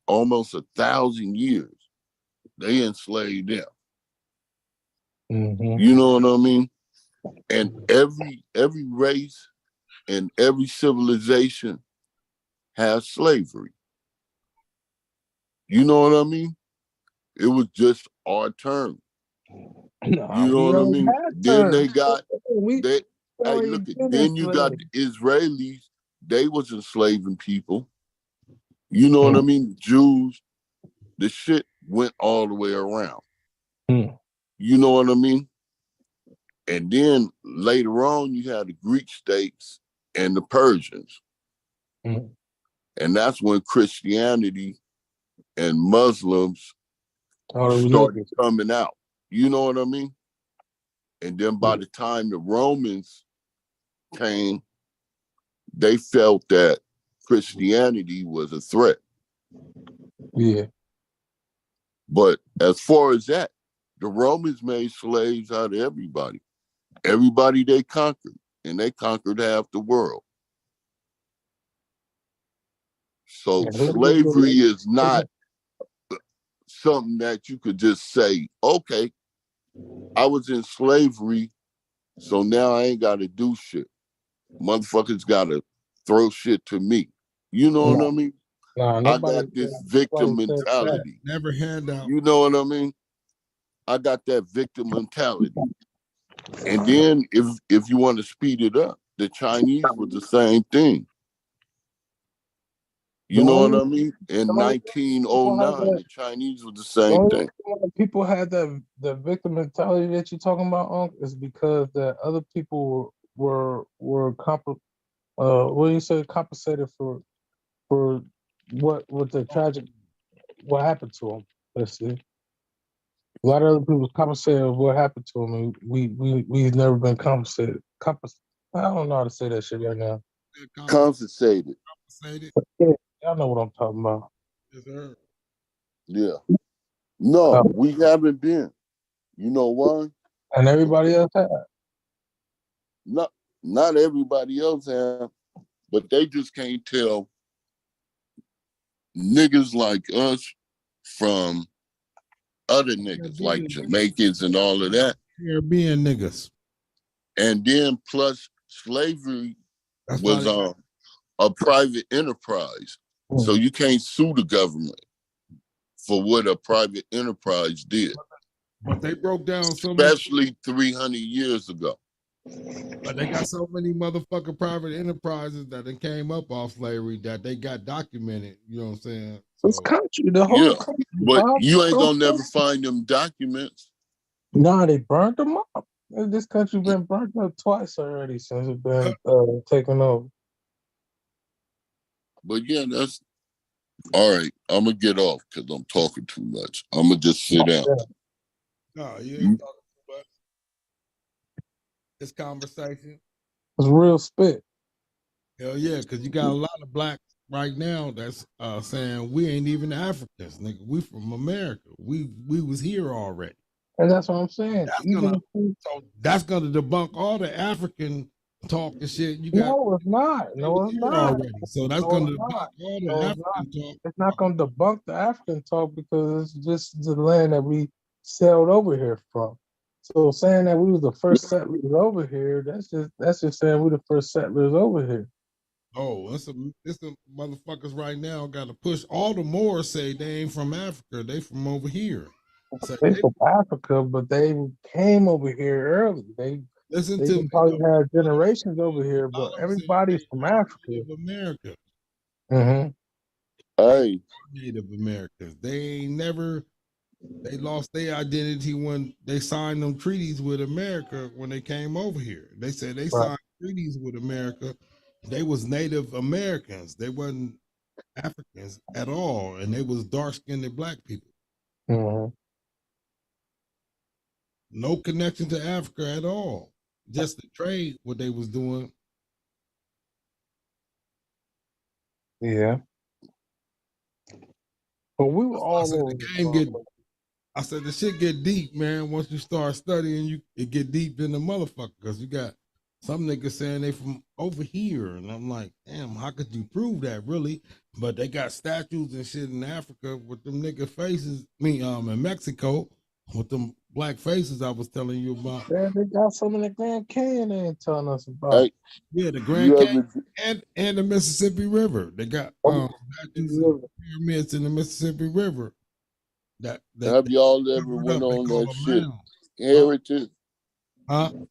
almost 1,000 years. They enslaved them. You know what I mean? And every race and every civilization has slavery. You know what I mean? It was just our turn. You know what I mean? Then they got hey, look at then you got the Israelis. They was enslaving people. You know what I mean? Jews. The shit went all the way around. You know what I mean? And then later on, you had the Greek states and the Persians. And that's when Christianity and Muslims started coming out. You know what I mean? And then by the time the Romans came, they felt that Christianity was a threat. Yeah. But as far as that, the Romans made slaves out of everybody. Everybody they conquered, and they conquered half the world. So slavery is not something that you could just say, okay, I was in slavery, so now I ain't got to do shit. Motherfuckers got to throw shit to me. You know what I mean? I got this victim mentality. Never hand out. You know what I mean? I got that victim mentality. And then if you want to speed it up, the Chinese were the same thing. You know what I mean? In 1909, the Chinese were the same thing. People had the victim mentality that you're talking about, is because the other people were compensated for what the tragic what happened to them. Let's see. A lot of other people compensated what happened to them, and we've never been compensated. I don't know how to say that shit right now. Compensated. Yeah, y'all know what I'm talking about. Yeah. No, we haven't been. You know why? And everybody else has. Not everybody else have, but they just can't tell niggas like us from other niggas like Jamaicans and all of that. Caribbean niggas. And then plus slavery was a private enterprise. So you can't sue the government for what a private enterprise did. But they broke down so much. Especially 300 years ago. But they got so many motherfucking private enterprises that they came up off slavery that they got documented. You know what I'm saying? This country, the whole country. But you ain't gonna never find them documents. No, they burnt them up. This country been burnt up twice already since it's been taken over. But yeah, that's all right. I'm gonna get off because I'm talking too much. I'm gonna just sit down. No, you ain't talking too much. This conversation. It's real spit. Hell yeah, because you got a lot of blacks right now that's saying we ain't even Africans, nigga. We from America. We was here already. And that's what I'm saying. That's gonna debunk all the African talk and shit. You got no, it's not. No, it's not. Already. So that's gonna debunk all the African talk. It's not gonna debunk the African talk because it's just the land that we sailed over here from. So saying that we was the first settlers over here, that's just saying we're the first settlers over here. Oh, it's the motherfuckers right now got to push. All the Moors say they ain't from Africa. They from over here. They from Africa, but they came over here early. They probably had generations over here, but everybody's from Africa. America. Mm-hmm. Hey. Native Americans. They lost their identity when they signed them treaties with America when they came over here. They said they signed treaties with America. They was Native Americans. They wasn't Africans at all, and they was dark-skinned black people. Mm-hmm. No connection to Africa at all. Just the trade, what they was doing. Yeah. But we were all over the game. I said the shit get deep, man. Once you start studying, it get deep in the motherfucker because you got some niggas saying they from over here, and I'm like, damn, how could you prove that, really? But they got statues and shit in Africa with them nigga faces. In Mexico with them black faces I was telling you about. Yeah, they got some in the Grand Canyon they ain't telling us about. Yeah, the Grand Canyon and the Mississippi River. They got statues and pyramids in the Mississippi River. Have y'all ever went on that shit? Heritage. Oh,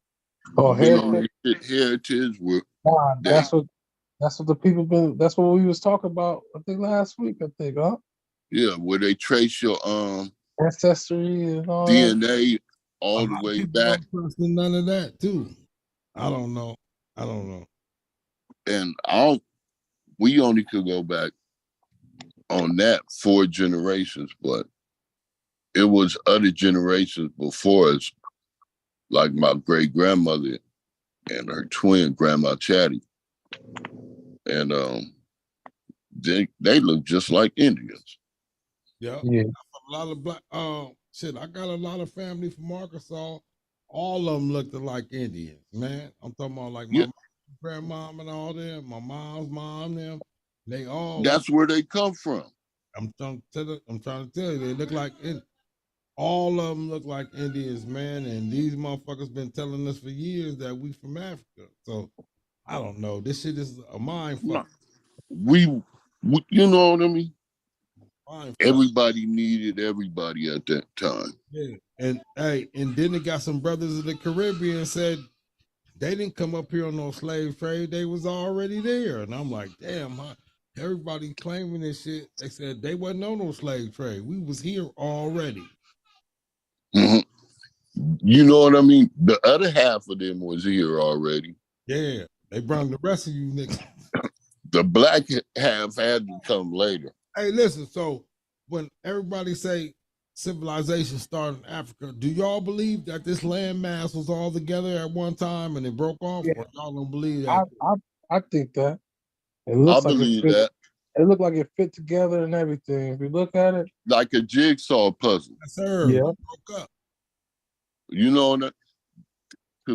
Been on heritage. this shit, heritage. Nah, that's what the people been. That's what we was talking about. I think last week. I think, huh? Yeah, where they trace your ancestry and all DNA all the way back. None of that too. I don't know. And we only could go back on that 4 generations, but it was other generations before us, like my great grandmother and her twin grandma Chatty. And they look just like Indians. Yeah. A lot of black shit. I got a lot of family from Arkansas. All of them looked like Indians, man. I'm talking about like my grandmom and all them, my mom's mom, them. They all. That's where they come from. I'm trying to tell you, they look like all of them look like Indians, man. And these motherfuckers been telling us for years that we from Africa. So I don't know. This shit is a mind fuck. We you know what I mean? Everybody needed everybody at that time. Yeah, and then they got some brothers in the Caribbean said they didn't come up here on no slave trade; they was already there. And I'm like, damn, everybody claiming this shit. They said they wasn't on no slave trade; we was here already. Mm-hmm. You know what I mean? The other half of them was here already. Yeah, they brought the rest of you niggas. The black half had to come later. Hey, listen. So when everybody say civilization started in Africa, do y'all believe that this landmass was all together at one time and it broke off, or y'all don't believe that? I think that. It looks I believe that. It looked like it fit together and everything. If you look at it, like a jigsaw puzzle. Yes, sir. Yeah. Broke up. You know, to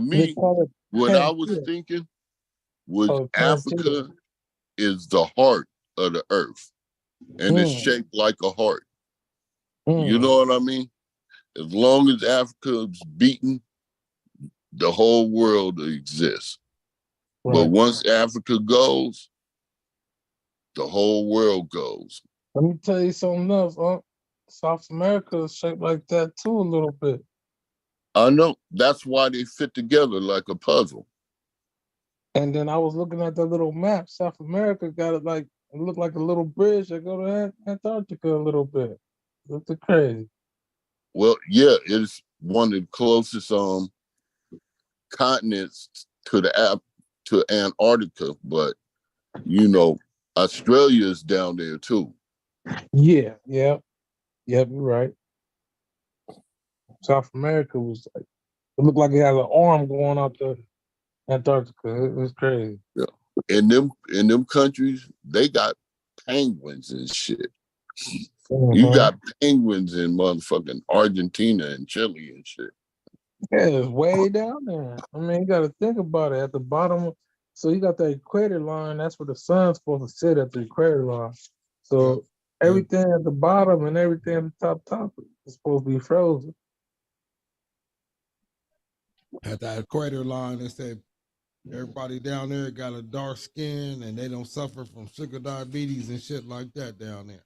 me, what I was thinking was Africa is the heart of the earth, and it's shaped like a heart. You know what I mean? As long as Africa is beaten, the whole world exists. Right. But once Africa goes, the whole world goes. Let me tell you something else. South America is shaped like that too a little bit. I know. That's why they fit together like a puzzle. And then I was looking at that little map. South America got it like, it looked like a little bridge that go to Antarctica a little bit. Looked crazy. Well, yeah, it's one of the closest continents to Antarctica, but you know, Australia is down there too. Yeah, you're right. South America was like, it looked like it had an arm going out to Antarctica. It was crazy. Yeah. In them countries, they got penguins and shit. You got penguins in motherfucking Argentina and Chile and shit. Yeah, it's way down there. I mean, you got to think about it. At the bottom, so you got the equator line. That's where the sun's supposed to sit, at the equator line. So everything at the bottom and everything at the top is supposed to be frozen. At the equator line, they said everybody down there got a dark skin and they don't suffer from sugar diabetes and shit like that down there.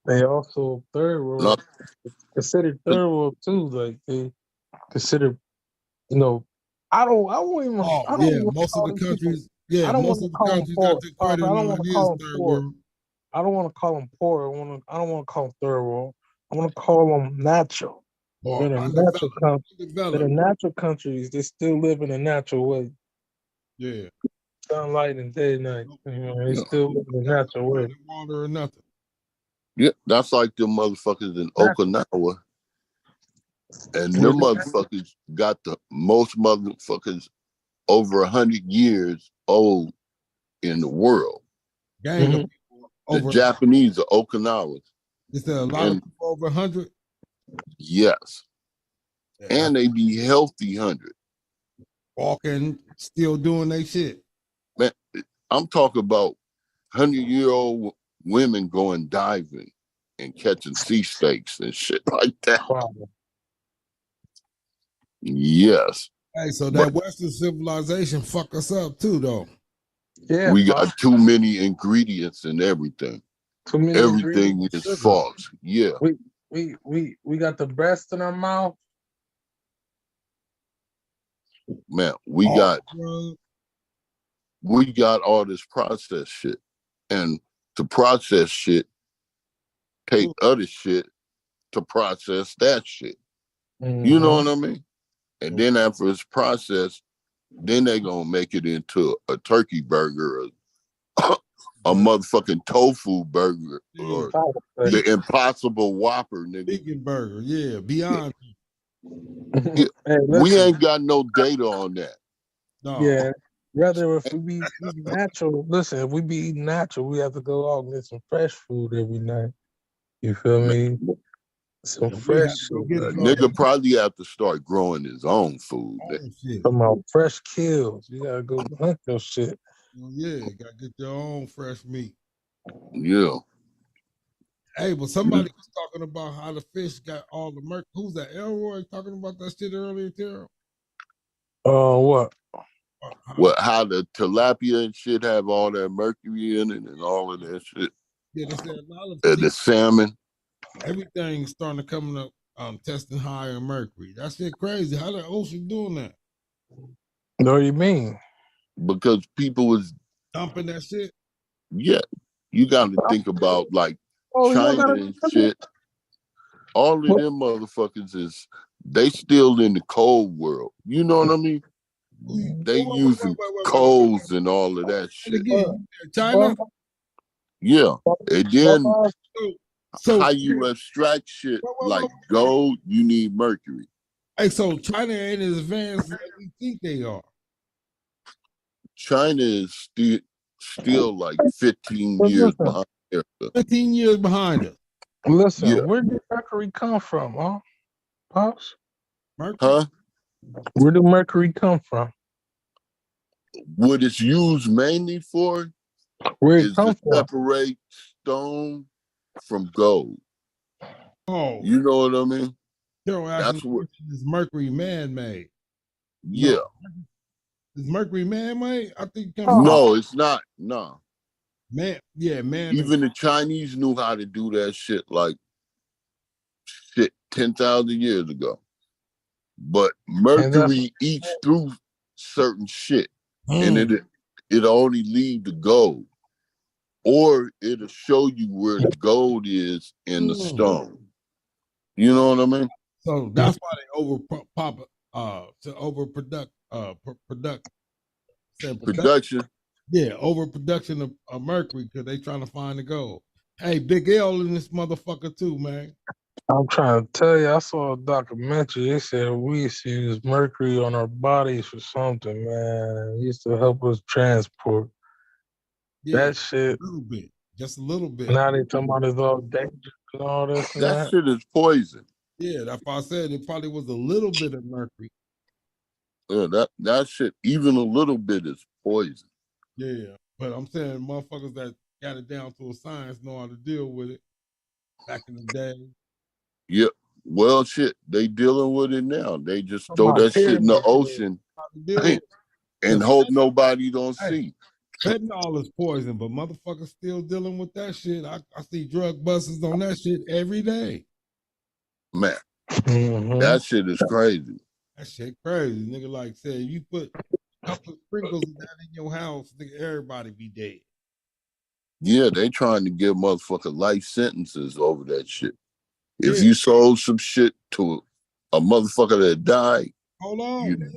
They also third world, considered third world too. Like they consider, you know, I don't even. Most of the countries. Yeah, most of the countries got the equator line is third world. I don't want to call them poor. I don't want to call them third world. I want to call them natural. They're the natural countries. They still live in a natural way. Yeah. Sunlight and day and night. You know, they still live in a natural way. Water or nothing. Yeah, that's like the motherfuckers in Okinawa. And them motherfuckers got the most motherfuckers over 100 years old in the world. Gang the Japanese are Okinawans. Is there a lot of people over 100? Yes. Yeah. And they be healthy 100. Walking, still doing their shit. Man, I'm talking about 100-year-old women going diving and catching sea snakes and shit like that. Wow. Yes. Hey, so that Western civilization fuck us up too, though. Yeah, we got too many ingredients in everything. Everything is false. Yeah. We got the breast in our mouth Man, we got all this processed shit. And to process shit, take other shit to process that shit. You know what I mean? And then after it's processed, then they gonna make it into a turkey burger or a motherfucking tofu burger or the Impossible Whopper, nigga. Vegan burger, yeah, beyond. Yeah. Hey, We ain't got no data on that. No. Yeah. Rather, if we be eating natural, listen, if we be eating natural, we have to go out and get some fresh food every night. You feel me? Some fresh shit. Nigga probably have to start growing his own food. Come on, fresh kills. You gotta go hunt your shit. Yeah, gotta get your own fresh meat. Yeah. Hey, but somebody was talking about how the fish got all the mercury. Who's that? Elroy talking about that shit earlier, Terrell? What? What? How the tilapia and shit have all that mercury in it and all of that shit. Yeah, they said a lot of the salmon. Everything's starting to come up, testing higher in mercury. That shit crazy. How the ocean doing that? What do you mean? Because people was dumping that shit. Yeah, you got to think about like China and shit. All of them motherfuckers they still in the cold world. You know what I mean? They using coals and all of that shit. China? Yeah. And then how you extract shit like gold, you need mercury. Hey, so China ain't as advanced as we think they are. China is still like 15 years behind America. 15 years behind us. Listen, where did mercury come from, huh? Pops? Huh? Where did mercury come from? What it's used mainly for is to separate stone from gold. Oh. You know what I mean? That's what is mercury man-made. Yeah. No. Is mercury man-made? I think no, it's not. No. Man, even the Chinese knew how to do that shit like 10,000 years ago. But mercury eats through certain shit, and it only leave the gold, or it'll show you where the gold is in the stone. You know what I mean? So that's why they production. Yeah, overproduction of mercury because they trying to find the gold. Hey, Big L in this motherfucker too, man. I'm trying to tell you, I saw a documentary. They said we used to use mercury on our bodies for something, man. It used to help us transport. Yeah, that shit. A little bit. Just a little bit. Now they talking about it's all dangerous and all this and that shit is poison. Yeah, that's why I said it probably was a little bit of mercury. Yeah, that shit, even a little bit is poison. Yeah, but I'm saying motherfuckers that got it down to a science know how to deal with it back in the day. Yeah, well, shit, they dealing with it now. They just throw that shit in the ocean and hope nobody don't see. Fentanyl is poison, but motherfuckers still dealing with that shit. I see drug busters on that shit every day. Man, that shit is crazy. That shit crazy. Nigga, like said, you put a couple of sprinkles of that in your house, nigga, everybody be dead. Yeah, they trying to give motherfucker life sentences over that shit. If you sold some shit to a motherfucker that died. Hold on,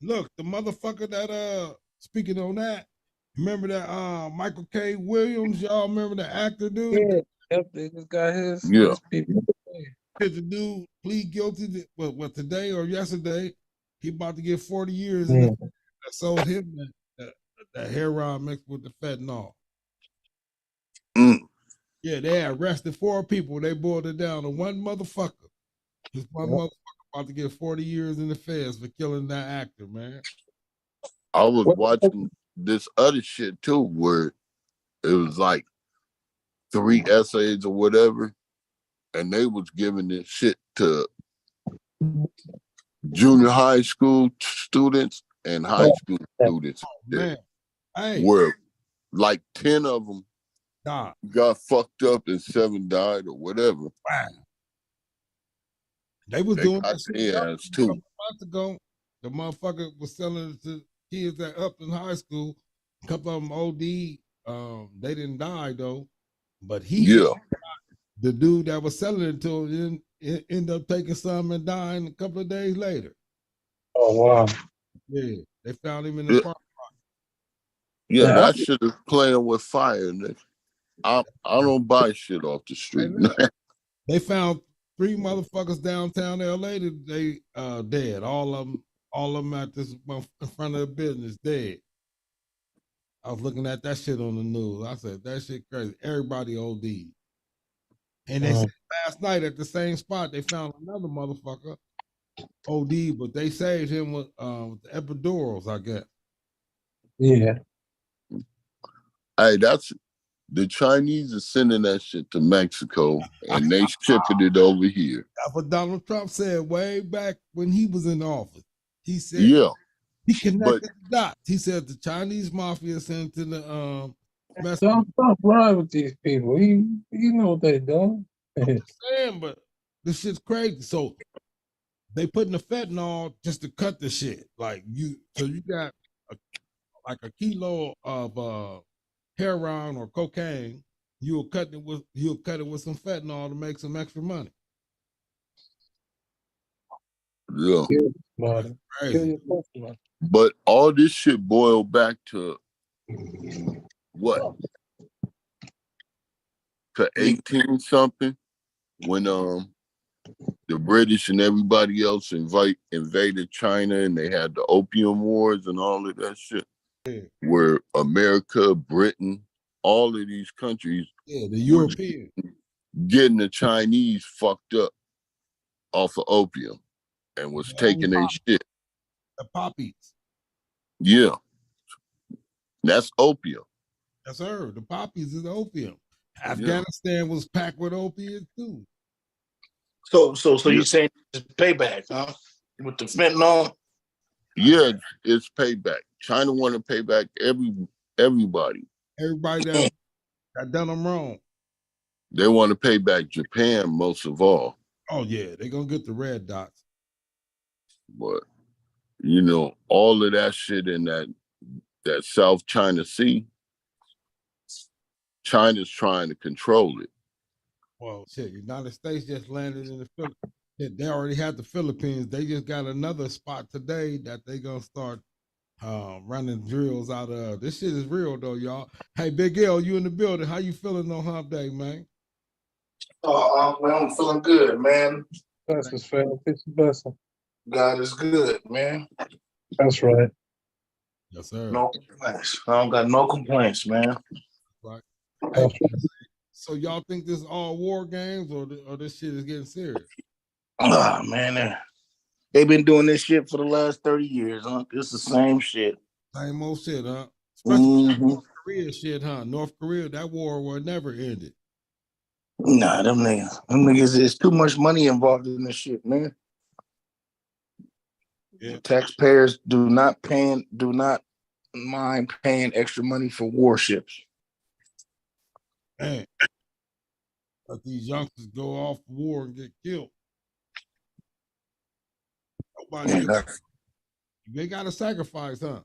Look, the motherfucker that speaking on that, remember that Michael K. Williams, y'all remember the actor dude? Yep, they just got his people. Did the dude plead guilty to, today or yesterday? He about to get 40 years in the that sold him that heroin mixed with the fentanyl. Yeah, they arrested 4 people. They boiled it down to one motherfucker. This one motherfucker about to get 40 years in the feds for killing that actor, man. I was watching this other shit too, where it was like 3 essays or whatever, and they was giving this shit to junior high school students and high school students. Where like 10 of them got fucked up and 7 died or whatever. Wow. They was doing that shit too. Months ago. The motherfucker was selling it to kids at Upton High School. A couple of them OD. They didn't die though, but the dude that was selling it to him ended up taking some and dying a couple of days later. Oh wow! Yeah, they found him in the park. Yeah, that shit is playing with fire, nigga. I don't buy shit off the street. They found 3 motherfuckers downtown LA today dead. All of them at this in front of the business dead. I was looking at that shit on the news. I said, that shit crazy. Everybody OD'd. And they said last night at the same spot, they found another motherfucker OD, but they saved him with the epidurals, I guess. Yeah. Hey, that's the Chinese are sending that shit to Mexico and they shipping it over here. That's what Donald Trump said way back when he was in office. He said, he connected the dots. He said the Chinese mafia sent to the Don't ride with these people. You know what they done. I'm just saying, but this shit's crazy. So they putting the fentanyl just to cut the shit. Like you got a kilo of heroin or cocaine. You'll cut it with some fentanyl to make some extra money. Yeah. But all this shit boiled back to what? To 18 something when the British and everybody else invaded China and they had the Opium Wars and all of that shit. Yeah. Where America, Britain, all of these countries, the European, getting the Chinese fucked up off of opium and was taking their shit. The poppies. Yeah. That's opium. Yes, sir. The poppies is opium. Afghanistan was packed with opium too. So you're saying it's payback, huh? With the fentanyl? Yeah, it's payback. China want to pay back everybody. Everybody that done them wrong. They want to pay back Japan most of all. Oh yeah, they're gonna get the red dots. But you know, all of that shit in that South China Sea, China's trying to control it. Well, shit, United States just landed in the Philippines. They already had the Philippines. They just got another spot today that they gonna start running drills out of. This shit is real though, y'all. Hey, Big L, you in the building? How you feeling on Hump Day, man? Oh, man, I'm feeling good, man. That's his favorite piece of blessing. God is good, man. That's right. Yes, sir. No complaints. I don't got no complaints, man. Right. Hey, so y'all think this is all war games or this shit is getting serious? Oh, man. They've been doing this shit for the last 30 years, huh? It's the same shit. Same old shit, huh? Especially North Korea shit, huh? North Korea, that war will never ended. Nah, them niggas, there's too much money involved in this shit, man. Yeah. Taxpayers do not mind paying extra money for warships. Man, let these youngsters go off war and get killed. Nobody, they got to sacrifice, huh?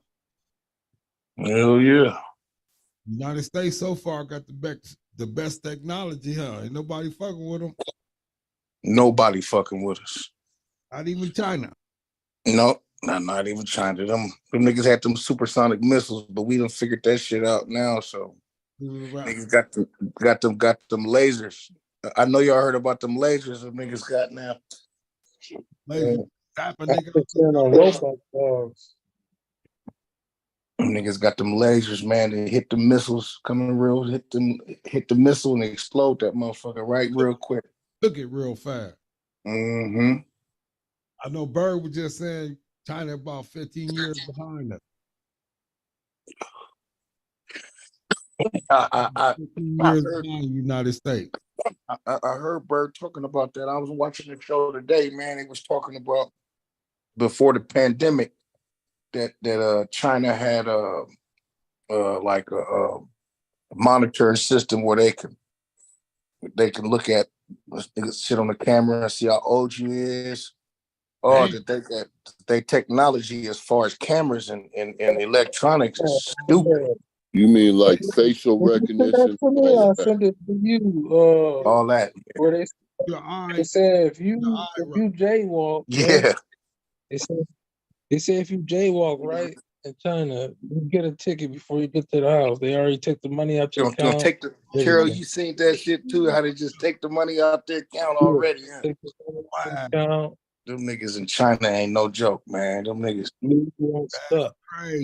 Hell yeah. United States so far got the best technology, huh? Ain't nobody fucking with them. Nobody fucking with us. Not even China. No, not even China. Them niggas had them supersonic missiles, but we done figured that shit out now. So niggas got them lasers. I know y'all heard about them lasers that niggas got now. Lasers. Niggas got them lasers, man. They hit the missiles coming real. Hit the missile and explode that motherfucker right real quick. Took it real fast. Mm-hmm. I know Bird was just saying China about 15 years behind us. I 15 years behind the United States. I heard Bird talking about that. I was watching the show today, man. He was talking about before the pandemic that China had like a monitoring system where they can look at shit on the camera and see how old you is, Oh, they technology as far as cameras and electronics is stupid. You mean like facial recognition? I'll send it to you. All that. Where they said if you jaywalk, right? Yeah. They say if you jaywalk, right, in China, you get a ticket before you get to the house. They already take the money out your Gonna account. take Carol, you seen that shit too? How they just take the money out their account already? Yeah. Take the money out their account. Them niggas in China ain't no joke, man. Them niggas stuff.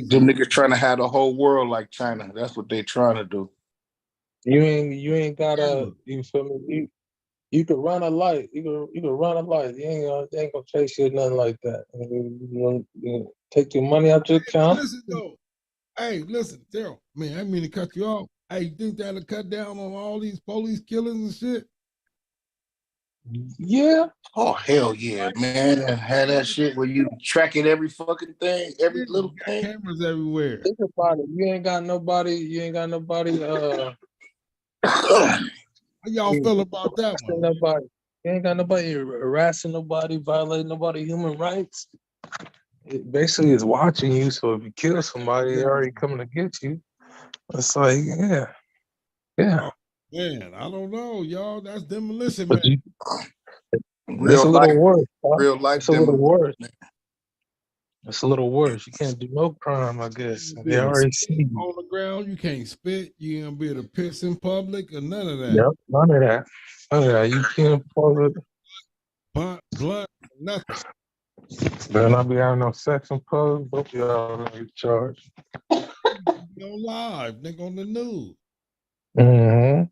Them niggas trying to have the whole world like China. That's what they trying to do. You ain't gotta. You feel me? You could run a light. You could run a light. They ain't gonna chase you or nothing like that. You take your money out your account. Listen though. Hey, listen, Daryl. Man, I didn't mean to cut you off. Hey, you think that'll cut down on all these police killings and shit? Yeah. Oh hell yeah, man! And have that shit where you tracking every fucking thing, every little thing. Cameras everywhere. Think about it. You ain't got nobody. How y'all feel about that one? Nobody. You ain't got nobody harassing nobody, violating nobody's human rights. It basically is watching you. So if you kill somebody, they're already coming to get you. It's like, yeah. Oh, man, I don't know, y'all. That's demolition, man. It's a little worse. Real life. It's a little worse. It's a little worse. You can't do no crime, I guess. They already see you. On the ground, you can't spit. You ain't gonna be able to piss in public or none of that. Yep, none of that. None of that. You can't public. Blood, nothing. Better not be having no sex in public. Both of y'all gonna get charged. Go live, nigga, on the news. Mm-hmm.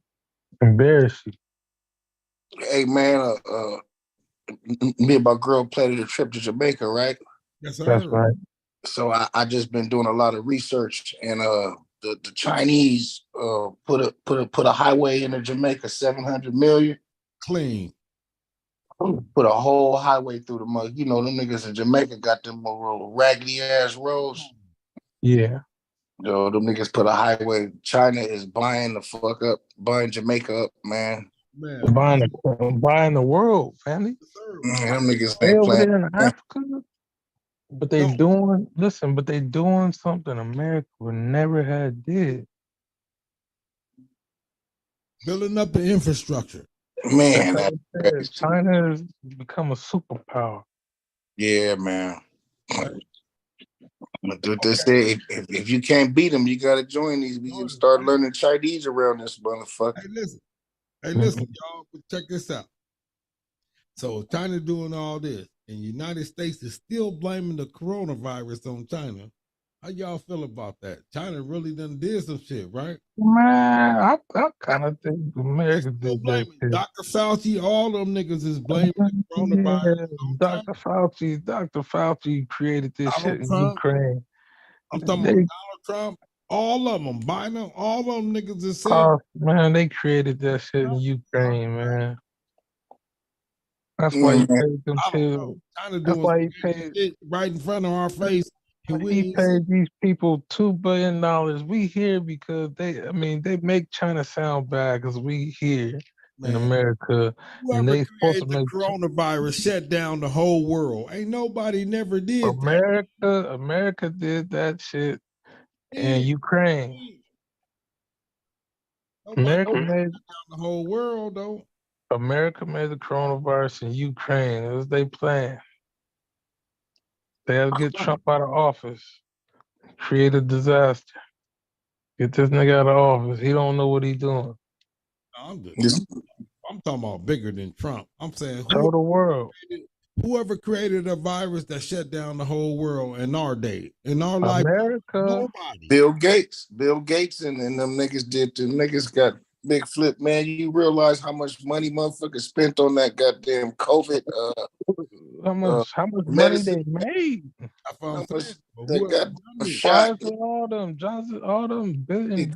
Embarrass you. Hey man, me and my girl planned a trip to Jamaica, right? Yes, sir. That's right. So I just been doing a lot of research, and the Chinese put a highway into Jamaica, 700 million. Clean. Put a whole highway through the mud. You know, them niggas in Jamaica got them little raggedy ass roads. Yeah. Yo, them niggas put a highway. China is buying the fuck up, buying Jamaica up, man. Buying the world, family. Them niggas They ain't over playing. there in Africa. But they doing something America would never have did. Building up the infrastructure. Man, China has become a superpower. Yeah, man. But they say if you can't beat them, you gotta join these. We can start learning Chinese around this motherfucker. Hey, listen, y'all. Check this out. So China doing all this, and the United States is still blaming the coronavirus on China. How y'all feel about that? China really done did some shit, right? Man, I kind of think America did that shit. Dr. Fauci, all them niggas is blaming the coronavirus. Yeah, Dr. Fauci created this shit in Ukraine. I'm talking about Donald Trump. All of them, Biden, all of them niggas is saying. Man, they created that shit in Ukraine, man. That's why he paid them too. That's why he paid shit right in front of our face. He paid these people $2 billion. We here because they make China sound bad because we here in America. Whoever and they supposed to created the make coronavirus shut down the whole world. Ain't nobody never did America did that shit in Ukraine. America made the whole world though. America made the coronavirus in Ukraine. It was their plan. They had to get Trump out of office. Create a disaster. Get this nigga out of office. He don't know what he's doing. I'm talking about bigger than Trump. I'm saying show the world. Whoever created a virus that shut down the whole world in our day, in our America. Nobody. Bill Gates and them niggas did. Them niggas got big flip, man. You realize how much money motherfuckers spent on that goddamn COVID? How much money they made? How much they got a shot? All them billionaires.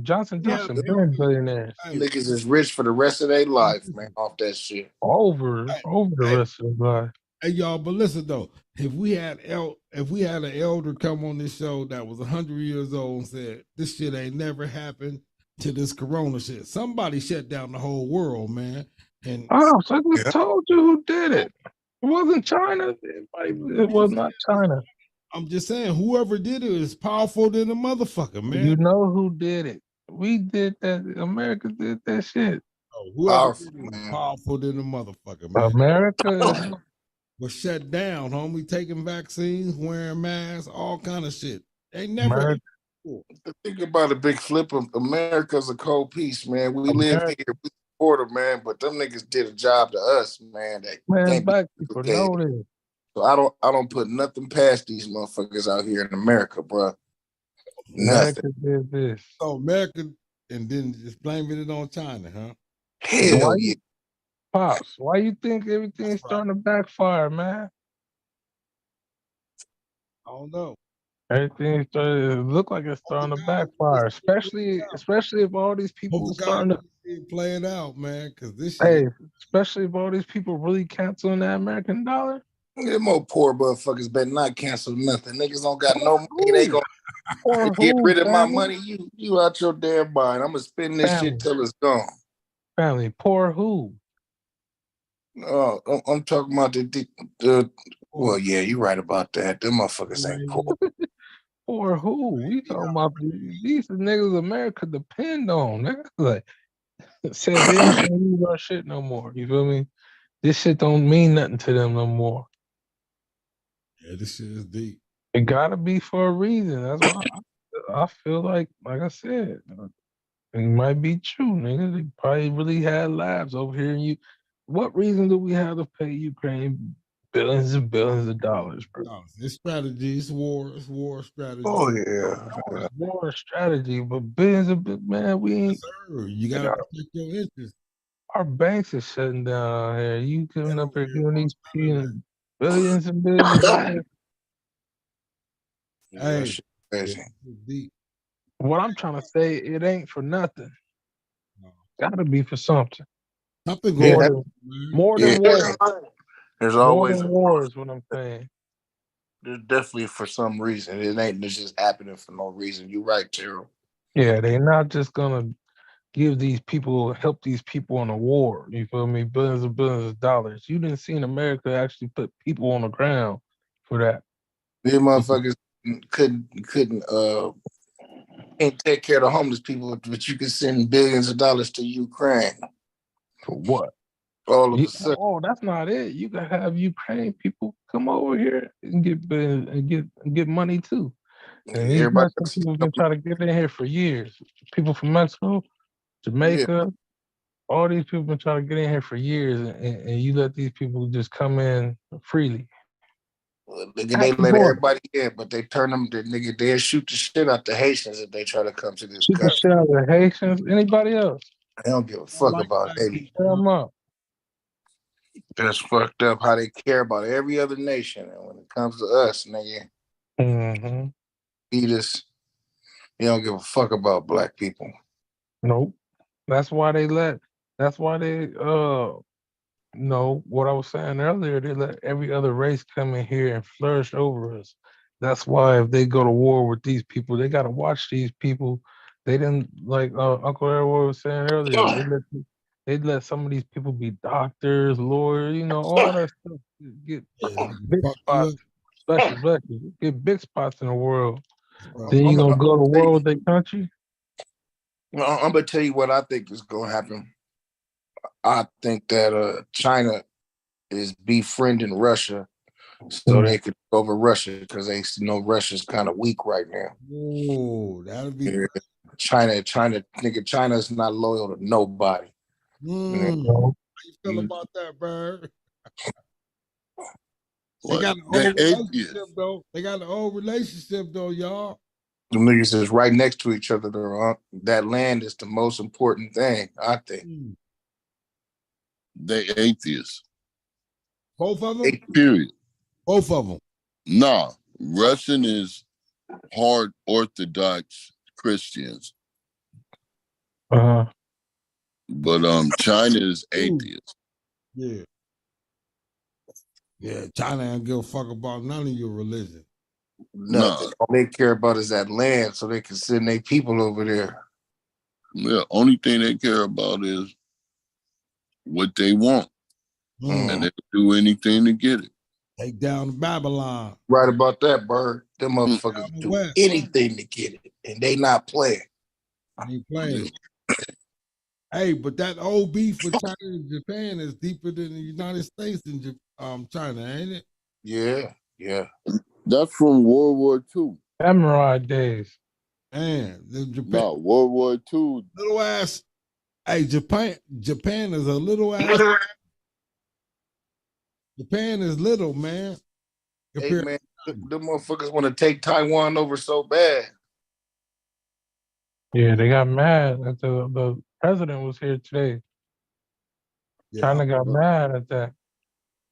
Johnson billionaires. Niggas is rich for the rest of their life, man, off that shit. Over the rest of their life. Hey y'all, but listen though, if we had an elder come on this show that was 100 years old and said this shit ain't never happened to this corona shit, somebody shut down the whole world, man. And so I told you who did it. It wasn't China. It was not China. I'm just saying, whoever did it is powerful than a motherfucker, man. You know who did it? We did that. America did that shit. Oh, whoever did it is powerful than a motherfucker, man. America was shut down, homie. Taking vaccines, wearing masks, all kind of shit. They never. Think about a big flip. America's a cold piece, man. We live here, we support them, man. But them niggas did a job to us, man. That can't black be people know this. So I don't put nothing past these motherfuckers out here in America, bro. America Nothing. did this. So America, and then just blaming it on China, huh? Hell yeah. Pops, why you think everything's starting to backfire, man? I don't know. Everything look like it's starting to backfire, especially if all these people starting to play it out, man. Because this hey, shit, especially if all these people really canceling that American dollar. Them more poor motherfuckers better not cancel nothing. Niggas don't got no money. They gonna get rid of my money. You out your damn mind. I'm gonna spend this shit till it's gone. Family, poor who? Oh, I'm talking about the well, yeah, you're right about that. Them motherfuckers ain't poor. Poor who? We talking about these niggas America depend on. Nigga. Like said they ain't gonna use our shit no more. You feel me? This shit don't mean nothing to them no more. Yeah, this shit is deep. It gotta be for a reason. That's why I feel like I said, it might be true, nigga. They probably really had labs over here. And what reason do we have to pay Ukraine billions and billions of dollars, bro? No, it's strategy. It's war strategy. Oh yeah, war strategy, but billions of man, we ain't. Yes, you gotta protect your interests. Our banks are shutting down out here. You coming up here giving these people billions and billions of dollars. Hey, what I'm trying to say, it ain't for nothing. Gotta be for something. Something going more than war. There's always more than war is what I'm saying. There's definitely for some reason. It ain't just happening for no reason. You're right, Terrell. Yeah, they're not just gonna help these people in a war. You feel me? Billions and billions of dollars. You didn't see in America actually put people on the ground for that. These motherfuckers couldn't can't take care of the homeless people, but you can send billions of dollars to Ukraine. For what? All of a sudden. Oh, that's not it. You can have Ukraine people come over here and get money too. And these Mexican people have been trying to get in here for years. People from Mexico, Jamaica, all these people have been trying to get in here for years, and you let these people just come in freely. Well, they let everybody in, but they turn them. They'll shoot the shit out the Haitians if they try to come to this country. Shoot the shit out the Haitians. Anybody else? They don't give a fuck about Haiti. Tear them up. That's fucked up how they care about every other nation, and when it comes to us, nigga, they don't give a fuck about black people. Nope. That's why no, what I was saying earlier, they let every other race come in here and flourish over us. That's why if they go to war with these people, they got to watch these people. They didn't, like Uncle Errol was saying earlier, they let some of these people be doctors, lawyers, all that stuff. Get big spots, get big spots in the world. Then you going to go to war with their country? Well, I'm going to tell you what I think is going to happen. I think that China is befriending Russia so they could take over Russia because they know Russia's kind of weak right now. Oh, that'll be China's not loyal to nobody. How you feel about that, Bird? They got an old relationship, though. They got an old relationship, though, y'all. The niggas is right next to each other, though. That land is the most important thing, I think. They atheists. Both of them? Period. Both of them. Nah. Russian is hard Orthodox Christians. But China is atheist. Yeah. Yeah, China don't give a fuck about none of your religion. Nothing. All they care about is that land so they can send their people over there. Yeah, only thing they care about is what they want. And they'll do anything to get it. Take down Babylon. Right about that, Bird. Them motherfuckers do anything to get it, and they not playing. Ain't playing. Hey, but that old beef with China and Japan is deeper than the United States and China, ain't it? Yeah, yeah. That's from World War II. Samurai days. Man, Japan. No, World War II. Little ass. Hey, Japan is a little ass. Japan is little, man. Hey, man, the motherfuckers want to take Taiwan over so bad. Yeah, they got mad that the president was here today. Yeah, China got mad at that.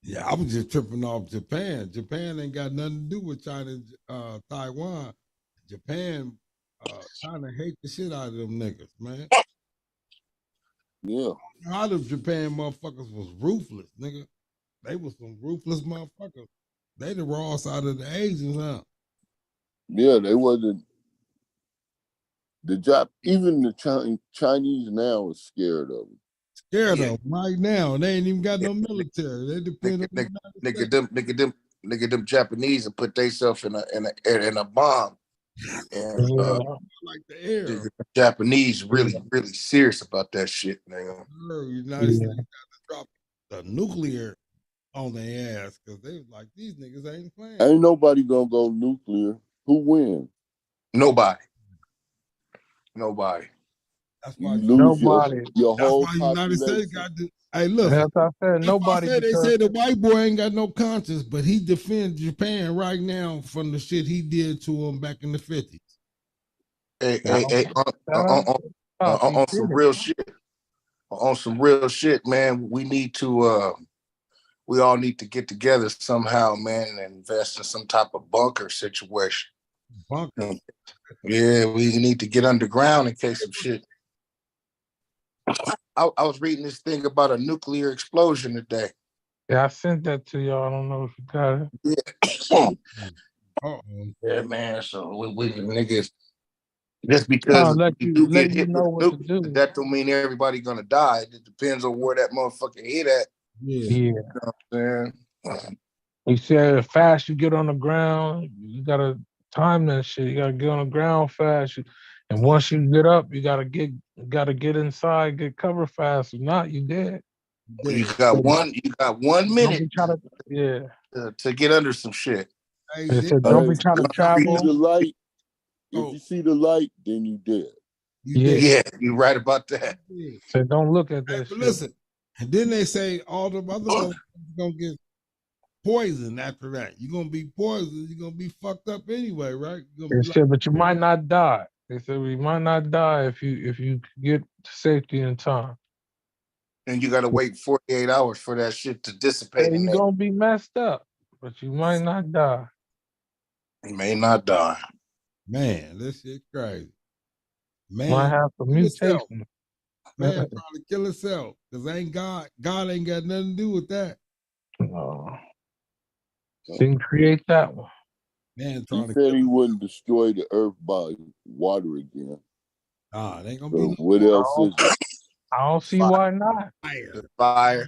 Yeah, I was just tripping off Japan. Japan ain't got nothing to do with China, Taiwan. Japan, China hate the shit out of them niggas, man. Yeah. How them Japan motherfuckers was ruthless, nigga. They was some ruthless motherfuckers. They the raw side of the Asians, huh? Yeah, they wasn't. Even the Chinese now is scared of them. Scared of them right now. They ain't even got no military. They depend on them Japanese and put themselves in a bomb. And like the air. The Japanese really serious about that shit, man. United States got to drop the nuclear on their ass because they was like, these niggas ain't playing. Ain't nobody gonna go nuclear. Who wins? Nobody. That's why your whole that's why United States got to. Hey, look. As I said, nobody. They say the white boy ain't got no conscience, but he defends Japan right now from the shit he did to him back in the 50s. Hey, on some real shit. On some real shit, man. We need to. We all need to get together somehow, man, and invest in some type of bunker situation. Bunker. Yeah, we need to get underground in case of shit. I was reading this thing about a nuclear explosion today. Yeah, I sent that to y'all. I don't know if you got it. Yeah. Yeah, man. So we niggas, just because you get hit with nuke, that don't mean everybody gonna die. It depends on where that motherfucker hit at. Yeah. You know what I'm saying? You said fast you get on the ground, you gotta time that shit. You gotta get on the ground fast. And once you get up, you gotta get inside, get cover fast. If not, you dead. You got 1 minute to get under some shit. They said, don't be trying to travel. If you see the light, then you dead. Yeah, you're right about that. So don't look at that shit. Listen, and then they say all the other motherfuckers gonna get poisoned after that. You're gonna be poisoned, you're gonna be fucked up anyway, right? They said, but you might not die. They said we might not die if you get to safety in time. And you gotta wait 48 hours for that shit to dissipate. You're gonna be messed up, but you might not die. You may not die. Man, this shit crazy. Man, might have some mutation. Man trying to kill himself because God ain't got nothing to do with that. No. Didn't create that one. Man, he said he wouldn't destroy the earth by water again. They ain't gonna be. What else is it? I don't see why not. Fire.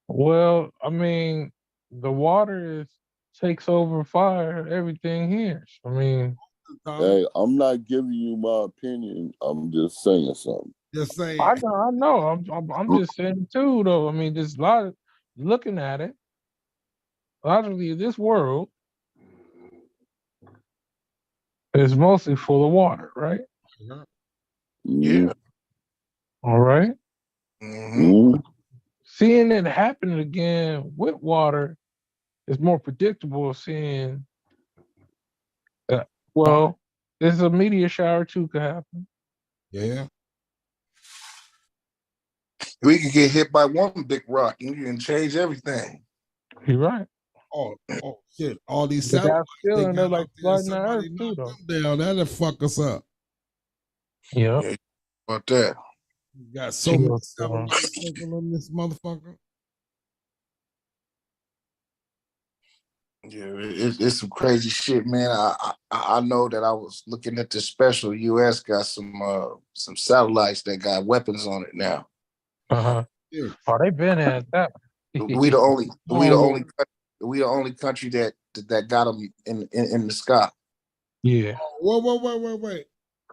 Well, I mean, the water takes over fire, everything here. I mean, hey, I'm not giving you my opinion. I'm just saying something. Just saying. I know. I'm just saying too, though. I mean, there's a lot of looking at it. Logically, this world is mostly full of water, right? Yeah. All right. Mm-hmm. Seeing it happen again with water is more predictable. Seeing, well, there's a meteor shower too could happen. Yeah. We could get hit by one big rock and you can change everything. You're right. Oh shit! All these satellites, they're like flooding the earth too, though. Down, that'll fuck us up. Yeah. About that. You got so many satellites in this motherfucker. Yeah, it's some crazy shit, man. I know that I was looking at the special. U.S. got some satellites that got weapons on it now. Uh-huh. Oh, they been at that. We the only country that got them in the sky. Yeah. Wait.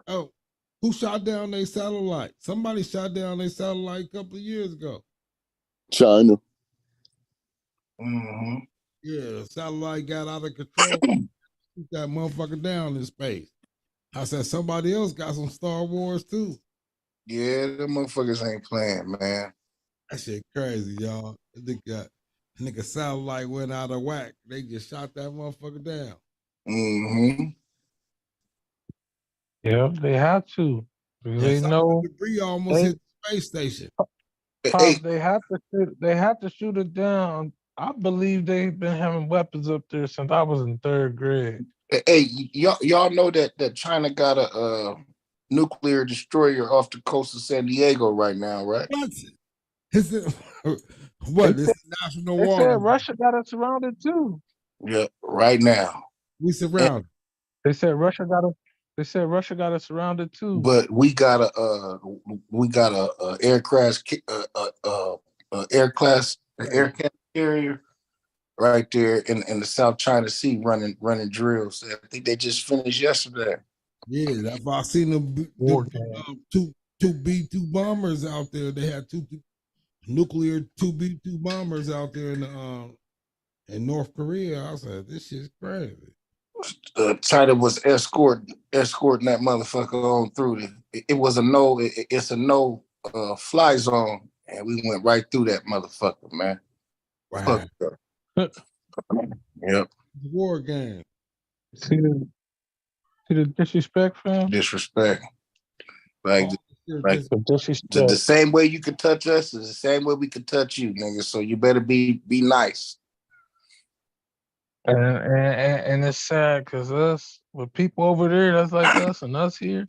Oh, who shot down their satellite? Somebody shot down their satellite a couple of years ago. China. Mm-hmm. Yeah, the satellite got out of control. Shoot that motherfucker down in space. I said somebody else got some Star Wars too. Yeah, the motherfuckers ain't playing, man. That shit crazy, y'all. Nigga satellite went out of whack. They just shot that motherfucker down. Mm-hmm. Yeah, they had to. They know debris almost hit the space station. They had to shoot it down. I believe they've been having weapons up there since I was in 3rd grade. Hey, y'all know that China got a nuclear destroyer off the coast of San Diego right now, right? What? Is it, what? This national They war. said Russia got us surrounded too. Yeah, right now. We surrounded. They said Russia got us. They said Russia got us surrounded too. But we got a air carrier right there in the South China Sea running drills. I think they just finished yesterday. Yeah, that's why I seen them two B-2 bombers out there. They had two nuclear 2 B-2 bombers out there in North Korea. I said, this shit's crazy. China was escorting that motherfucker on through. It was it's a no fly zone, and we went right through that motherfucker, man. Wow. Yep. War game. See the disrespect, fam? Disrespect. Like disrespect. The same way you could touch us is the same way we could touch you, nigga. So you better be nice. And it's sad because us, with people over there that's like us and us here,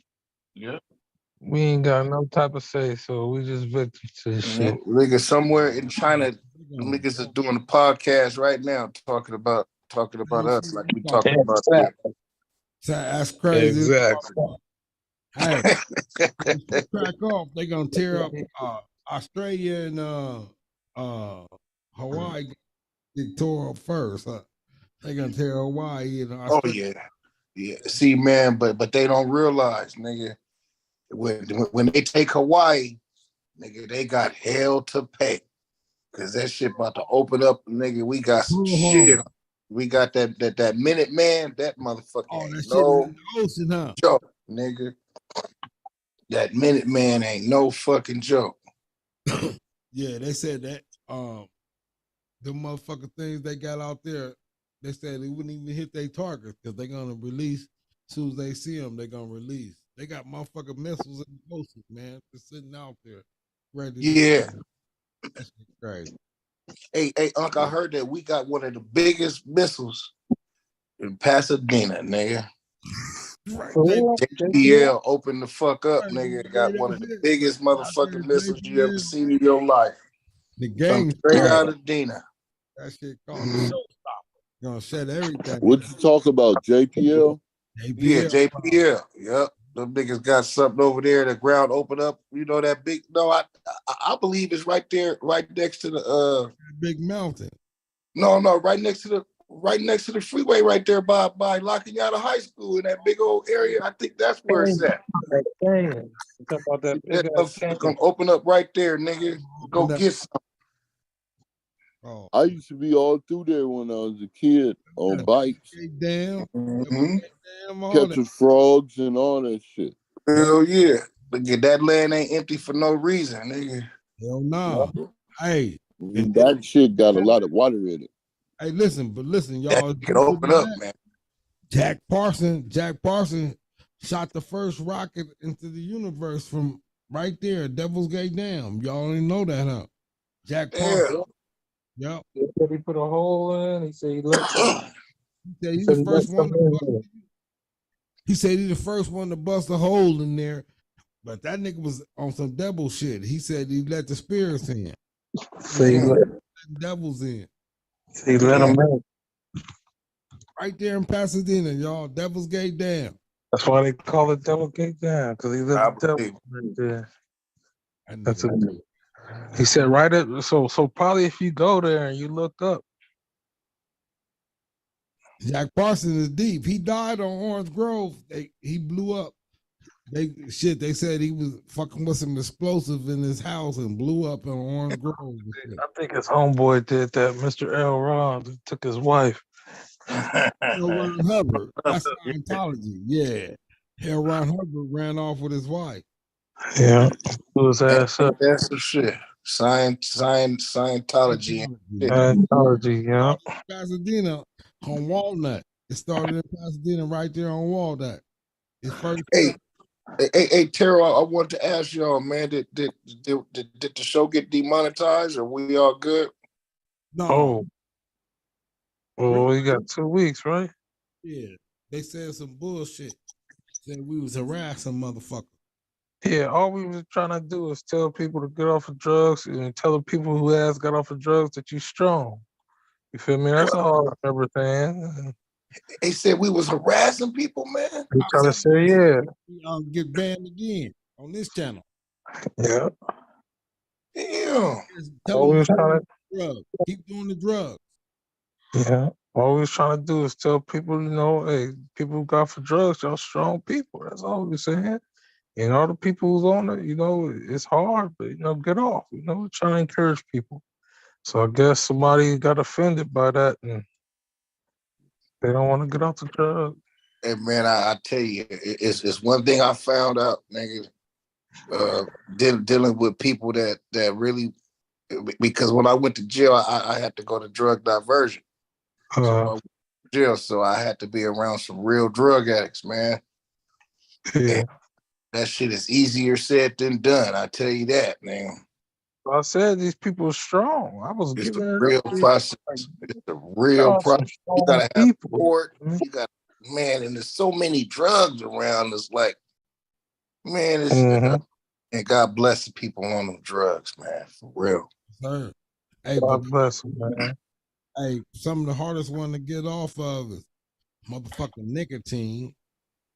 we ain't got no type of say, so we just victims to this shit. Nigga, somewhere in China, niggas is doing a podcast right now talking about us like we talking about them. That's crazy. Exactly. Hey, crack off. They gonna tear up Australia and Hawaii. Get tore up first. They gonna tear Hawaii and Australia. Oh yeah. See, man, but they don't realize, nigga, when they take Hawaii, nigga, they got hell to pay. Cause that shit about to open up, nigga. We got some shit. We got that Minuteman, that motherfucker. Oh, that shit in the ocean, huh? Joke, nigga. That Minuteman ain't no fucking joke. Yeah, they said that the motherfucking things they got out there, they said they wouldn't even hit their targets because they're gonna release as soon as they see them, they're gonna release. They got motherfucking missiles in the ocean, man. Just sitting out there. Ready Yeah. That's crazy. Hey, Unc, I heard that we got one of the biggest missiles in Pasadena, nigga. Right. JPL opened the fuck up, nigga. Got one of the biggest motherfucking missiles you ever seen in your life. The game straight out of Dina. That shit called the showstopper. Gonna shut everything. What you talk about, JPL? Yeah, JPL. Yep. Them niggas got something over there. The ground opened up. You know that big? No, I believe it's right there, right next to the big mountain. No, right next to the freeway, right there by La Cañada High School in that big old area. I think that's where it's at. That gonna open up right there, nigga. Go get some. Oh. I used to be all through there when I was a kid on bikes. Damn. Catching frogs and all that shit. Hell yeah. Nigga, that land ain't empty for no reason, nigga. Hell no. Hey. That shit got a lot of water in it. Hey, listen, y'all. Can open up, man. Jack Parson shot the first rocket into the universe from right there, Devil's Gate Dam. Y'all didn't know that, huh? Jack Parson. Yep. He said he put a hole in. He said he left. He said he's the first one to bust a hole in there, but that nigga was on some devil shit. He said he let the spirits in. He let devils in. He let them in. Right there in Pasadena, y'all. Devil's Gate Dam. That's why they call it Devil's Gate Dam, because he let the devil right there. He said right at so probably if you go there and you look up. Jack Parsons is deep. He died on Orange Grove. He blew up. They said he was fucking with some explosive in his house and blew up on Orange Grove. I think his homeboy did that. Mr. L. Ron took his wife. L. Ron Hubbard. That's Scientology. Yeah. L. Ron Hubbard ran off with his wife. Yeah. Blew his ass up. That's some shit. Scientology. Scientology, yeah. Pasadena on Walnut. It started in Pasadena right there on Walnut. His first Hey, Terrell, I want to ask y'all, man, did the show get demonetized? Are we all good? No. Well, we got 2 weeks, right? Yeah. They said some bullshit. Said we was harassing motherfuckers. Yeah, all we was trying to do is tell people to get off of drugs and tell the people who has got off of drugs that you strong. You feel me? That's all I remember saying. They said we was harassing people, man. We trying to say, yeah. Get banned again on this channel. Yeah. Damn. Tell them drugs. Keep doing the drugs. Yeah. All we was trying to do is tell people, you know, hey, people who got for drugs, y'all strong people. That's all we saying. And all the people who's on it, you know, it's hard, but, you know, get off. You know, we're trying to encourage people. So I guess somebody got offended by that and they don't want to get off the drug. Hey, man, I tell you, it's one thing I found out, nigga, dealing with people that really, because when I went to jail, I had to go to drug diversion. So I had to be around some real drug addicts, man. Yeah. That shit is easier said than done. I tell you that, man. I said these people are strong. I was It's giving a it real up. process. It's a real process. You gotta have support. You got, man, and there's so many drugs around. It's like, man, it's and God bless the people on them drugs, man, for real. Sir. Hey, God bless them, man. Hey, some of the hardest one to get off of is motherfucking nicotine.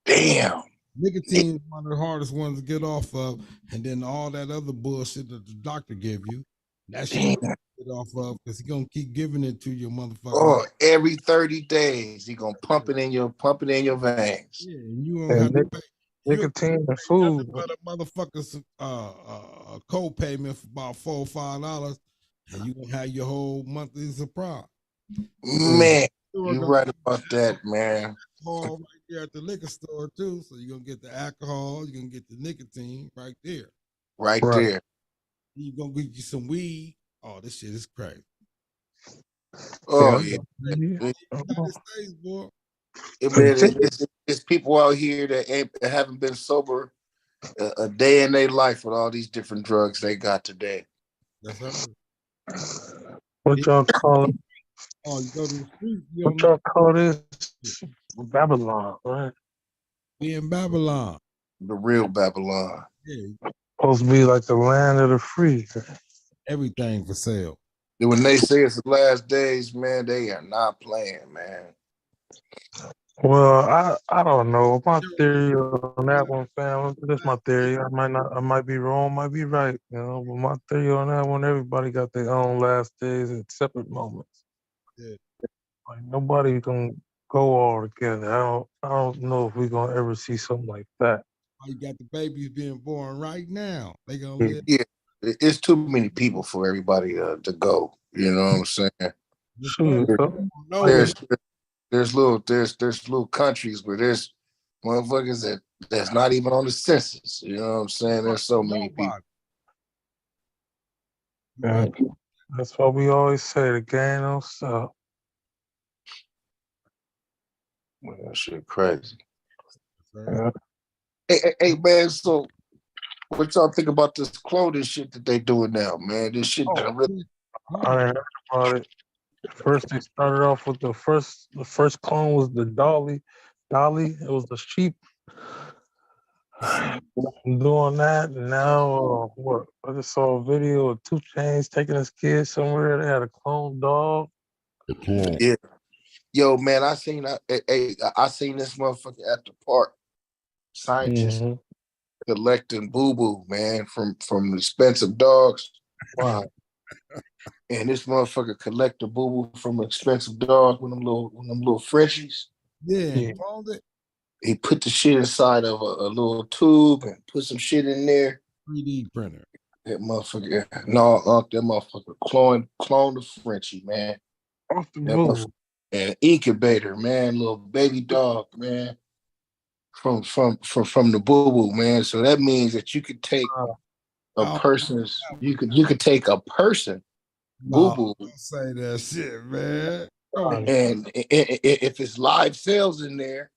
Damn. Nicotine is one of the hardest ones to get off of, and then all that other bullshit that the doctor give you, that shit you get off of because he's gonna keep giving it to you, motherfucker. Oh, every 30 days he gonna pump it in your veins. Yeah, and you don't have to pay nicotine and food. But a motherfucker's co-payment for about $4 or $5, and you gonna have your whole monthly supply. Man, you're right about that, man. Right there at the liquor store too, so you're gonna get the alcohol, you're gonna get the nicotine right there. Right there. You're gonna get you some weed. Oh, this shit is crazy. Oh yeah. United States, boy. It's people out here that haven't been sober a day in their life with all these different drugs they got today. That's right. What y'all call it? Oh, you go to the street. What y'all call this? Babylon, right? We in Babylon. The real Babylon. Yeah. Supposed to be like the land of the free. Everything for sale. And when they say it's the last days, man, they are not playing, man. Well, I don't know. My theory on that one, fam. That's my theory. I might be wrong, might be right. You know, but my theory on that one, everybody got their own last days at separate moments. Yeah. Like nobody gonna go all together. I don't know if we're gonna ever see something like that. You got the babies being born right now. They gonna live. Yeah, it's too many people for everybody to go. You know what I'm saying? There's little countries where there's motherfuckers that's not even on the census. You know what I'm saying? There's so many people. Yeah. That's why we always say the game don't stop. Man, that shit crazy. Yeah. Hey, man, so what y'all think about this clothing shit that they doing now, man? This shit really... I heard about it. First, they started off with the first clone was the Dolly. It was the sheep. Doing that, and now what? I just saw a video of 2 Chainz taking his kids somewhere. They had a clone dog. Yeah. Yo, man, I seen this motherfucker at the park. Scientists collecting boo-boo, man, from expensive dogs. Wow. And this motherfucker collect the boo-boo from an expensive dog with them little Frenchies. Yeah, called it. He put the shit inside of a little tube and put some shit in there. 3D printer. That motherfucker, that motherfucker clone the Frenchie, man. Off the boo. An incubator, man, little baby dog, man. From the boo-boo, man. So that means that you could take you could take a person boo-boo. Don't say that shit, man. And if it's live cells in there,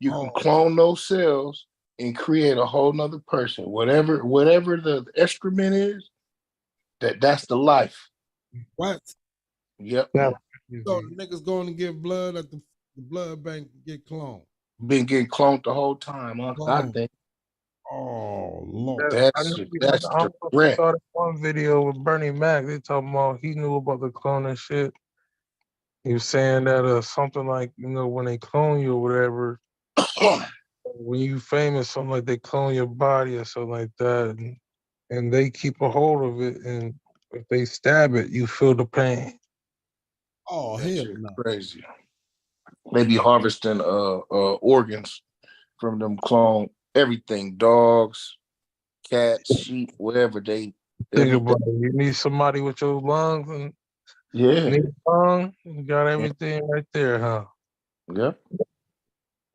you can clone those cells and create a whole nother person. Whatever the excrement is, that's the life. What? Yep. So the niggas going to get blood at the blood bank to get cloned. Been getting cloned the whole time, I think. Oh Lord, that's the threat. I saw that one video with Bernie Mac. They talking about he knew about the cloning shit. He was saying that something like, when they clone you or whatever, when you famous, something like they clone your body or something like that, and they keep a hold of it, and if they stab it, you feel the pain. Oh, hell no. Crazy. They be harvesting organs from them clone everything, dogs, cats, sheep, whatever they think about it. You need somebody with your lungs and need a lung, you got everything right there, huh? Yep.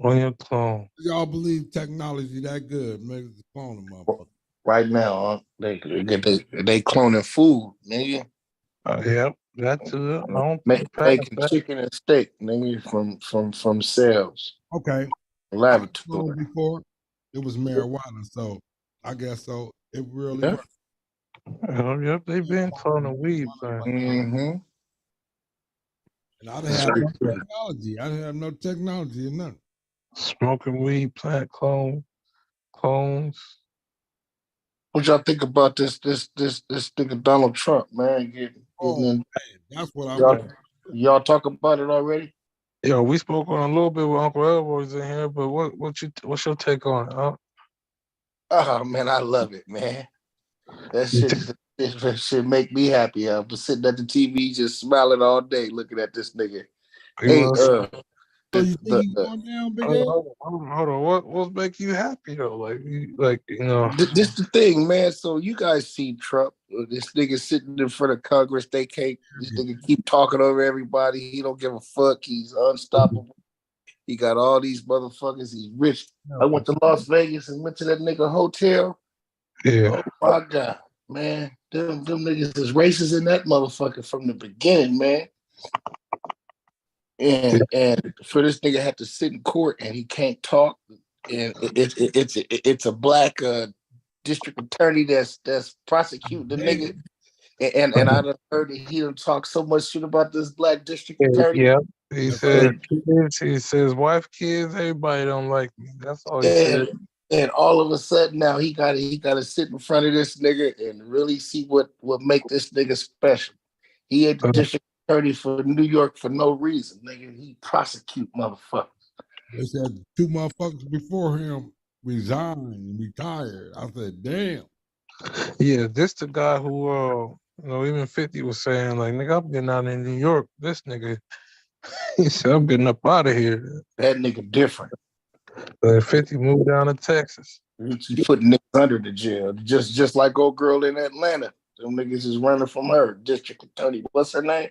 On your clone. Y'all believe technology that good? Maybe it's cloning motherfucker. Right now, they cloning food, nigga. Yep, that too. Making chicken and steak, nigga, from cells. Okay. Laboratory. Before it was marijuana, so I guess so. It really works. Yep, they've been cloning weed, man. Mm-hmm. And I didn't have no technology. I didn't have no technology or nothing. Smoking weed, plant clones. What y'all think about this nigga Donald Trump, man? That's what y'all talk about it already? Yo, we spoke on a little bit with Uncle Elbows in here, but what's your take on it, huh? Oh man, I love it, man. That shit make me happy. I'm just sitting at the TV just smiling all day looking at this nigga. You think he's going down, big ass? Hold on. What make you happy though? This the thing, man. So you guys see Trump, this nigga sitting in front of Congress. This nigga keep talking over everybody. He don't give a fuck. He's unstoppable. He got all these motherfuckers. He's rich. I went to Las Vegas and went to that nigga hotel. Yeah. Oh my God, man. Them niggas is racist in that motherfucker from the beginning, man. And for this nigga have to sit in court and he can't talk, and it's a black district attorney that's prosecuting the nigga, and I done heard that he done talk so much shit about this black district attorney. Yeah, he said kids, he says wife, kids, everybody don't like me. That's all he said. And all of a sudden now he gotta sit in front of this nigga and really see what make this nigga special. He ain't the district attorney for New York for no reason, nigga. He prosecute motherfuckers. They said 2 motherfuckers before him resigned and retired. I said, damn. Yeah, this the guy who even 50 was saying, like, nigga, I'm getting out in New York. This nigga, he said, I'm getting up out of here. That nigga different. 50 moved down to Texas. He put niggas under the jail, just like old girl in Atlanta. Them niggas is running from her. District attorney, what's her name?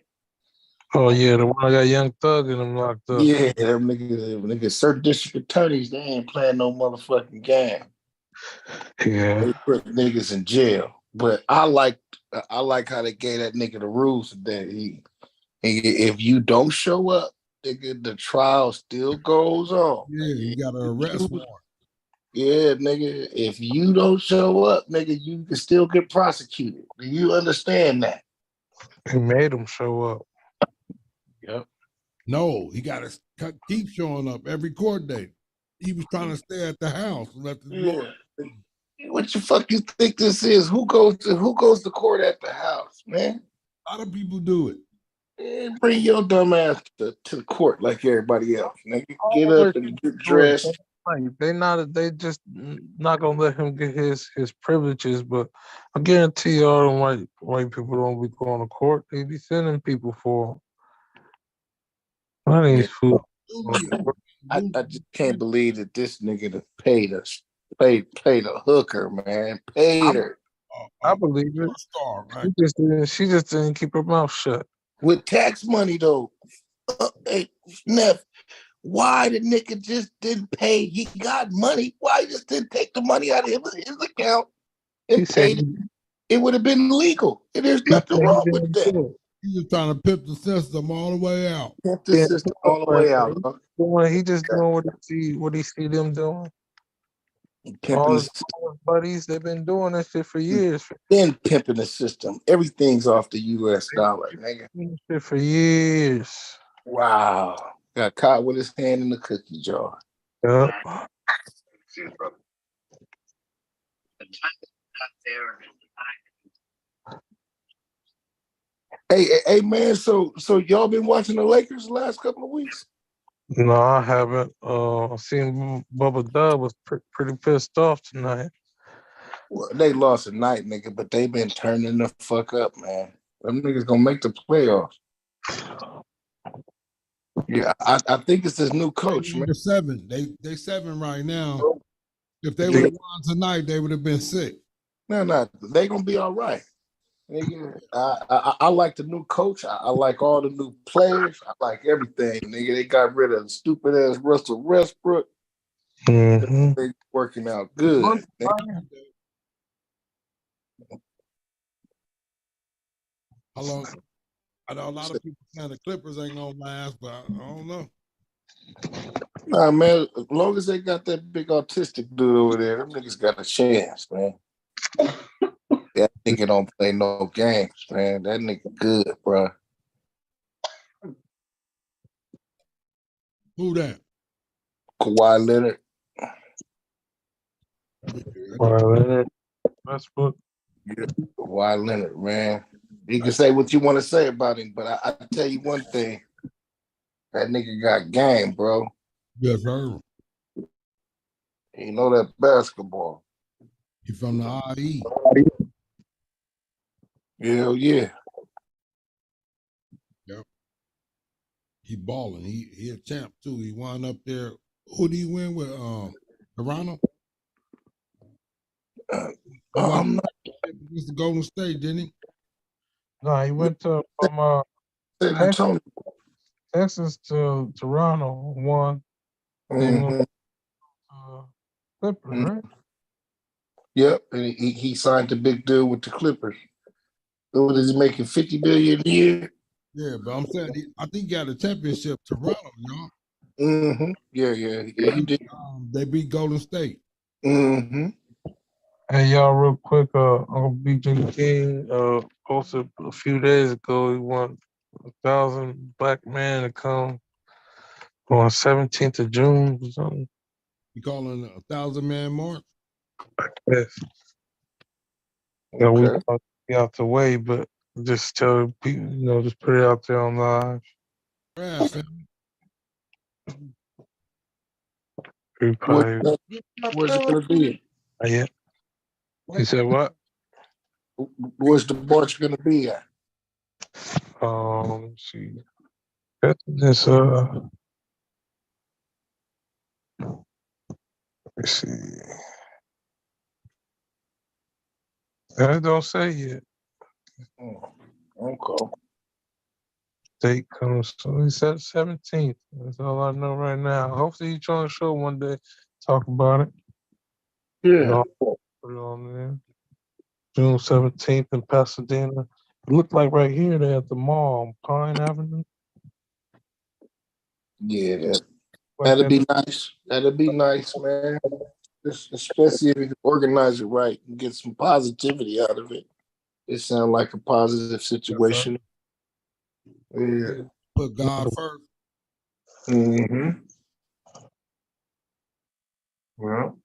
Oh yeah, the one I got Young Thug in them locked up. Yeah, them niggas, certain district attorneys, they ain't playing no motherfucking game. Yeah, they put niggas in jail. But I like how they gave that nigga the rules that if you don't show up, nigga, the trial still goes on. Yeah, you got an arrest warrant. Yeah, nigga, if you don't show up, nigga, you can still get prosecuted. Do you understand that? He made him show up. Yep. No, he got to keep showing up every court date. He was trying to stay at the house. What you fucking think this is? Who goes to court at the house, man? A lot of people do it. Bring your dumb ass to the court like everybody else. Nigga, get up and get dressed. They just not gonna let him get his privileges. But I guarantee you, all them white people don't be going to court. They be sending people for him. Yeah. I just can't believe that this nigga that paid a hooker, man. Paid her. I believe it. Star, right? She just didn't keep her mouth shut. With tax money though. Hey, Neff, why the nigga just didn't pay? He got money. Why he just didn't take the money out of his account and paid it? It would have been legal. And there's nothing wrong with that. He was trying to pimp the system all the way out. Pimp the system all the way out. He just doing what he see them doing. All his buddies, they've been doing that shit for years. Been pimping the system. Everything's off the U.S. dollar, nigga. Shit for years. Wow. Got caught with his hand in the cookie jar. Yep. Hey, man. So y'all been watching the Lakers the last couple of weeks? No, I haven't. I seen Bubba Dub was pretty pissed off tonight. Well, they lost tonight, nigga, but they been turning the fuck up, man. Them niggas gonna make the playoffs. Yeah, I think it's this new coach, man. They're 7. They 7 right now. If they would have won tonight, they would have been 6. No, they gonna be all right. Nigga, I like the new coach. I like all the new players. I like everything, nigga. They got rid of the stupid ass Russell Westbrook. Mm-hmm. They working out good. How long? I know a lot of people saying the Clippers ain't gonna last, but I don't know. Nah, man. As long as they got that big autistic dude over there, them niggas got a chance, man. That nigga don't play no games, man. That nigga good, bro. Who that? Kawhi Leonard. Westbrook. Yeah, Kawhi Leonard, man. You can say what you want to say about him, but I tell you one thing. That nigga got game, bro. Yes, sir. You know that basketball. He from the IE. Hell yeah. Yep. He balling. He a champ too. He wound up there. Who did he win with? Toronto? Against the Golden State, didn't he? No, he went to from Texas to Toronto, won. Mm-hmm. Clippers, right? Yep, and he signed a big deal with the Clippers. So what is he making, $50 billion a year? Yeah, but I'm saying I think he got a championship Toronto, y'all. Mm-hmm. Yeah, he did. They beat Golden State. Mm-hmm. Hey, y'all, real quick, Uncle BJ King posted a few days ago. He want 1,000 black men to come on 17th of June or something. You calling a 1,000-man march? Yes. Yeah, we be out the way, but just tell people, just put it out there on live. Yeah, Where's it gonna be? Yeah. You said what? Where's the march gonna be at? Let's see. This let's see. I don't say yet. Okay. Date comes, so he said 17th. That's all I know right now. Hopefully he's on the show one day, talk about it. Yeah. Put it on there. June 17th in Pasadena. It looked like right here they're at the mall, Pine Avenue. Yeah, that'd be nice. That'd be nice, man. Especially if you can organize it right and get some positivity out of it. It sounds like a positive situation. Yeah. Put God first. Mm-hmm. Well.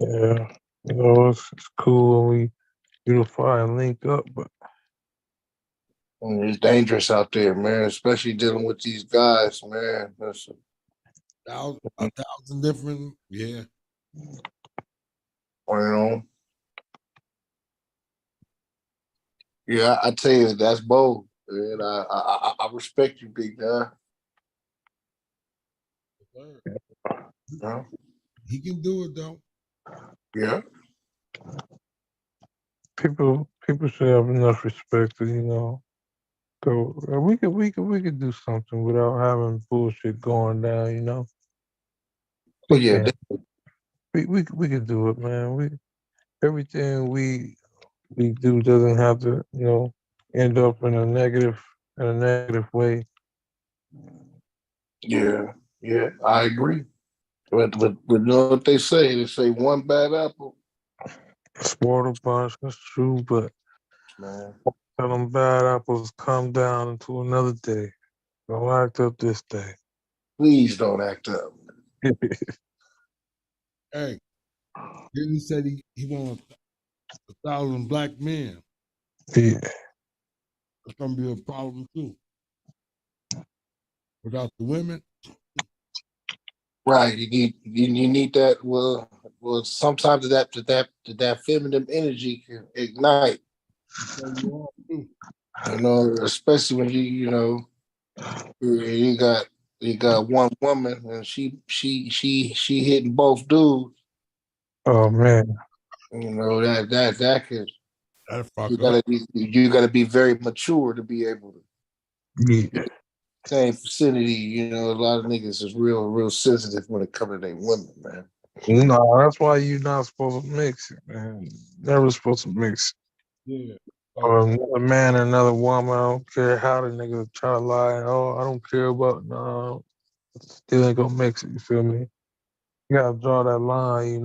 Yeah. It's cool when we unify and link up, but it's dangerous out there, man, especially dealing with these guys, man. A thousand different, yeah. Well, yeah, I tell you, that's bold, and I respect you, big guy. Yeah. He can do it though. Yeah. People should have enough respect to, so we could do something without having bullshit going down, Oh yeah, we could do it, man. Everything we do doesn't have to, end up in a negative way. yeah, I agree. But you know what they say? They say one bad apple. Spoil the bunch, that's true, but Man, tell them bad apples come down into another day. Don't act up this day. please don't act up. Hey, then he said he wants 1,000 black men. Yeah. It's gonna be a problem too. Without the women. Right. You need that. Well, sometimes that feminine energy can ignite. Especially when you got one woman and she hitting both dudes. Oh man. That could. You gotta be very mature to be able to. Yeah. Same vicinity, a lot of niggas is real sensitive when it comes to their women, man. No, that's why you're not supposed to mix it, man. Never supposed to mix it. Yeah. Another man and another woman, I don't care how the nigga try to lie. Oh, I don't care about, no. Still ain't gonna mix it, you feel me? You gotta draw that line,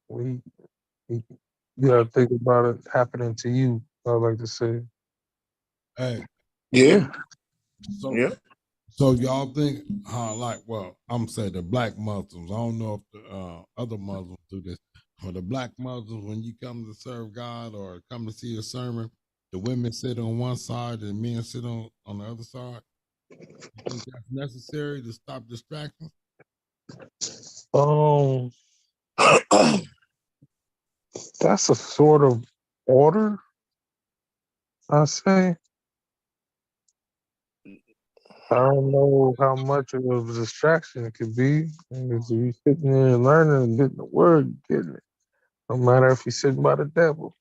when you gotta think about it happening to you, I like to say. Hey. Yeah. So y'all think I'm saying the black Muslims. I don't know if the other Muslims do this. For the black Muslims, when you come to serve God or come to see a sermon, the women sit on one side and men sit on the other side. You think that's necessary to stop distractions? That's a sort of order, I say. I don't know how much of a distraction it could be. If you're sitting there and learning and getting the word, you're getting it. No matter if you're sitting by the devil,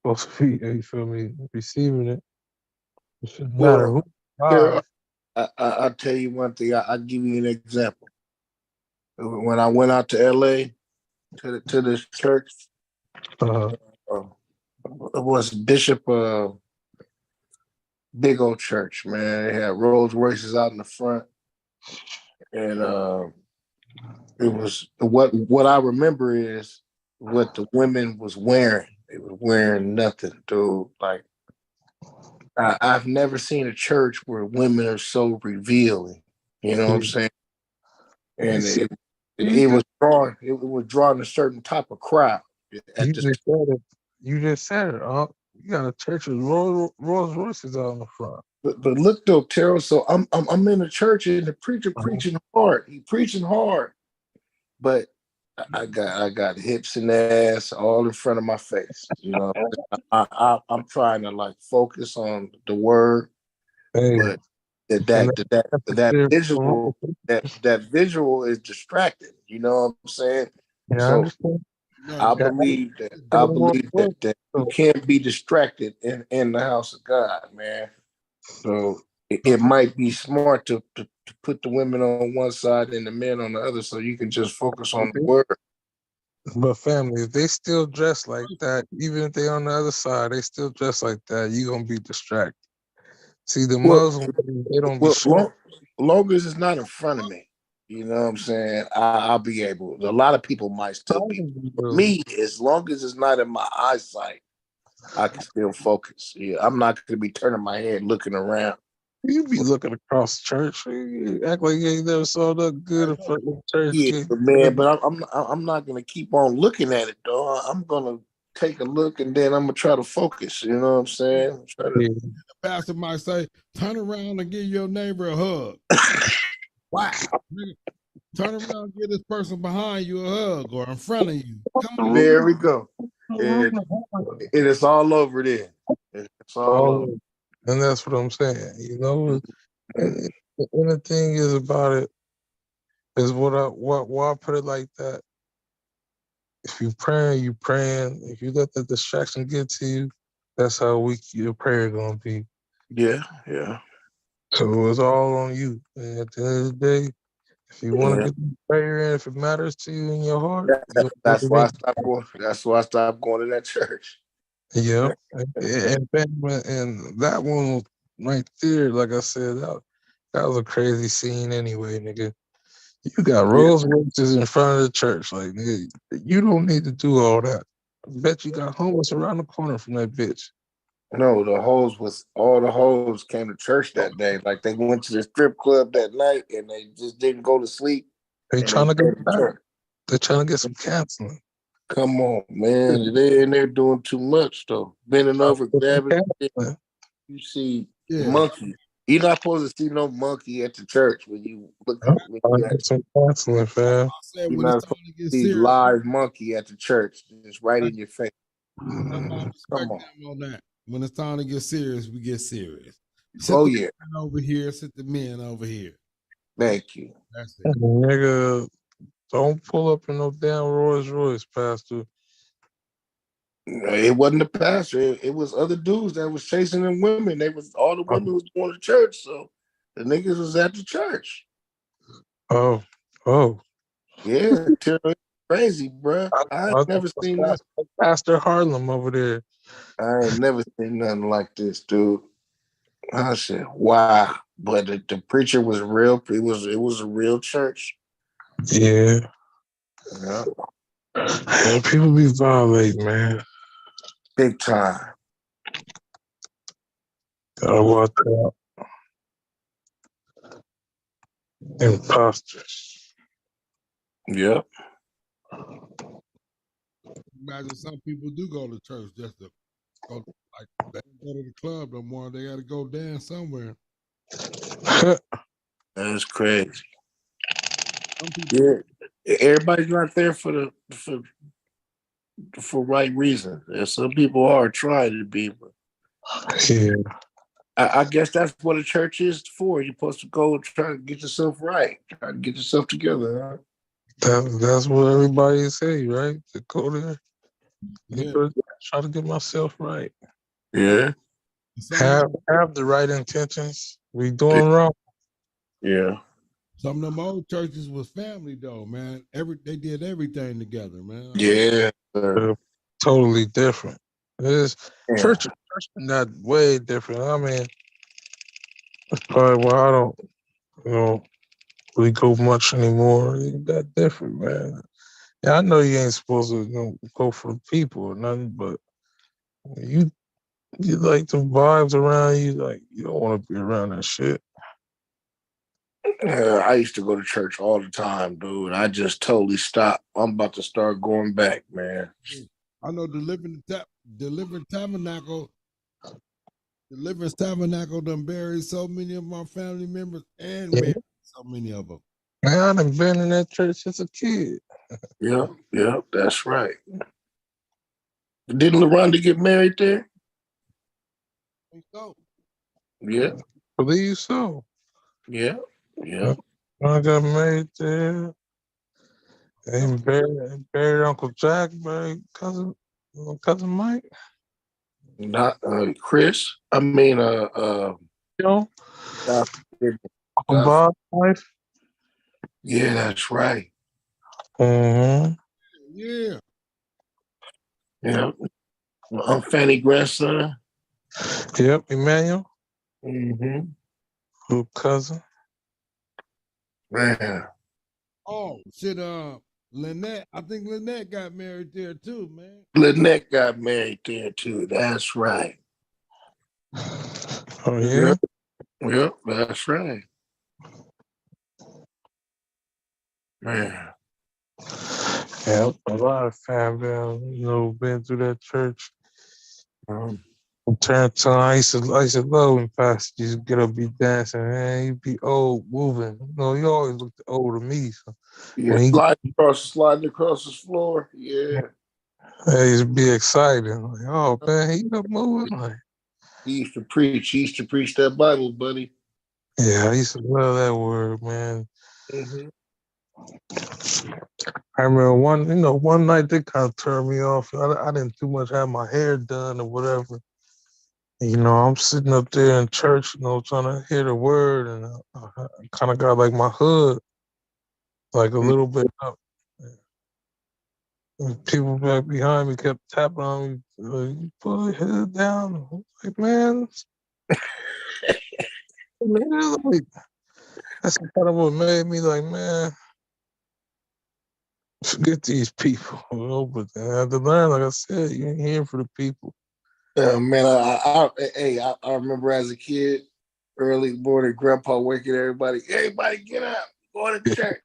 you're supposed to be, you feel me, receiving it. It shouldn't matter who. I'll tell you one thing. I'll give you an example. When I went out to LA to this church, it was Bishop, big old church, man. They had Rolls Royces out in the front, and it was what I remember is what the women was wearing. They were wearing nothing, dude. Like I've never seen a church where women are so revealing. You know what I'm saying? And it was drawing a certain type of crowd. You just said it. You got a church with Rolls Royces out in the front. But look though, Terrell. So I'm in the church and the preacher preaching hard. He preaching hard, but I got hips and ass all in front of my face. I'm trying to like focus on the word, but that visual is distracting. You know what I'm saying? Yeah, I understand. I believe that you can't be distracted in the house of God, man. So it might be smart to put the women on one side and the men on the other, so you can just focus on the word. But family, if they still dress like that, even if they on the other side, they still dress like that, you're gonna be distracted. See, the Muslims, they don't distract. Long as it's not in front of me, you know what I'm saying? I'll be able. A lot of people might still be. For me, as long as it's not in my eyesight, I can still focus. Yeah, I'm not going to be turning my head looking around. You be looking across church. You act like you ain't never saw that good in front of church. Yeah, man, but I'm not going to keep on looking at it though. I'm going to take a look and then I'm going to try to focus. You know what I'm saying? The pastor might say, "Turn around and give your neighbor a hug." Wow. Turn around and give this person behind you a hug or in front of you. Come on. There we go. And it's all over there. It's all over. And that's what I'm saying. You know, and the thing is about it is why I put it like that. If you praying, you praying. If you let the distraction get to you, that's how weak your prayer gonna be. Yeah, yeah. So it's all on you. And at the end of the day, if you want to get the prayer in, if it matters to you in your heart, that's why I stopped going. That's why I stopped going to that church. Yep. And that one right there, like I said, that was a crazy scene anyway, nigga. You got Rolls Royces in front of the church. Like, nigga, you don't need to do all that. I bet you got homeless around the corner from that bitch. No, all the hoes came to church that day. Like they went to the strip club that night and they just didn't go to sleep. They're trying to get some counseling. Come on, man. They're in there doing too much though. Bending over, grabbing. You see monkey. You're not supposed to see no monkey at the church when you look at some counseling, fam. You're not supposed to see live monkey at the church. Just right in your face. Come on that. When it's time to get serious, we get serious. Sit the men over here, sit the men over here. Thank you. That's it. Nigga, don't pull up in no damn Rolls Royce, Pastor. It wasn't the pastor. It was other dudes that was chasing them women. They was all the women was going to church, so the niggas was at the church. Oh. Yeah, crazy, bro. I ain't never seen that. Pastor Harlem over there. I ain't never seen nothing like this, dude. I said, wow. But the preacher was real. It was a real church. Yeah. Yeah. And people be violating, man. Big time. Gotta watch out. Imposters. Yep. Imagine some people do go to church just to go, like they don't go to the club no more. They got to go dance somewhere. That's crazy. Yeah, everybody's not there for right reasons. And some people are trying to be, but yeah. I guess that's what a church is for. You're supposed to go and try to get yourself right, try to get yourself together. Huh? That's what everybody say, right? To go there. Yeah. Try to get myself right. Yeah. Have the right intentions. We doing wrong. Yeah. Some of them old churches was family though, man. They did everything together, man. Yeah. Totally different. Church not way different. I mean, that's probably why I don't, really go much anymore. It ain't that different, man. Yeah, I know you ain't supposed to go for people or nothing, but you like the vibes around you, like you don't want to be around that shit. I used to go to church all the time, dude. I just totally stopped. I'm about to start going back, man. I know Deliverance Tabernacle done buried so many of my family members and married so many of them. Man, I done been in that church since a kid. Yeah, that's right. Didn't LaRonda get married there? I think so. Yeah. Believe so. Yeah. I got married there. And buried Uncle Jack, buried cousin Mike. Not Chris. I mean Uncle Bob's wife. Yeah, that's right. Mm-hmm. Yeah. Yeah. Fanny grandson. Yep, Emmanuel. Mm-hmm. Little cousin. Man. Oh, shit, Lynette. I think Lynette got married there too, man. Lynette got married there too. That's right. Oh yeah? Yep, that's right. Man. Yep, a lot of family, been through that church. Tarantino, I used to love when Pastor used to get up, be dancing, man. He'd be old, moving. You know, he always looked old to me. So Yeah, when he sliding across the floor. Yeah. I used to be excited. Like, oh man, he up moving. Like, he used to preach. He used to preach that Bible, buddy. yeah, I used to love that word, man. Mm-hmm. I remember one night they kind of turned me off. I didn't too much have my hair done or whatever. And, I'm sitting up there in church, trying to hear the word, and I kind of got like my hood, like a little bit up. And people back behind me kept tapping on me, like, you put your head down. I was like, man, like, that's kind of what made me like, man, forget these people. But I had to learn, like I said, you ain't here for the people. Man, I remember as a kid, early morning, Grandpa waking everybody get up, go to church.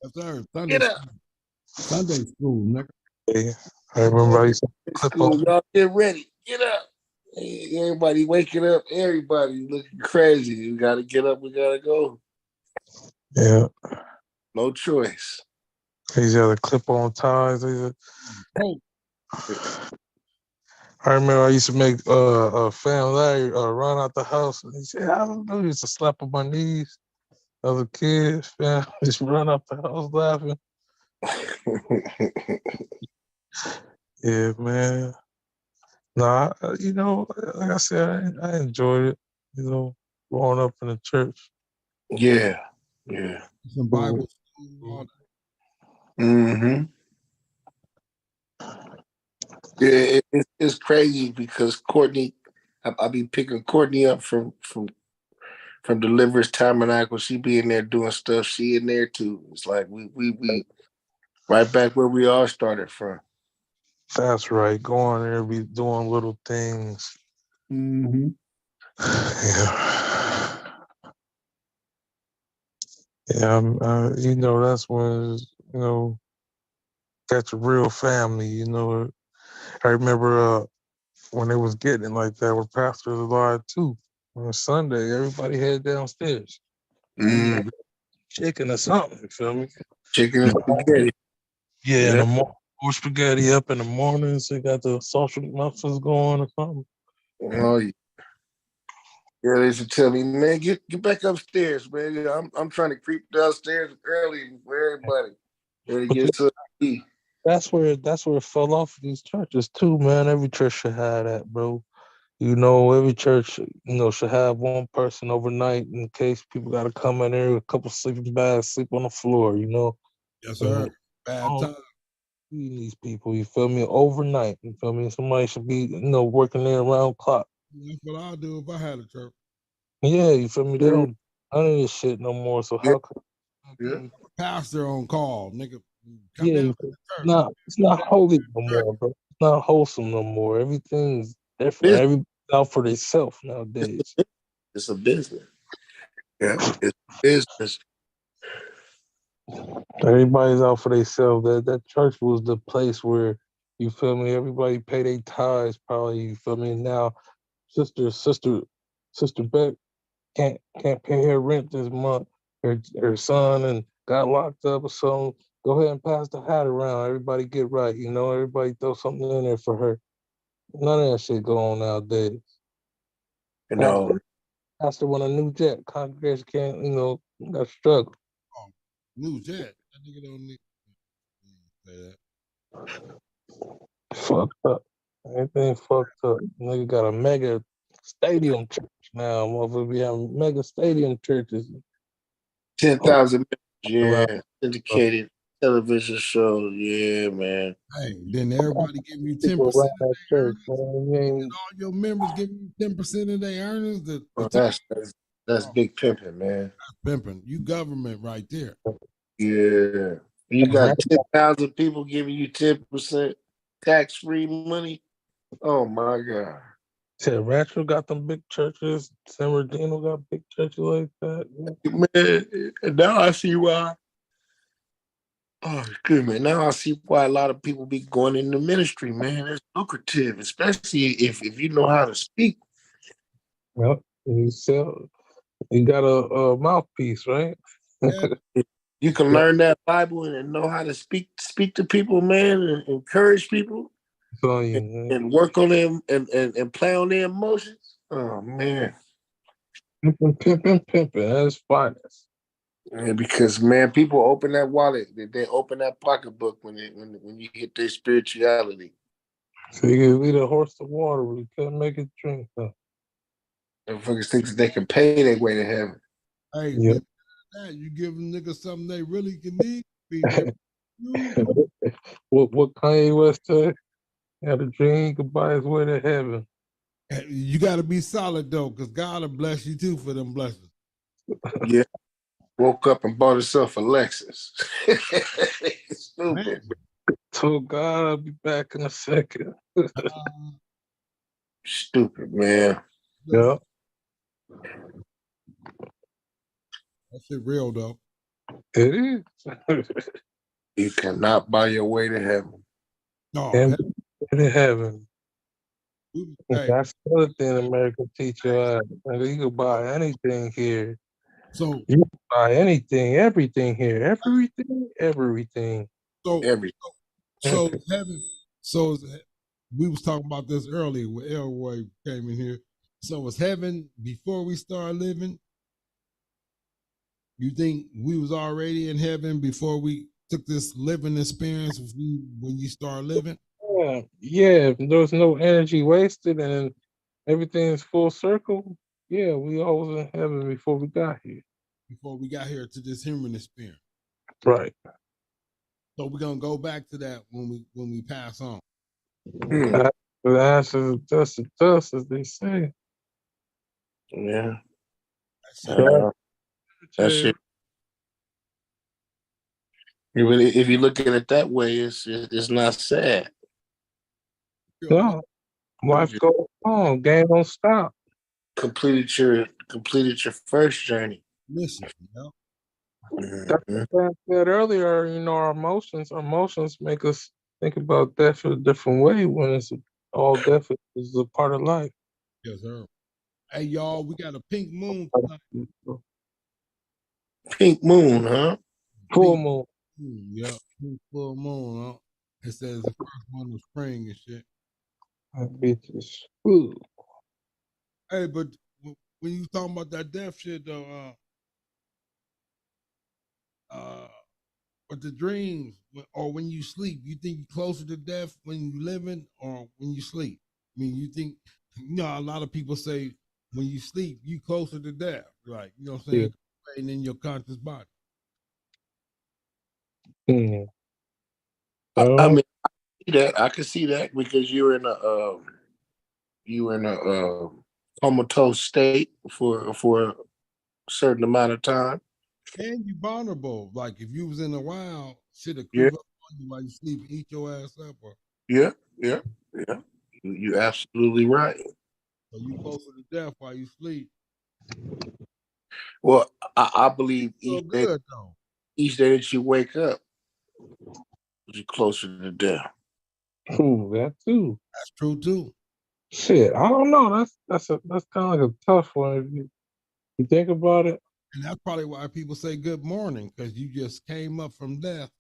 Yes, sir. Get up. Sunday school, nigga. Yeah, I remember I used to clip on. Y'all get ready, get up. Everybody waking up, everybody looking crazy. We gotta get up, we gotta go. Yeah. No choice. They used to have the clip-on ties. I remember I used to make a family run out the house. And he said, I don't know. He used to slap on my knees. Other kids, man, just run out the house laughing. Yeah, man. Nah, like I said, I enjoyed it, growing up in the church. Yeah. Some Bible school. Mm-hmm. Yeah, it's crazy because Courtney, I be picking Courtney up from Deliverance Tabernacle. She be in there doing stuff. She in there too. It's like we right back where we all started from. That's right. Go on there, be doing little things. Mm-hmm. Yeah. Yeah, that's when, got your real family, I remember when they was getting it like that with Pastor Alive too. On Sunday, everybody head downstairs. Chicken or something, you feel me? Chicken and spaghetti. Yeah, in the morning. Or spaghetti up in the mornings. They got the sausage muffins going or something. Oh yeah. Yeah, they should tell me, man, get back upstairs, man. I'm trying to creep downstairs early for everybody. Ready to get to eat. That's where it fell off in these churches too, man. Every church should have that, bro. Every church, should have one person overnight in case people got to come in there with a couple sleeping bags, sleep on the floor, Yes, sir. Bad time. These people, you feel me? Overnight, you feel me? Somebody should be, working there around clock. That's what I'll do if I had a church. Yeah, you feel me? They don't none of this shit no more. So how come? Pastor on call, nigga. Yeah, it's not holy no more, bro. It's not wholesome no more. Everything's different. Everybody's out for themselves nowadays. It's a business. Yeah, it's business. Everybody's out for themselves. That church was the place where, you feel me, everybody pay their tithes probably, you feel me. Now sister Beck can't pay her rent this month. Her son and got locked up or something. Go ahead and pass the hat around. Everybody get right, everybody throw something in there for her. None of that shit go on nowadays. Pastor want a new jet. Congregation can't, got struggle. Oh, new jet. That nigga don't need say that. Fucked up. Everything fucked up. Nigga got a mega stadium church now. Motherfucker, we have mega stadium churches. 10,000 members, yeah. Syndicated television shows, yeah, man. Hey, then everybody give you 10% of their earnings. And all your members give you 10% of their earnings. That's big pimping, man. That's pimping. You government right there. Yeah. You got 10,000 people giving you 10% tax-free money. Oh my God. Said Rancho got them big churches. San Bernardino got big churches like that. Man, now I see why. Oh, good man. Now I see why a lot of people be going into ministry, man. It's lucrative, especially if you know how to speak. Well, you got a mouthpiece, right? Yeah. You can learn that Bible and know how to speak to people, man, and encourage people, and work on them and play on their emotions. Oh man, pimping, that's finest. Yeah, because man, people open that wallet, they open that pocketbook when you hit their spirituality. So you can lead a horse to water, but you couldn't make it drink. Though. And fuckers think that they can pay their way to heaven. Hey, yep. You give them niggas something they really can need. what Kanye West said? Had a dream, could buy his way to heaven. You got to be solid though, because God will bless you too for them blessings. Yeah. Woke up and bought himself a Lexus. Stupid. Man. Told God I'll be back in a second. Stupid, man. Yeah. That shit real though. It is. You cannot buy your way to heaven. No, to heaven. Hey. That's the other thing America teach you. You can buy anything here. So you can buy anything, everything here. Everything. So heaven. So we was talking about this earlier when Elroy came in here. So was heaven before we started living? You think we was already in heaven before we took this living experience when you start living? Yeah. If there was no energy wasted and everything's full circle, yeah, we always in heaven before we got here. Before we got here to this human experience. Right. So we're gonna go back to that when we pass on. The answer is dust, as they say. Yeah. That shit. If you look at it that way, it's not sad. No, life goes on. Game don't stop. Completed your first journey. Listen, That's what I said earlier. Our emotions make us think about death in a different way. When it's all death is a part of life. Yes, sir. Hey, y'all, we got a pink moon tonight. Pink moon, huh? Full moon. Yeah, pink full moon, huh? It says the first one of spring and shit. That bitch is cool. Hey, but when you talking about that death shit though, but the dreams or when you sleep, you think you're closer to death when you living or when you sleep? I mean, you think, a lot of people say when you sleep, you closer to death, like, you know what I'm saying? Yeah. In your conscious body. I mean, I can see that because you're in a comatose state for a certain amount of time. And you vulnerable. Like if you was in the wild, shit would creep up on you while you sleep and eat your ass up. Yeah. You're absolutely right. So you closer to death while you sleep. Well, I believe each day that you wake up, you're closer to death. Ooh, that too. That's true too. Shit, I don't know. That's kind of like a tough one if you think about it. And that's probably why people say good morning, because you just came up from death.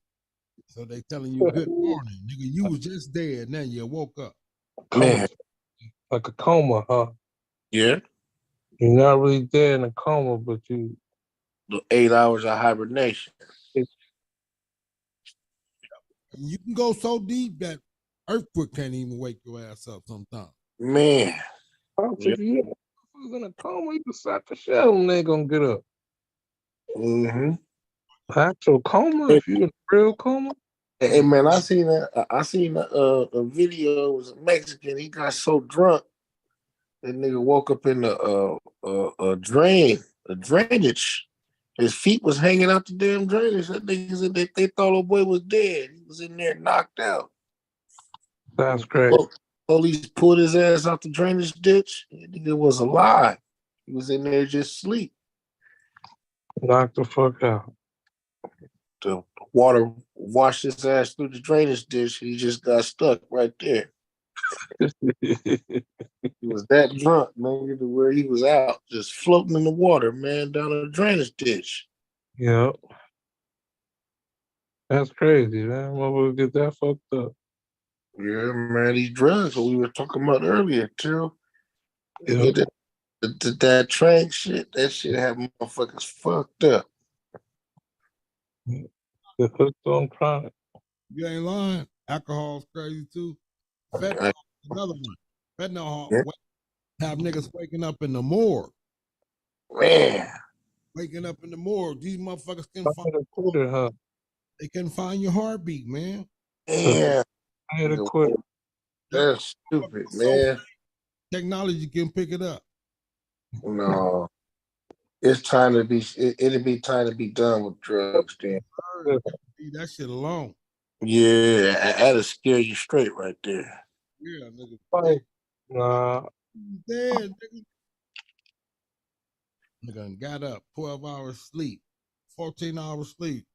So they telling you good morning. Nigga, you was just dead, now you woke up. Man. Like a coma, huh? Yeah. You're not really dead in a coma, but you... The 8 hours of hibernation. You can go so deep that earthquake can't even wake your ass up sometimes. Man. If you was in a coma, you can slap the shell and they gonna get up. Mm-hmm. Actual coma? If you in a real coma? Hey man, I seen a video. It was a Mexican. He got so drunk, that nigga woke up in a drainage. His feet was hanging out the damn drainage. That nigga said they thought old boy was dead. He was in there knocked out. That's great. Police pulled his ass out the drainage ditch. That nigga was alive. He was in there just asleep. Knocked the fuck out. The water washed his ass through the drainage ditch. He just got stuck right there. He was that drunk, man, to where he was out just floating in the water, man, down a drainage ditch. Yeah. That's crazy, man. Motherfucker get that fucked up. Yeah, man, these drugs that we were talking about earlier, too. Yeah. That train shit, that shit had motherfuckers fucked up. They're hooked on chronic. You ain't lying. Alcohol's crazy, too. Fentanyl, another one. Fentanyl have niggas waking up in the morgue. Man. Waking up in the morgue. These motherfuckers can find a quitter, huh? They can find your heartbeat, man. Yeah. I had a quitter. That's stupid, man. Technology can pick it up. No. It's time to be, it'll be time to be done with drugs, then. Leave that shit alone. Yeah, that'll scare you straight right there. Yeah, nigga. Nah. Dead, nigga. Nigga got up, 12 hours sleep, 14 hours sleep.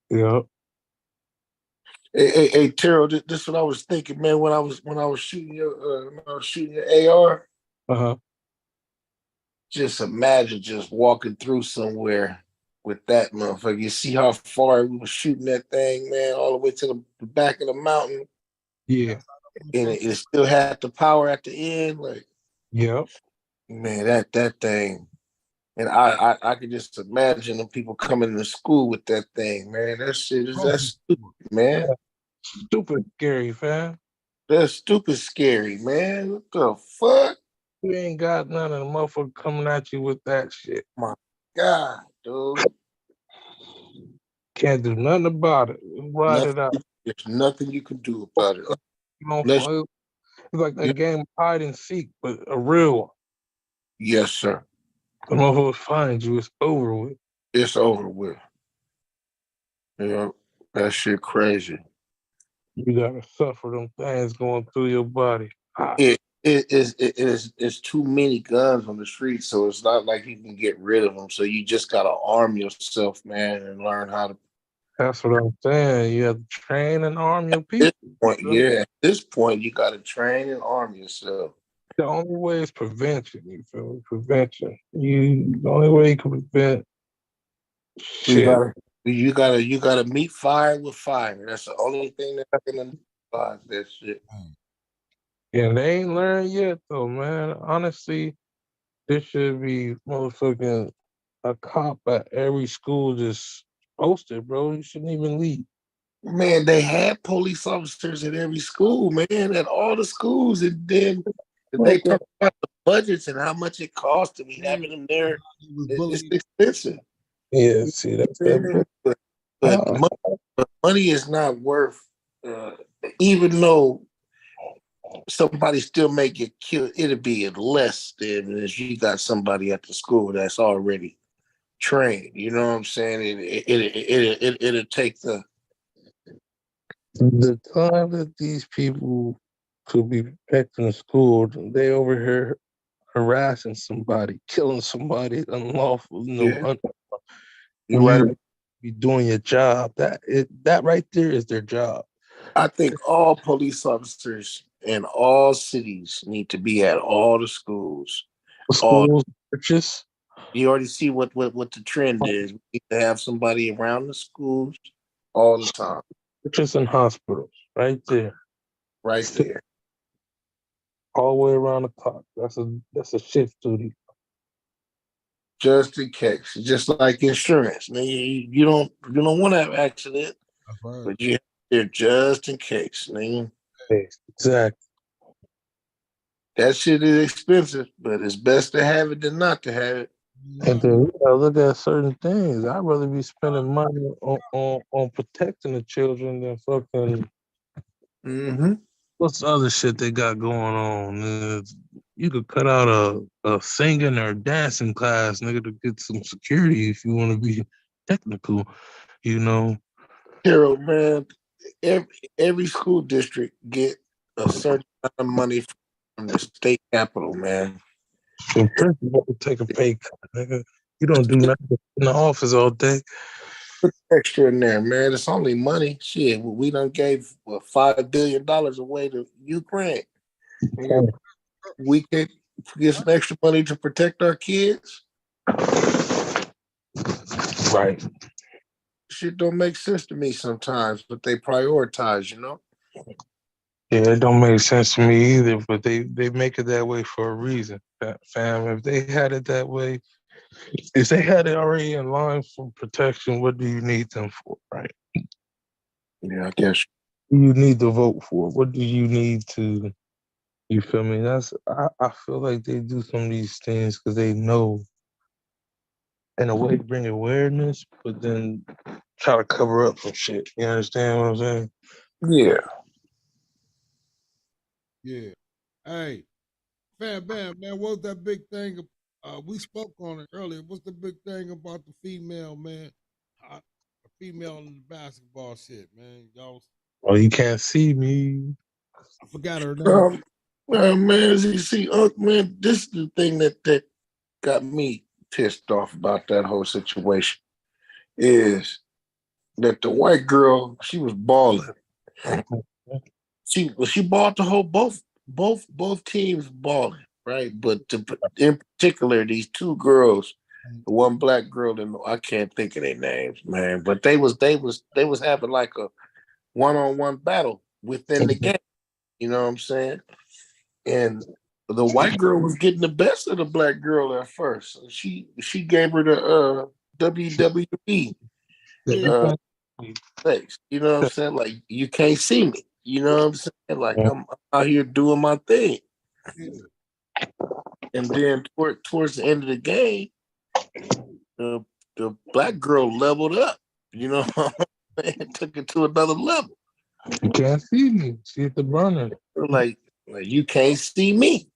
Yeah. Hey, Terrell, this is what I was thinking, man. When I was shooting your AR. Just imagine just walking through somewhere with that motherfucker. You see how far we were shooting that thing, man, all the way to the back of the mountain. Yeah. And it still had the power at the end, like. Yep. Man, that thing. And I could just imagine the people coming to school with that thing, man. That shit is that's stupid, man. Stupid scary, fam. That's stupid scary, man. What the fuck? You ain't got none of the motherfucker coming at you with that shit. My God, dude. Can't do nothing about it. Ride it out. There's nothing you can do about it. It's like that game of hide and seek, but a real one. Yes, sir. The motherfuckers find you, it's over with. It's over with. Yeah, that shit crazy. You gotta suffer them things going through your body. It's too many guns on the street, so it's not like you can get rid of them. So you just gotta arm yourself, man, and learn how to. That's what I'm saying. You have to train and arm your people. At this point, you gotta train and arm yourself. The only way is prevention. You feel me? Prevention. The only way you can prevent. Shit. You gotta meet fire with fire. That's the only thing that's gonna survive that shit. Yeah, they ain't learned yet though, man. Honestly, there should be motherfucking a cop at every school just posted, bro. You shouldn't even leave. Man, they had police officers at every school, man, at all the schools, and then they talk about the budgets and how much it costs to be having them there. It's expensive. Yeah, see, that's that. But money is not worth, even though somebody still may get killed, it'll be less than if you got somebody at the school that's already trained. You know what I'm saying? It'll take the time that these people could be protecting the school, they over here harassing somebody, killing somebody unlawful. You right. Be doing your job. That right there is their job. I think all police officers in all cities need to be at all the schools. Churches. You already see what the trend is. We need to have somebody around the schools all the time. Churches and hospitals, right there. Right there. All the way around the clock. That's a shift duty. Just in case. Just like insurance. Man, you don't want to have an accident, but you're there just in case, man. Exactly. That shit is expensive, but it's best to have it than not to have it. And then you gotta look at certain things. I'd rather be spending money on protecting the children than fucking. What's the other shit they got going on? You could cut out a singing or dancing class, nigga, to get some security if you want to be technical, you know. Hero, man, every school district get a certain amount of money from the state capital, man. The principal take a pay cut, nigga. You don't do nothing in the office all day. Put extra in there, man. It's only money. Shit, we done gave $5 billion away to Ukraine. We can get some extra money to protect our kids. Right. Shit don't make sense to me sometimes, but they prioritize, you know? Yeah, it don't make sense to me either, but they make it that way for a reason. Fam, if they had it that way, if they had it already in line for protection, what do you need them for, right? Yeah, I guess. You need to vote for? What do you need to, you feel me? I feel like they do some of these things because they know, in a way, bring awareness, but then try to cover up some shit. You understand what I'm saying? Yeah. Yeah. Hey, Bam, man, what's that big thing? We spoke on it earlier. What's the big thing about the female, man? The female in the basketball shit, man. Y'all. Oh, you can't see me. I forgot her name. Man, as you see, man, this is the thing that got me pissed off about that whole situation is that the white girl, she was balling. She balled the whole both teams balling, right? But in particular, these two girls, the one black girl and I can't think of their names, man, but they was having like a one-on-one battle within the game. You know what I'm saying? And the white girl was getting the best of the black girl at first. She gave her the WWE face. You know what I'm saying? Like, you can't see me. You know what I'm saying? Like, I'm out here doing my thing. And then towards the end of the game, the black girl leveled up. You know, and took it to another level. You can't see me. See the burner. Like you can't see me.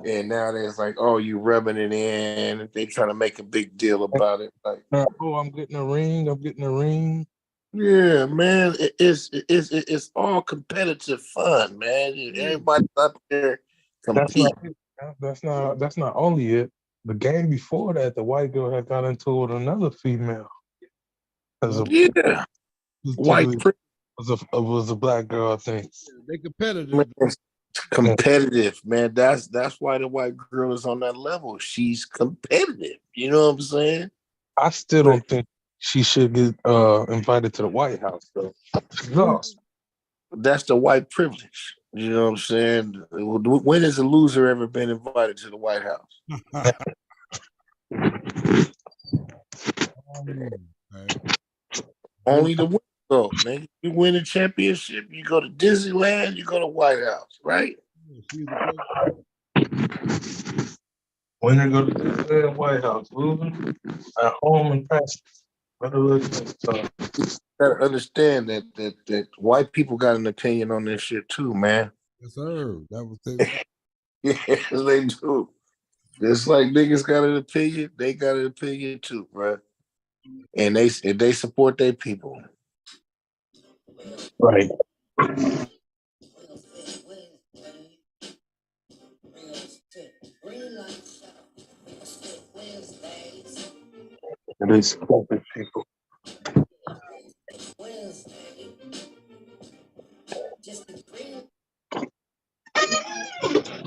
And now it's like, oh, you rubbing it in. They trying to make a big deal about it. Like, oh, I'm getting a ring. I'm getting a ring. Yeah, man, it's all competitive fun, man. Everybody's up there competing. That's not only it. The game before that, the white girl had got into it with another female. Yeah, white was a black girl, I think. They competitive. Competitive, man. That's why the white girl is on that level. She's competitive. You know what I'm saying? I still don't think she should get invited to the White House, though. She's lost. That's the white privilege. You know what I'm saying? When has a loser ever been invited to the White House? Only the winner go, man. You win a championship, you go to Disneyland, you go to White House, right? Winner go to Disneyland, White House. Loser at home and pass. Gotta understand that white people got an opinion on this shit too, man. Yes, sir. That was it. Yes, they do. Just like niggas got an opinion, they got an opinion too, bro. And they support their people. Right. And they support their people.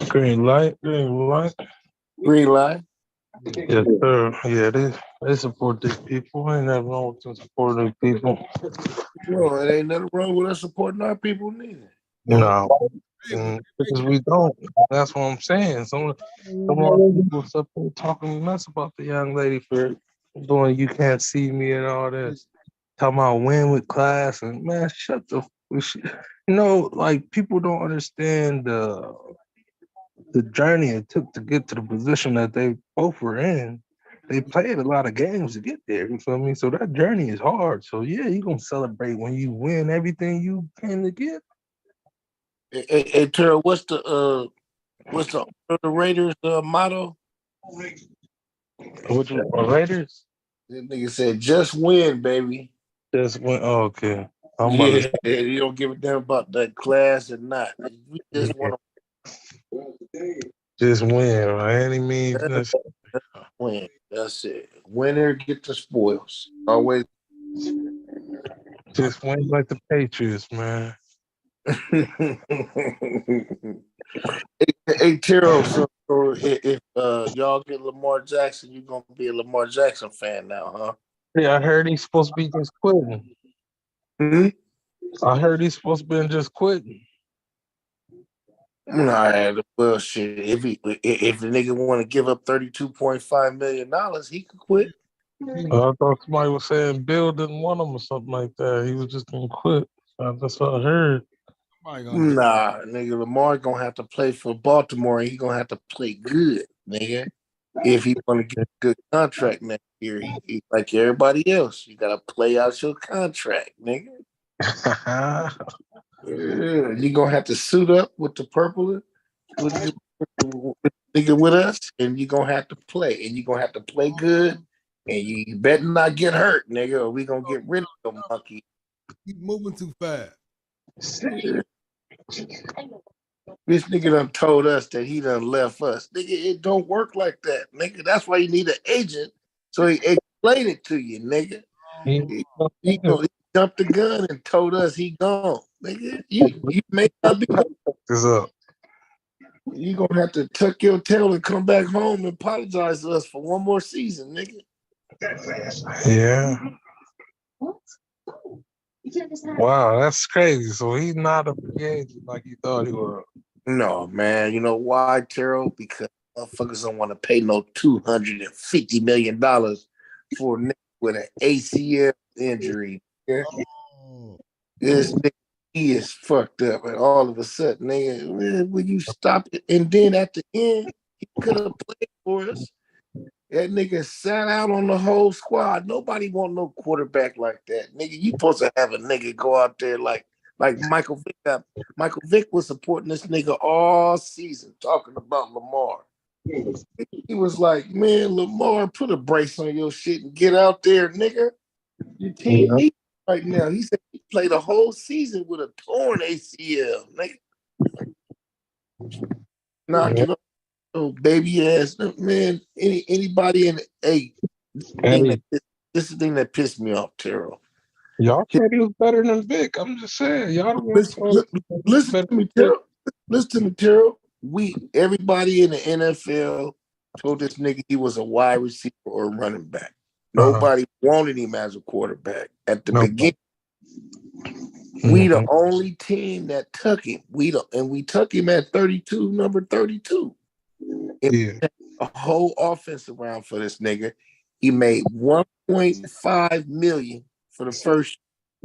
Green light, green light. Green light. Yes, sir. Yeah, they support these people. Ain't nothing wrong with them supporting these people. No, it ain't nothing wrong with us supporting our people neither. No, because we don't. That's what I'm saying. Some people up there talking mess about the young lady for doing "you can't see me" and all this. Talking about win with class and man, shut the. Like people don't understand the journey it took to get to the position that they both were in. They played a lot of games to get there. You feel me? So that journey is hard. So yeah, you're gonna celebrate when you win everything you came to get. Hey, Terrell, what's the Raiders motto? Which Raiders? That nigga said, "Just win, baby." Just win. Oh, okay. You don't give a damn about that class or not. We just want to. Just win by any means necessary. Win. That's it. Winner get the spoils. Always. Just win like the Patriots, man. Hey Tiro, so if y'all get Lamar Jackson, you're gonna be a Lamar Jackson fan now, huh? Yeah, I heard he's supposed to be just quitting. I heard he's supposed to be just quitting. Nah, well, shit. If the nigga want to give up $32.5 million, he could quit. I thought somebody was saying Bill didn't want him or something like that. He was just gonna quit. That's what I heard. Nah, nigga, Lamar gonna have to play for Baltimore, and he gonna have to play good, nigga. If he want to get a good contract next year, he like everybody else. You gotta play out your contract, nigga. Yeah, you gonna have to suit up with the purple with us, and you're gonna have to play, and you're gonna have to play good, and you better not get hurt, nigga, or we gonna get rid of the monkey. Keep moving too fast. This nigga done told us that he done left us. Nigga, it don't work like that, nigga. That's why you need an agent, so he explain it to you, nigga. He jumped the gun and told us he gone, nigga. You may not be. You gonna have to tuck your tail and come back home and apologize to us for one more season, nigga. Yeah. Wow, that's crazy. So he's not a free agent like he thought he was. No, man. You know why, Terrell? Because motherfuckers don't want to pay no $250 million for a nigga with an ACL injury. Yeah? This nigga, he is fucked up, and all of a sudden, nigga, will you stop it? And then at the end, he could have played for us. That nigga sat out on the whole squad. Nobody want no quarterback like that. Nigga, you supposed to have a nigga go out there like Michael Vick. Michael Vick was supporting this nigga all season, talking about Lamar. He was like, man, Lamar, put a brace on your shit and get out there, nigga. Your team needs right now. He said he played a whole season with a torn ACL, nigga. Knock it off. Oh, baby ass man! Anybody in this is the thing that pissed me off, Terrell. Y'all said he was better than Vic. I'm just saying, y'all listen to me, Terrell. Listen to me, Terrell. Everybody in the NFL told this nigga he was a wide receiver or a running back. Nobody wanted him as a quarterback at the beginning. We the only team that took him. We took him at 32, number 32. A whole offense around for this nigga. He made $1.5 million for the first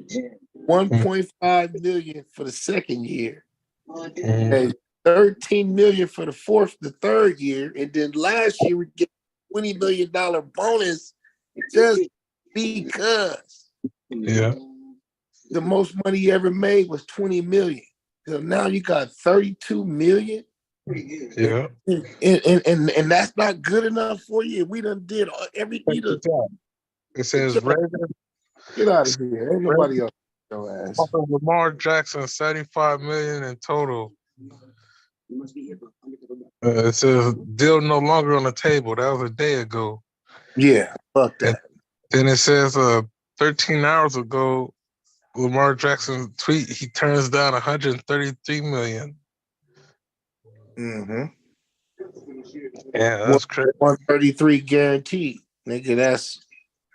year, $1.5 million for the second year, and $13 million for the third year, and then last year we get $20 million bonus just because. Yeah. The most money he ever made was $20 million. So now you got $32 million. Yeah. And that's not good enough for you. We done did everything. It says regular. Get out of here. Ain't nobody else. Your ass. Lamar Jackson, $75 million in total. It says deal no longer on the table. That was a day ago. Yeah, fuck that. Then it says 13 hours ago, Lamar Jackson tweet, he turns down $133 million. Mm-hmm. Yeah, that's crazy. 133 guaranteed, nigga. That's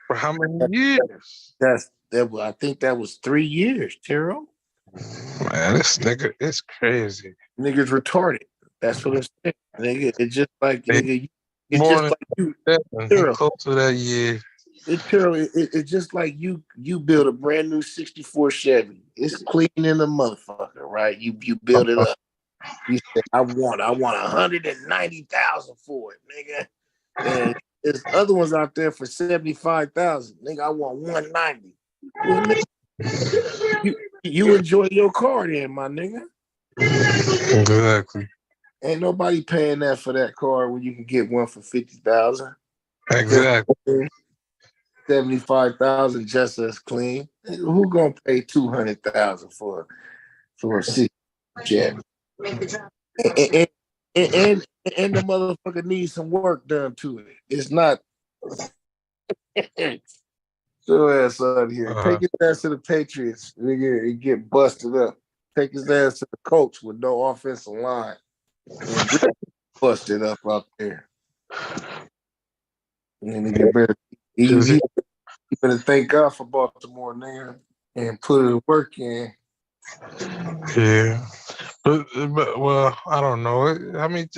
for how many years? I think that was 3 years, Terrell. Man, this nigga is crazy. Nigga's retarded. That's what it's saying, nigga. It's just like nigga. It's just like you, Terrell. Close to that year. It's just like you build a brand new 64 Chevy. It's clean in the motherfucker, right? You build it up. You say, I want 190,000 for it, nigga. And there's other ones out there for 75,000. Nigga, I want 190. Well, nigga, you enjoy your car then, my nigga. Exactly. Ain't nobody paying that for that car when you can get one for 50,000. Exactly. 75,000 just as clean. Who gonna pay 200,000 for a 60 Chevy? and the motherfucker needs some work done to it. It's not. So ass out here. Take his ass to the Patriots, nigga, and get busted up. Take his ass to the coach with no offensive line and really busted up out there. And nigga better he better thank God for Baltimore, nigga, and put the work in. Yeah. But well, I don't know. How many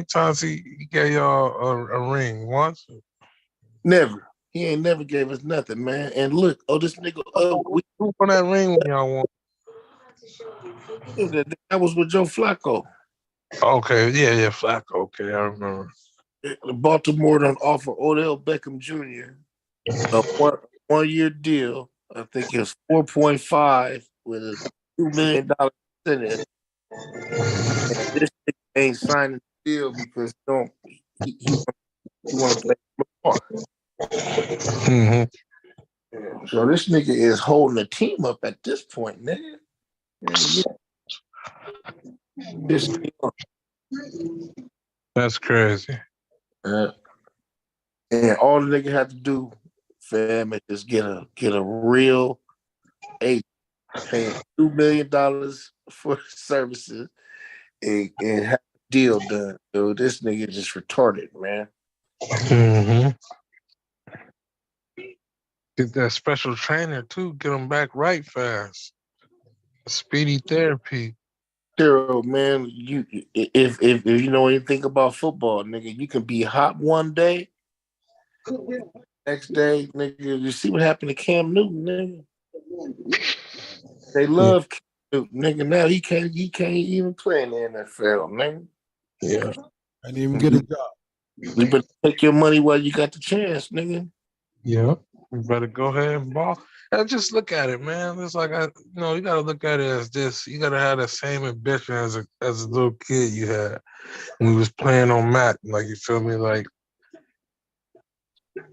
times he gave y'all a ring? Once? Never. He ain't never gave us nothing, man. And look, this nigga, we on that ring when y'all won. That was with Joe Flacco. Okay, yeah, Flacco. Okay, I remember. Baltimore done offer Odell Beckham Jr. a 1-year deal. I think it's 4.5 with a $2 million incentive. And this nigga ain't signing the deal because he want to play football. Mm-hmm. So this nigga is holding the team up at this point, man. That's crazy. And all the nigga had to do, fam, is just get a real agent paying $2 million for services and have a deal done. So this nigga just retarded, man. Mm-hmm. Get that special trainer too. Get him back right fast. Speedy therapy. Zero, man. You if you know anything about football, nigga, you can be hot one day. Next day, nigga, you see what happened to Cam Newton, nigga. They love Cam Newton, nigga. Now he can't even play in the NFL, nigga. Yeah. I didn't even get a job. You better take your money while you got the chance, nigga. Yeah. You better go ahead and ball. And just look at it, man. It's like you gotta look at it as this. You gotta have the same ambition as a little kid you had when we was playing on mat. Like, you feel me? Like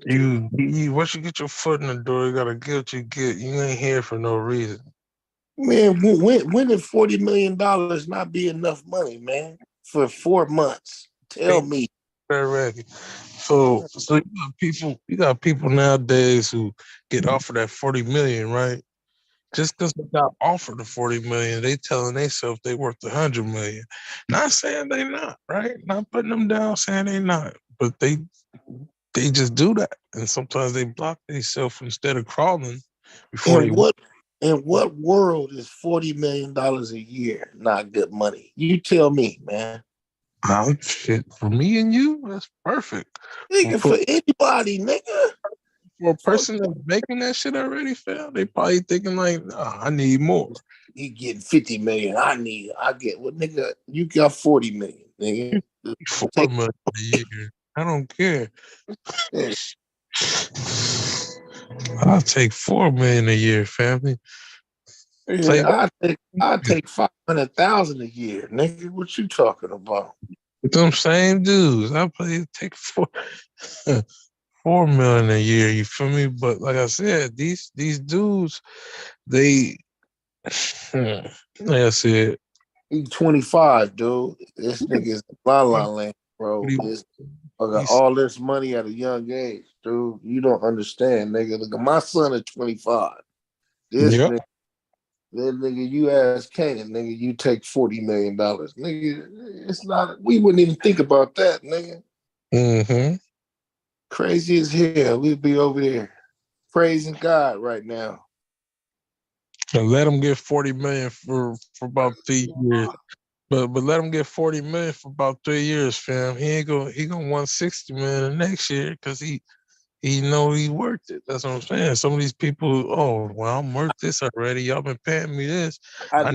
you once you get your foot in the door, you gotta get what you get. You ain't here for no reason. Man, when did $40 million not be enough money, man? For 4 months. Tell me. Already. So you got people nowadays who get offered that 40 million, right? Just because they got offered the 40 million, they telling themselves they worth 100 million. Not saying they not, right? Not putting them down, saying they not, but they just do that, and sometimes they block themselves instead of crawling before In what world is $40 million a year not good money? You tell me, man. Shit, for me and you, that's perfect. Nigga, for anybody, nigga. For a person that's making that shit already, fam, they probably thinking like, nah, I need more. He getting 50 million. I get what, nigga. You got 40 million, nigga. 4 million a year. I don't care. I'll take 4 million a year, family. Yeah, I take 500,000 a year, nigga. What you talking about? With them same dudes, I take 4 million a year. You feel me? But like I said, these dudes, they, like I said, he's 25, dude. This nigga is la la land, bro. I got all this money at a young age, dude. You don't understand, nigga. Look, my son is 25. This nigga, that nigga, you ask Canaan, nigga, you take $40 million. Nigga, it's not, we wouldn't even think about that, nigga. Mm-hmm. Crazy as hell. We'd be over there praising God right now. And let them get 40 million for about 3 years. But let him get 40 million for about 3 years, fam. He gonna want 60 million next year because he know he worked it. That's what I'm saying. Some of these people, oh well, I'm worth this already. Y'all been paying me this. I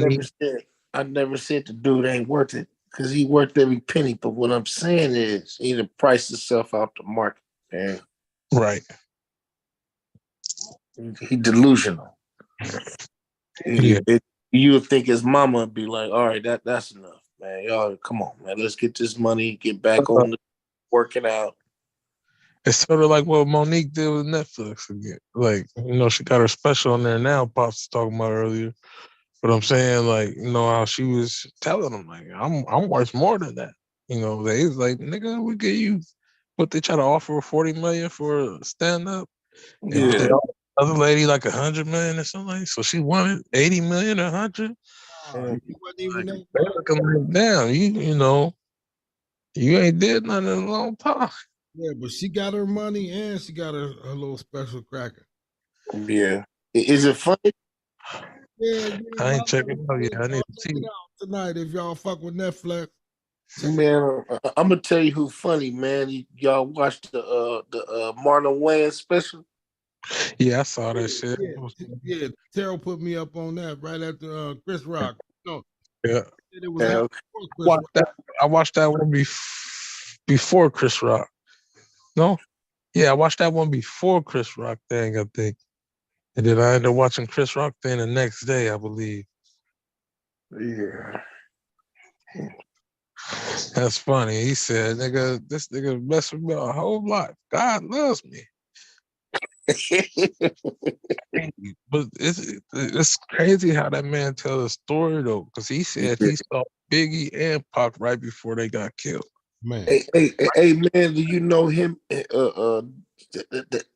never said the dude ain't worth it because he worked every penny. But what I'm saying is he done priced himself out the market, man. Right. He delusional. Yeah. You would think his mama would be like, all right, that's enough, man. Y'all, come on, man. Let's get this money, get back on the working out. It's sort of like what Monique did with Netflix again. Like, she got her special on there now, Pops was talking about earlier. But I'm saying, like, how she was telling him, like, I'm worth more than that. You know, they was like, nigga, we get you. But they try to offer 40 million for stand up. Yeah. Other lady like 100 million or something. So she wanted 80 million or 100. He wasn't even that They looking like, damn, you know, you ain't did nothing in a long time. Yeah, but she got her money and she got her little special cracker. Yeah. Is it funny? Yeah, I ain't checking it out yet. I need to see it out tonight if y'all fuck with Netflix. Man, I'm gonna tell you who funny, man. Y'all watched the Marlon Wayans special? Yeah, I saw that shit. Yeah, Terrell put me up on that right after Chris Rock. No, Yeah. it was after Chris Watch that. I watched that one before Chris Rock. No? Yeah, I watched that one before Chris Rock thing, I think. And then I ended up watching Chris Rock thing the next day, I believe. Yeah. That's funny. He said, nigga, this nigga messed with me a whole lot. God loves me. But it's crazy how that man tells a story, though, because he said he saw Biggie and Pac right before they got killed. Man. Hey, man, do you know him? That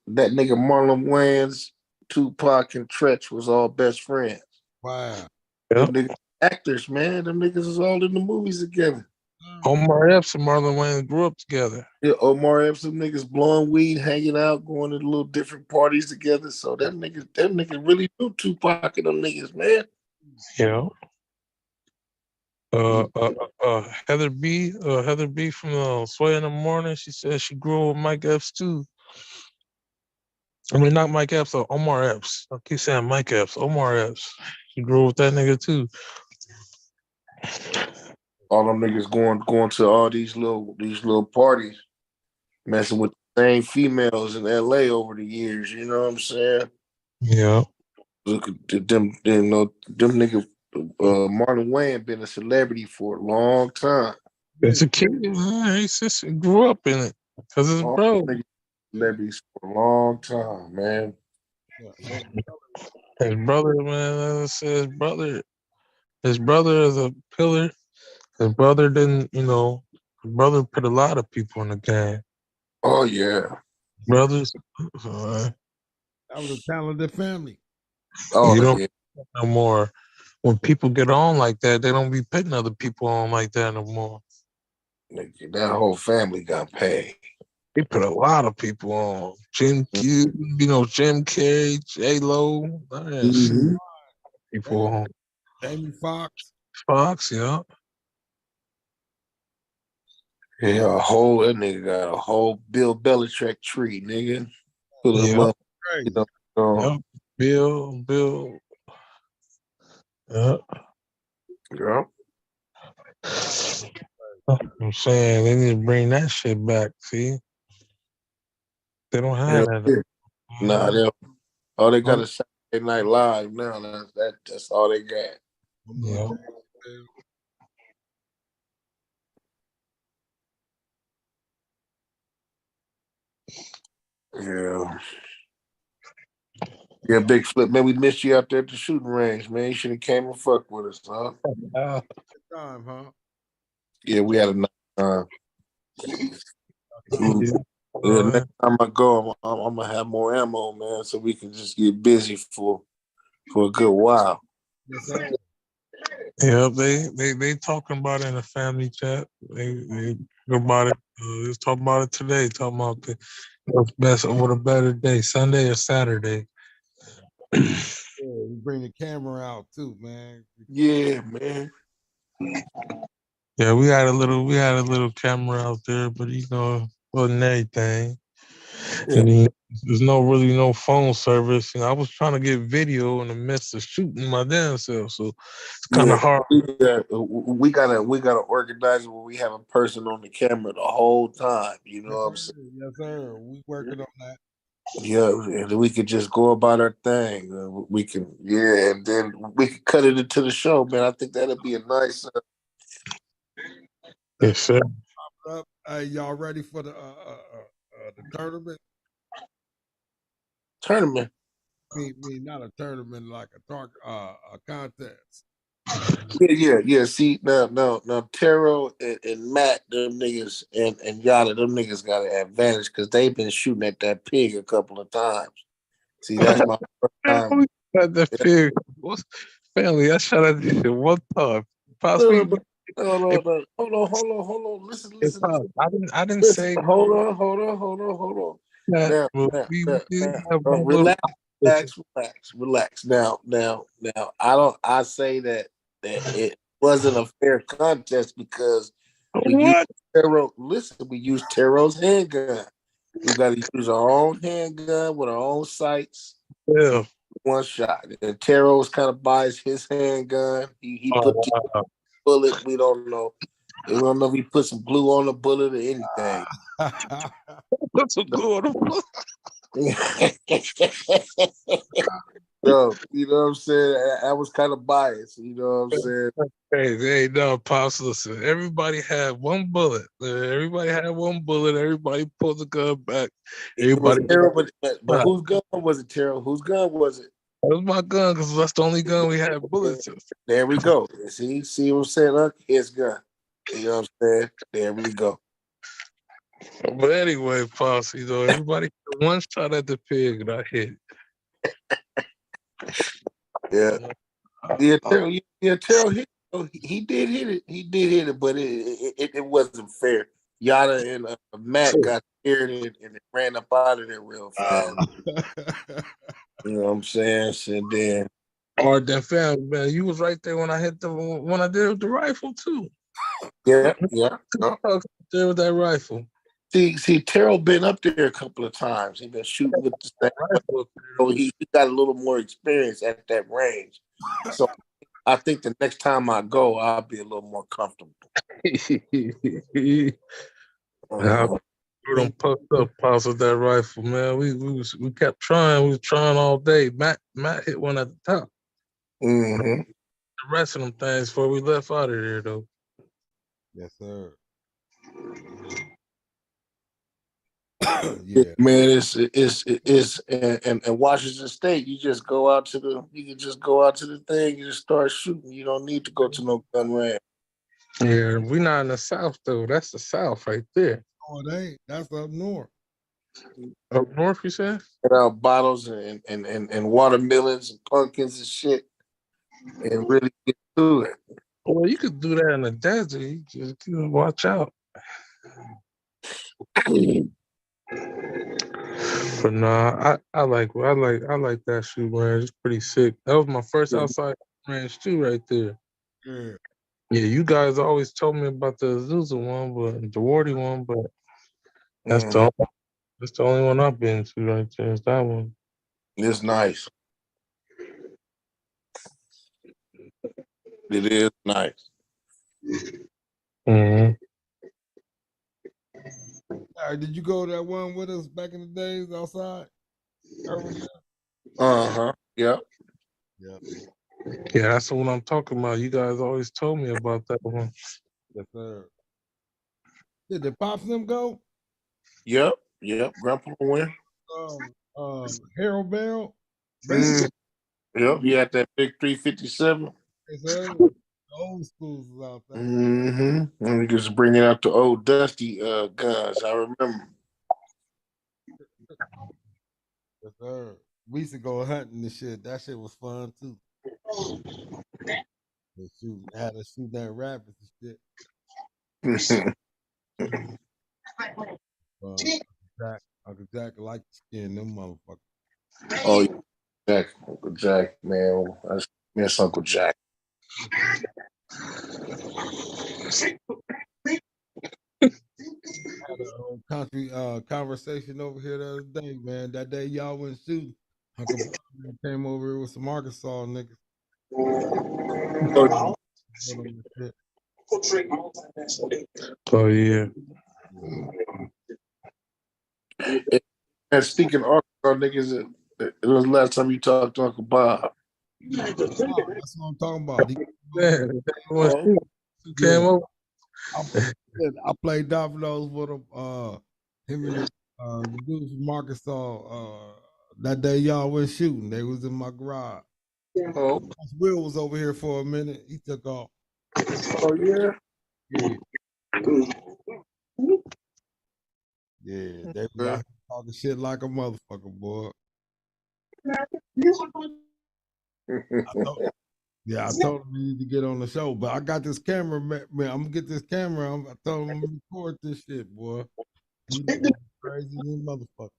nigga Marlon Wayans, Tupac, and Tretch was all best friends. Wow. Them niggas actors, man. Them niggas is all in the movies together. Omar Epps and Marlon Wayans grew up together. Yeah, Omar Epps, them niggas blowing weed, hanging out, going to little different parties together. So them niggas really knew Tupac and them niggas, man. Yeah. Heather B from Sway in the Morning, she said she grew up with Mike Epps too. I mean, not Mike Epps, Omar Epps. I keep saying Mike Epps, Omar Epps. She grew up with that nigga too. All them niggas going to all these little parties, messing with the same females in LA over the years. You know what I'm saying? Yeah. Look at them. You know, them niggas. Marlon Wayans been a celebrity for a long time. It's a kid, man. He just grew up in it because his bro. Celebrities for a long time, man. His brother, man, his brother is a pillar. His brother didn't, his brother put a lot of people in the game. Oh yeah, brothers. That was a talented family. Oh, you don't yeah. no more. When people get on like that, they don't be putting other people on like that no more. That whole family got paid. They put a lot of people on. Jim Carrey, J-Lo, people on. Jamie Foxx. Fox, yeah. Yeah, that nigga got a whole Bill Belichick tree, nigga. Put him up. Yep. Bill. Yep. Yeah. I'm saying they need to bring that shit back. See, they don't have that. Nah, all they got is Saturday Night Live now. That's all they got. Yeah. Yeah. Yeah, Big Flip, man, we missed you out there at the shooting range, man. You should have came and fucked with us, huh? Good time, huh? Yeah, we had a nice time. Yeah, next time I go, I'm gonna have more ammo, man, so we can just get busy for a good while. Yes, sir. Yeah, they talking about it in the family chat. They about it. Let's talk about it today. Talking about what's best, what a better day, Sunday or Saturday. Yeah, we bring the camera out too, man. Yeah, man. Yeah, we had a little camera out there, but wasn't anything. Yeah. And there's no phone service. I was trying to get video in the midst of shooting my damn self, so it's kind of hard. We gotta organize it where we have a person on the camera the whole time. You know what I'm saying? Yes, sir. We working on that. Yeah, and we could just go about our thing. We can, and then we can cut it into the show, man. I think that'd be a nice. Yes, sir. Hey, y'all ready for the tournament? Tournament. Me, not a tournament, like a contest. Yeah. See, now, Taro and Matt, them niggas, and Yada, them niggas got an advantage because they've been shooting at that pig a couple of times. See, that's my first time. At the pig. What's family? I shot at this shit one time. Possibly. No. Hold on. Listen. I didn't Listen. say. Hold on. That Now, relax. Now, I say that it wasn't a fair contest because we used Taro. Listen, we used Taro's handgun. We got to use our own handgun with our own sights. Yeah. One shot. And Taro's kind of buys his handgun. He put the bullet. We don't know. We don't know if he put some glue on the bullet or anything. Put some glue on the bullet. No, you know what I'm saying? I was kind of biased. You know what I'm saying? Hey, no, Pops, listen. Everybody had one bullet. Everybody pulled the gun back. Everybody. But whose gun was it, Terrell? Whose gun was it? That was my gun because that's the only gun we had bullets in. There we go. See what I'm saying? Look, his gun. You know what I'm saying? There we go. But anyway, Pops, everybody had one shot at the pig and I hit. Yeah, Terrell hit. He did hit it. He did hit it, but it wasn't fair. Yada and Matt got scared and ran up out of there real fast. You know what I'm saying? So then, then family, man, you was right there when I did the rifle too. Yeah. There with that rifle. See, Terrell been up there a couple of times. He been shooting with the same rifle. So he got a little more experience at that range. So I think the next time I go, I'll be a little more comfortable. We done puffed up, Pops, with that rifle, man. We kept trying. We was trying all day. Matt hit one at the top. Mm-hmm. The rest of them things before we left out of there, though. Yes, sir. Yeah, man, it's in Washington State. You can just go out to the thing. You just start shooting. You don't need to go to no gun range. Yeah, we not in the South though. That's the South right there. Oh, it ain't. That's up north. Up north, you said? Get out bottles and watermelons and pumpkins and shit, and really get to it. Well, you could do that in the desert. You just watch out. But nah, I like that shoot range. It's pretty sick. That was my first outside range too, right there. Yeah. Yeah, you guys always told me about the Azusa one, but the Wardy one, but that's the only one I've been to right there. Is that one? It's nice. It is nice. Mm-hmm. All right, did you go to that one with us back in the days outside? Yep. Yeah, that's the one I'm talking about. You guys always told me about that one. Yes, sir. Did the Pops them go? Yep. Grandpa went. Harold Bell. Yep. You had that big 357. Yes, sir. Old schools was out there. Mm-hmm. And we just bringing out the old dusty guns. I remember. Yes, sir. We used to go hunting and shit. That shit was fun too. Had to shoot that rabbit and shit. Uncle Jack like to skin them motherfuckers. Oh, yeah. Uncle Jack, man. I miss Uncle Jack. Had a country conversation over here the other day, man. That day y'all went shooting. Uncle came over here with some Arkansas niggas. Oh yeah. And speaking of Arkansas niggas, it was the last time you talked to Uncle Bob. That's what I'm talking about. Came over. I played dominoes with him. Him and the dudes from Arkansas. That day y'all went shooting. They was in my garage. Oh, Will was over here for a minute. He took off. oh yeah. Yeah, they was out here talking shit like a motherfucker, boy. I told him he need to get on the show, but I got this camera, man. I'm gonna get this camera. I told him I'm gonna record this shit, boy. He crazy motherfucker.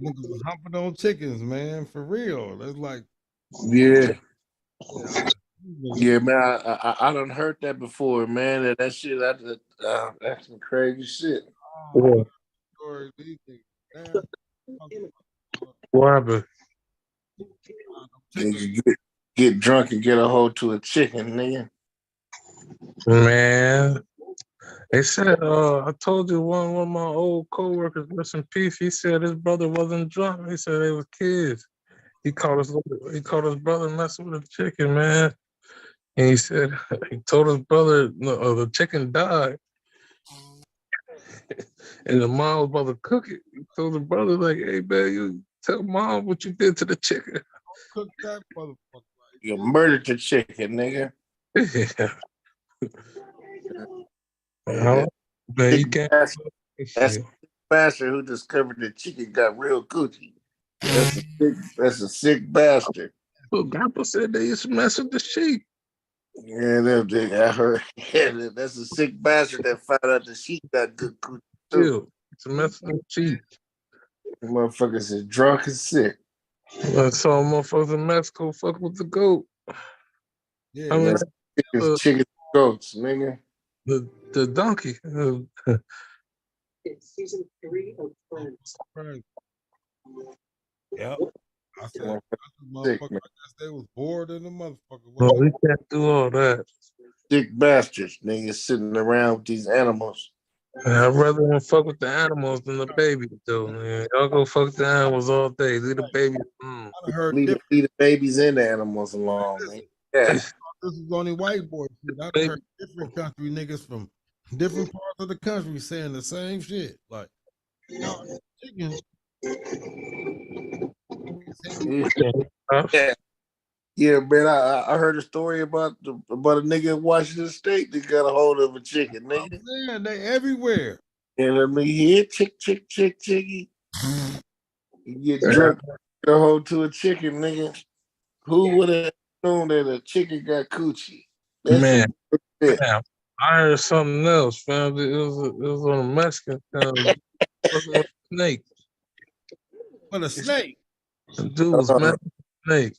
Niggas was humping on chickens, man, for real. That's like, yeah. Yeah, man, I done heard that before, man. That shit, that's some crazy shit. Yeah. What happened? Get drunk and get a hold to a chicken, nigga. Man, they said, I told you one of my old coworkers, rest in peace, he said his brother wasn't drunk. He said they were kids. He caught his brother messing with a chicken, man. And he said he told his brother the chicken died. And the mom was about to cook it. He told the brother, like, hey man, you tell mom what you did to the chicken. Cook that motherfucker. You murdered the chicken, nigga. Yeah. Man, you can't. That's the bastard who discovered the chicken got real coochie. That's a sick bastard. Well, Grandpa said they used to mess with the sheep. Yeah, I heard. Yeah, that's a sick bastard that found out the sheep got good coochie too. It's a mess with the sheep. Motherfuckers is drunk and sick. I saw motherfuckers in Mexico fuck with the goat. Yeah, I mean, chicken goats, nigga. The donkey. It's season 3 of Friends. Right. Yep. I said, motherfucker, I guess they was bored in the motherfucker. No, we can't do all that. Sick bastards, niggas sitting around with these animals. I'd rather them fuck with the animals than the babies, though, man. Y'all go fuck the animals all day. Leave the babies alone. Leave the babies and the animals alone, man. Yeah. This is only white boy shit. I heard different country niggas from different parts of the country saying the same shit. Like, chicken. Yeah, man. I heard a story about a nigga in Washington State that got a hold of a chicken, nigga. Man, they everywhere. And I mean, here, chicky. You get drunk, get a hold to a chicken, nigga. Who would have known that a chicken got coochie? Man, I heard something else, fam. It was on a Mexican snake. What a snake? The dude was messing with a snake.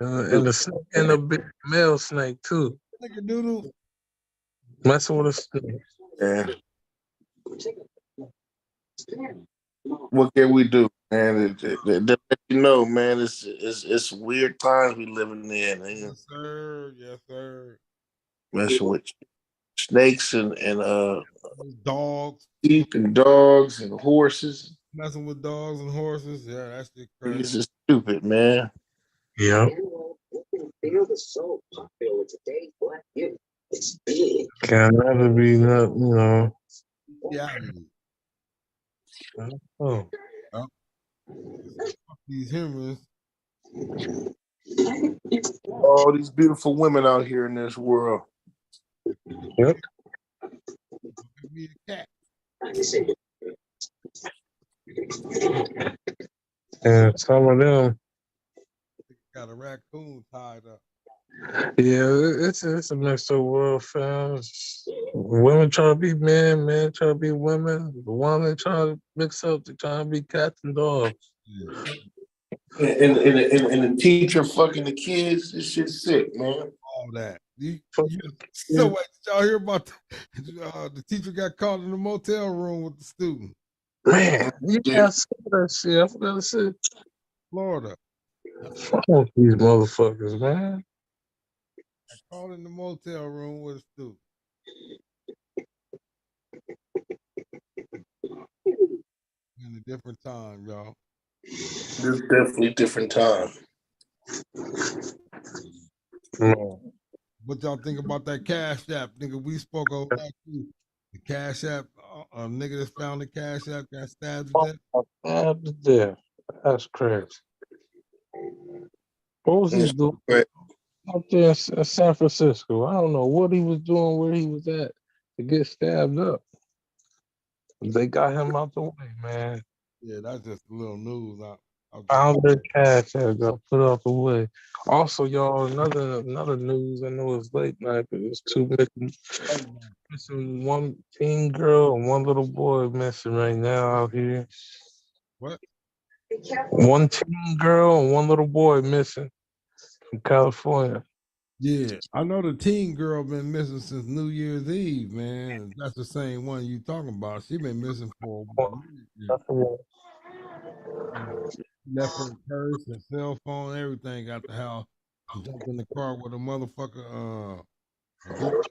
And the snake ended up being a male snake, too. Nigga doodle. Messing with a snake. Yeah. What can we do, man? You know, man, it's weird times we living in. Yes, sir. Yes, sir. Messing with snakes and dogs, sheep and dogs and horses. Messing with dogs and horses, yeah, that's just crazy. This is stupid, man. Yeah. Feel the soul popular today. What if it's big? Can never be not, you know. Yeah. Oh. These humans. All these beautiful women out here in this world. Yep. Be a cat. And some of them got a raccoon tied up. Yeah, it's a mixed up world, fam. Women try to be men, men try to be women. The one they try to mix up, they try to be cats and dogs. And the teacher fucking the kids, this shit's sick, man. All that. So wait, did y'all hear about the teacher got caught in the motel room with the student? Man, yeah, I saw that shit. I forgot to say. Florida. Fuck these motherfuckers, man. Caught in the motel room with a student. In a different time, y'all. This definitely different time. What y'all think about that Cash App, nigga? We spoke over that too. The Cash App, a nigga that found the Cash App got stabbed to death. Stabbed to death. That's crazy. What was he doing up there in San Francisco? I don't know what he was doing, where he was at to get stabbed up. They got him out the way, man. Yeah, that's just a little news. Found their cash that got put out the way. Also, y'all, another news. I know it's late night, but it's two missing one teen girl and one little boy missing right now out here. What? One teen girl and one little boy missing from California. Yeah, I know the teen girl been missing since New Year's Eve, man. That's the same one you talking about. She been missing for a minute. Left her purse and cell phone, everything at the house. Jumped in the car with a motherfucker. With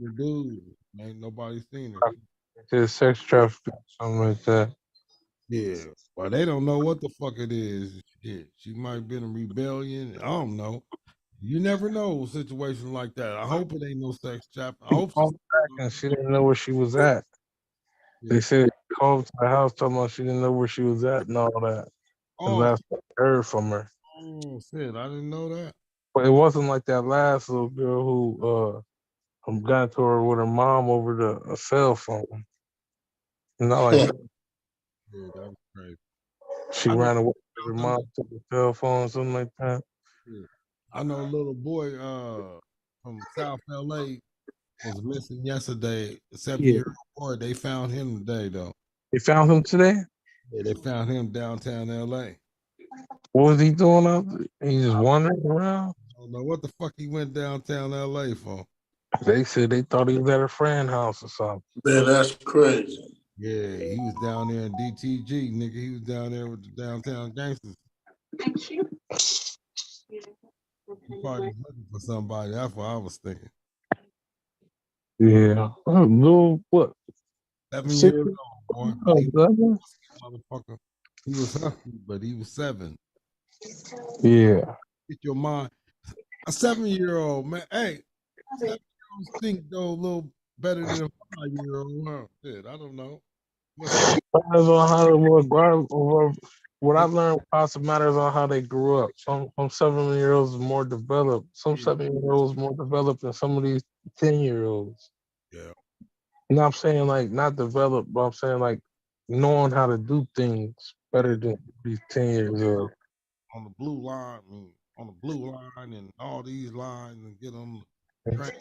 a dude. Ain't nobody seen her. Just sex trafficking, something like that. Yeah, well, they don't know what the fuck it is. Shit, she might have been in rebellion. I don't know. You never know a situation like that. I hope it ain't no sex trap. I hope she didn't know where she was at. They said she called to the house talking about she didn't know where she was at and all that. And last I heard from her. Oh shit, I didn't know that. But it wasn't like that last little girl who got to her with her mom over a cell phone. Not like that. Yeah, that was crazy. She ran away with her mom to the cell phone, something like that. Yeah. I know a little boy from South LA was missing yesterday. A 7-year-old boy. They found him today though. They found him today? Yeah, they found him downtown LA. What was he doing out there? He just wandering around? I don't know what the fuck he went downtown LA for. They said they thought he was at a friend's house or something. Yeah, that's crazy. Yeah, he was down there in DTG, nigga. He was down there with the downtown gangsters. Thank you. He probably was looking for somebody. That's what I was thinking. Yeah. Little what? 7 years old, boy. Motherfucker. He was husky, but he was 7. Yeah. Get your mind. A 7-year-old, man. Hey, 7-year-olds think though a little better than a 5-year-old. Huh? Shit, I don't know. Matters on how what I've learned also matters on how they grew up. Some 7-year-olds are more developed. Some 7-year-olds more developed than some of these 10-year-olds. Yeah. You know what I'm saying? Like not developed, but I'm saying like knowing how to do things better than these 10 years old. On the blue line, and all these lines and get on the train.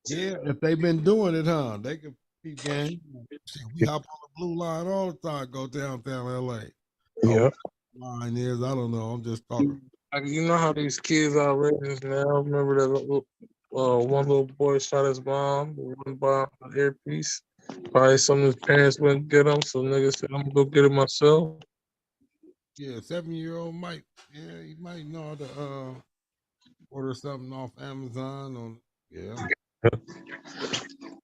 Yeah, if they've been doing it, huh? They can keep game. We hop on the blue line all the time, go downtown LA. Yeah. Line is, I don't know. I'm just talking. Like, you know how these kids are outrageous now? Remember that one little boy shot his mom, one bomb, an earpiece. Probably some of his parents wouldn't get him, so niggas said, I'm gonna go get it myself. Yeah, 7-year-old might, he might know how to order something off Amazon or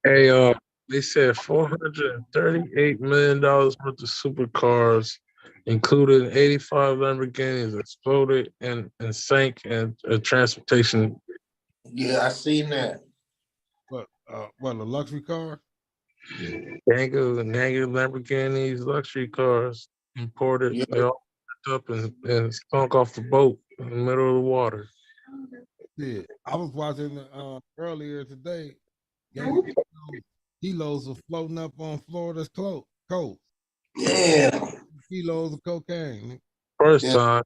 Hey, they said $438 million worth of supercars, including 85 Lamborghinis, exploded and sank in a transportation. Yeah, I seen that. What a luxury car? Gangs and Lamborghinis, luxury cars imported. Yeah. They all picked up and stunk off the boat in the middle of the water. Yeah, I was watching earlier today. Kilos of floating up on Florida's coast. Yeah. Kilos of cocaine. First time.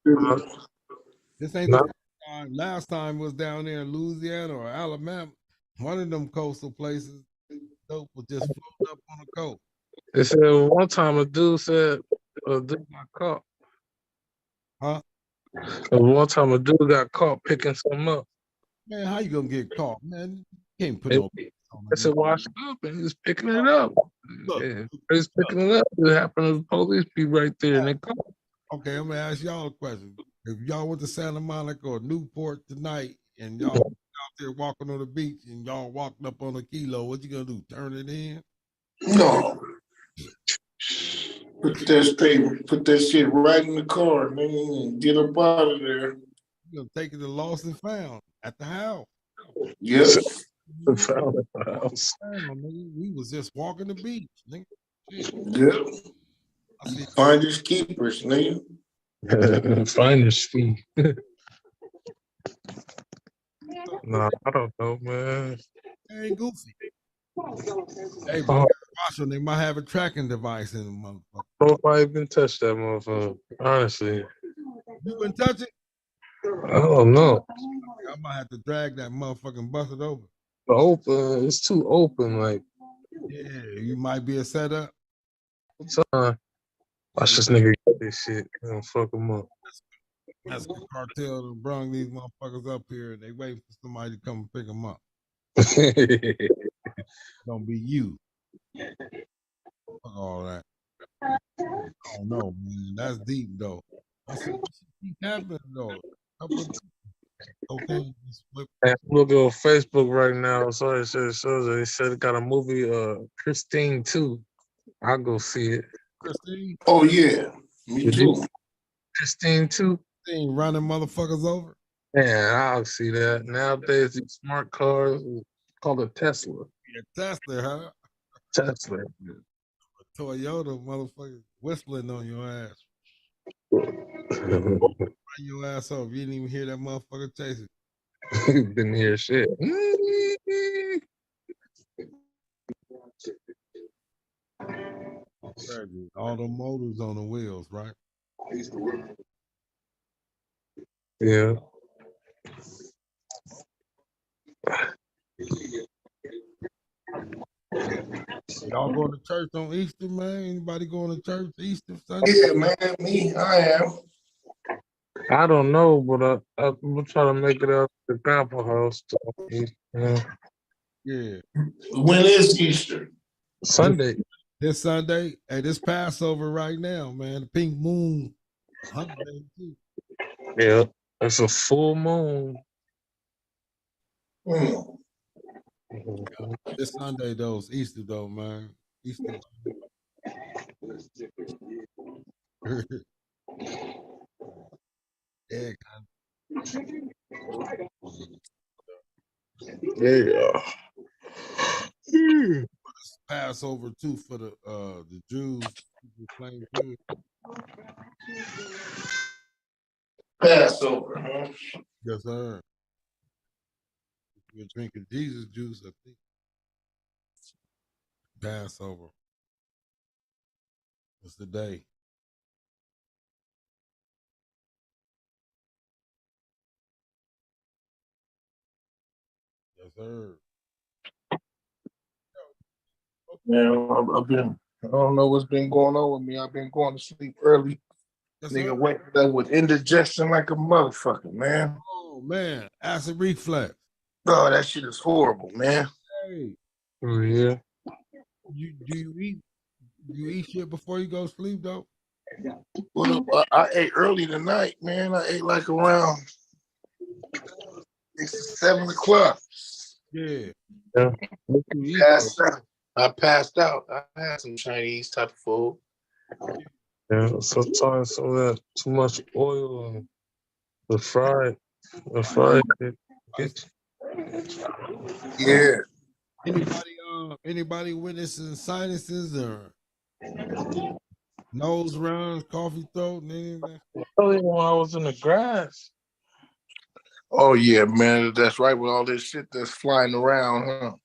This ain't the first time. Last time was down there in Louisiana or Alabama. One of them coastal places, dope was just floating up on the coast. They said one time a dude said a dude got caught. Huh? One time a dude got caught picking something up. Man, how you gonna get caught, man? You can't put no. I said washed up and he was picking it up. He's picking it up. It happened to the police be right there and they caught him. Okay, I'm gonna ask y'all a question. If y'all went to Santa Monica or Newport tonight and y'all out there walking on the beach and y'all walked up on a kilo, what you gonna do? Turn it in? No. Put that shit right in the car, man, and get up out of there. You gonna take it to lost and found at the house. Yes. Found at the house. We was just walking the beach, nigga. Yeah. I Finders keepers, nigga. Finders fee. Nah, I don't know, man. Hey, goofy. Hey, but watch them. They might have a tracking device in the motherfucker. I don't know if I even touched that motherfucker. Honestly, you wouldn't touch it. I don't know. I might have to drag that motherfucker and bust it over. Open. It's too open. Like, yeah, you might be a setup. Watch this nigga get this shit. I'm fuck him up. That's the cartel that brung these motherfuckers up here, and they wait for somebody to come and pick them up. Gonna be you. Fuck all that. I don't know, man. That's deep though. That's what keep happening though. Okay. I'm looking on Facebook right now. So it says they said it got a movie, Christine 2. I'll go see it. Christine? Oh yeah, me too. Christine 2. Christine running motherfuckers over. Yeah, I'll see that. Nowadays, these smart cars called a Tesla. Yeah, Tesla, huh? Tesla. A Toyota motherfucker whistling on your ass. Run your ass over. You didn't even hear that motherfucker chasing. Didn't hear shit. All the motors on the wheels, right? Yeah. Y'all going to church on Easter, man? Anybody going to church Easter Sunday? Yeah, man, I am. I don't know, but I'm trying to make it up to the Grandpa house. Yeah. When is Easter? Sunday. This Sunday. Hey, this Passover right now, man. The pink moon. Yeah, it's a full moon. This Sunday, though, it's Easter, though, man. Easter. Yeah. Yeah. It's Passover too for the Jews. Jews. Passover, huh? Yes, sir. You're drinking Jesus juice, I think. Passover. It's the day. Yes, sir. Yeah, I don't know what's been going on with me. I've been going to sleep early. Yes, Nigga wake up with indigestion like a motherfucker, man. Oh man, acid reflux. Oh, that shit is horrible, man. Hey. Oh yeah. Do you eat shit before you go to sleep though? Well, I ate early tonight, man. I ate like around 7 o'clock. Yeah. I passed out. I had some Chinese type of food. Yeah, sometimes some of that too much oil and the fried Yeah. Anybody witnessing sinuses or nose runs, coffee throat, and anything? Earlier when I was in the grass. Oh yeah, man. That's right with all this shit that's flying around, huh?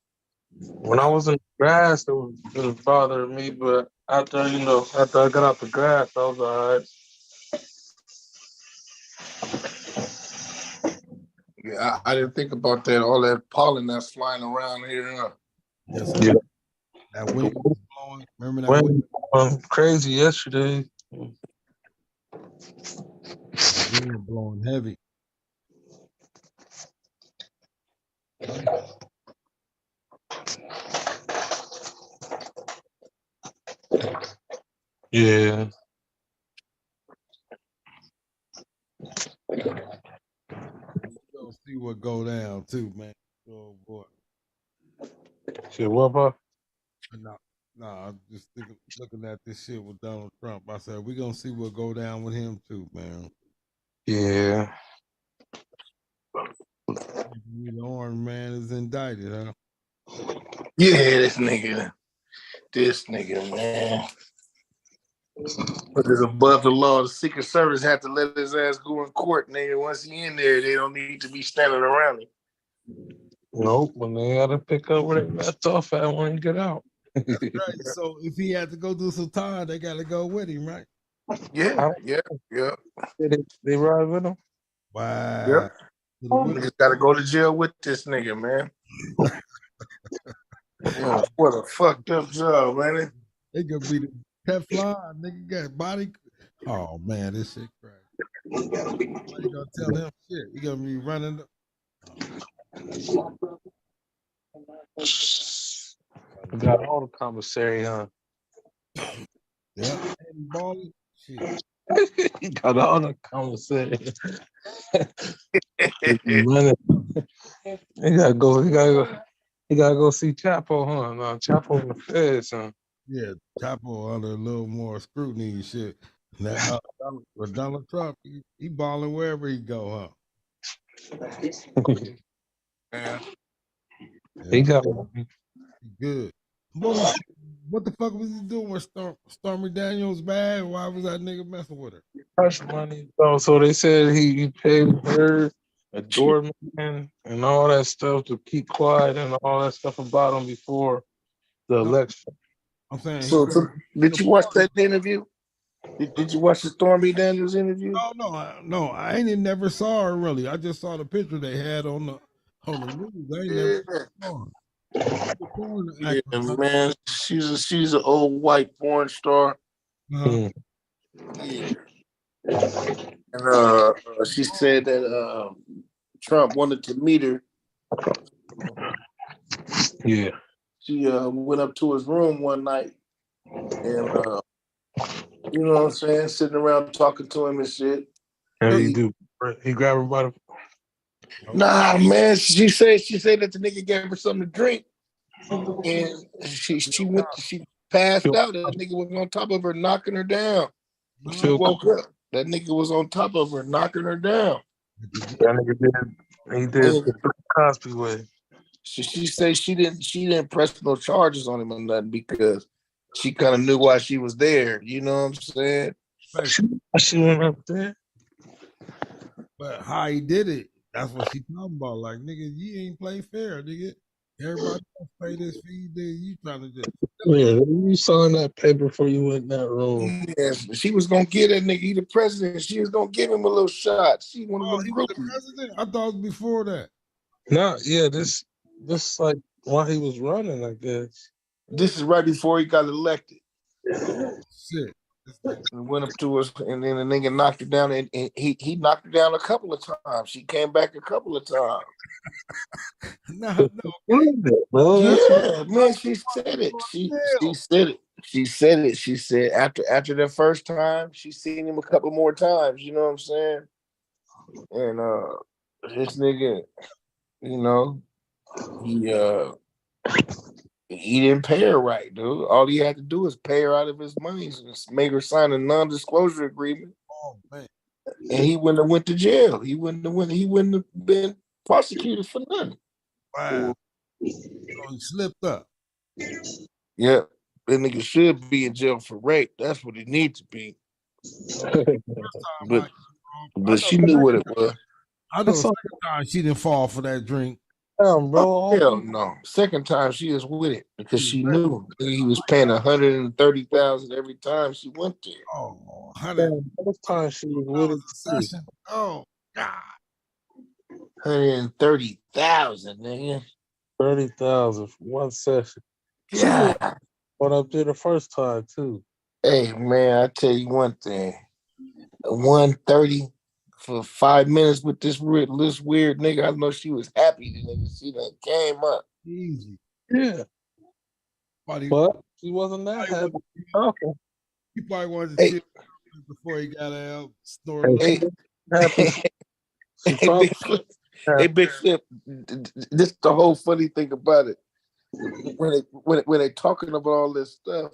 When I was in the grass, it was bothering me, but after I got out the grass, I was all right. Yeah, I didn't think about that. All that pollen that's flying around here, huh? Yes, yeah. That wind was blowing. Remember that wind? Crazy yesterday. Wind blowing heavy. Yeah. We'll see what go down too, man. Oh boy. Shit, what about? No, I'm just looking at this shit with Donald Trump. I said we're gonna see what go down with him too, man. Yeah. The orange man is indicted, huh? Yeah, this nigga, man. But it's above the law. The Secret Service had to let his ass go in court, nigga. Once he in there, they don't need to be standing around him. Nope, when they gotta pick up where they left off at when you get out. That's right. So if he had to go do some time, they got to go with him, right? Yeah. They ride with him. Wow. Yep. Niggas got to go to jail with this nigga, man. Yeah, what a fucked up job, man. They gonna be the Teflon. Nigga got body. Oh man, this shit crazy. Nobody gonna tell him shit. He gonna be running. We got all the commissary, huh? Yeah, balling. Shit. He got all the commissary. He gotta go. He gotta go see Chapo, huh? No, Chapo in the feds, huh? Yeah, Chapo under a little more scrutiny and shit. Now, with Donald Trump, he balling wherever he go, huh? Yeah. He got good. What the fuck was he doing with Stormy Daniels bad? Why was that nigga messing with her? hush money. So they said he paid her a doorman and all that stuff to keep quiet and all that stuff about him before the election. I'm saying. So did you watch that interview? Did you watch the Stormy Daniels interview? No, I ain't never saw her really. I just saw the picture they had on the news. I ain't never saw her. Yeah, man, she's an old white porn star. Uh-huh. Yeah. And she said that Trump wanted to meet her. Yeah. She went up to his room one night and you know what I'm saying, sitting around talking to him and shit. And he grabbed her by the. Nah, man. She said that the nigga gave her something to drink, and she passed out. That nigga was on top of her, knocking her down. She woke up. That nigga was on top of her, knocking her down. That nigga did. He did the Cosby way. She said she didn't press no charges on him or nothing because she kind of knew why she was there. You know what I'm saying? She went up there. But how he did it, that's what she talking about. Like, nigga, you ain't play fair, nigga. Everybody else pay this fee, nigga. You trying to just. Yeah, you signed that paper before you went in that room. Yes, she was gonna get that nigga. He the president. She was gonna give him a little shot. She one of them he was the president? I thought it was before that. No, yeah, this like while he was running, I guess. This is right before he got elected. Shit. And went up to us, and then the nigga knocked her down, and he knocked her down a couple of times. She came back a couple of times. No. Yeah, man, she said it. She said it. She said it. She said after the first time, she seen him a couple more times. You know what I'm saying? And this nigga, you know, he didn't pay her right, dude. All he had to do is pay her out of his money and make her sign a non-disclosure agreement. Oh man! And he wouldn't have went to jail. He wouldn't have been prosecuted for nothing. Wow. So he slipped up. Yeah, that nigga should be in jail for rape. That's what he needs to be. But she knew what it was. I know the second time she didn't fall for that drink. Bro, hell no. Second time she was with it because she knew he was paying $130,000 every time she went there. Oh, first time she was with it. Oh God. $130,000, nigga. 30,000 for one session. Yeah. Went up there the first time too. Hey man, I tell you one thing. 130 for 5 minutes with this weird nigga. I know she was happy. The nigga, she done came up. Easy. Yeah. But she wasn't that happy. He probably wanted to chill before he got out. Hey, Big Flip. This is the whole funny thing about it. When they talking about all this stuff,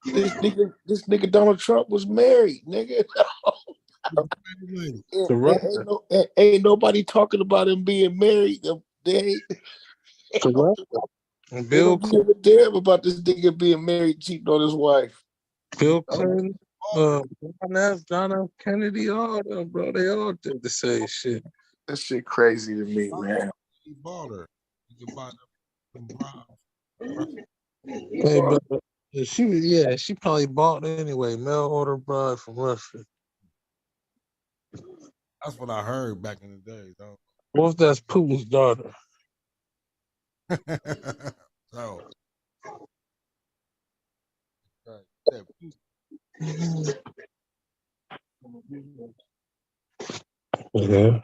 this nigga Donald Trump was married, nigga. Ain't nobody talking about him being married. They don't give a damn about this nigga being married, cheating on his wife. Bill Clinton John F. Kennedy, all them, bro. They all did the same shit. That shit crazy to me, man. He bought her. You can buy them bribes. Hey, but she probably bought anyway. Mail order bride from Russia. That's what I heard back in the day, though. What if that's Putin's daughter? So, Yeah.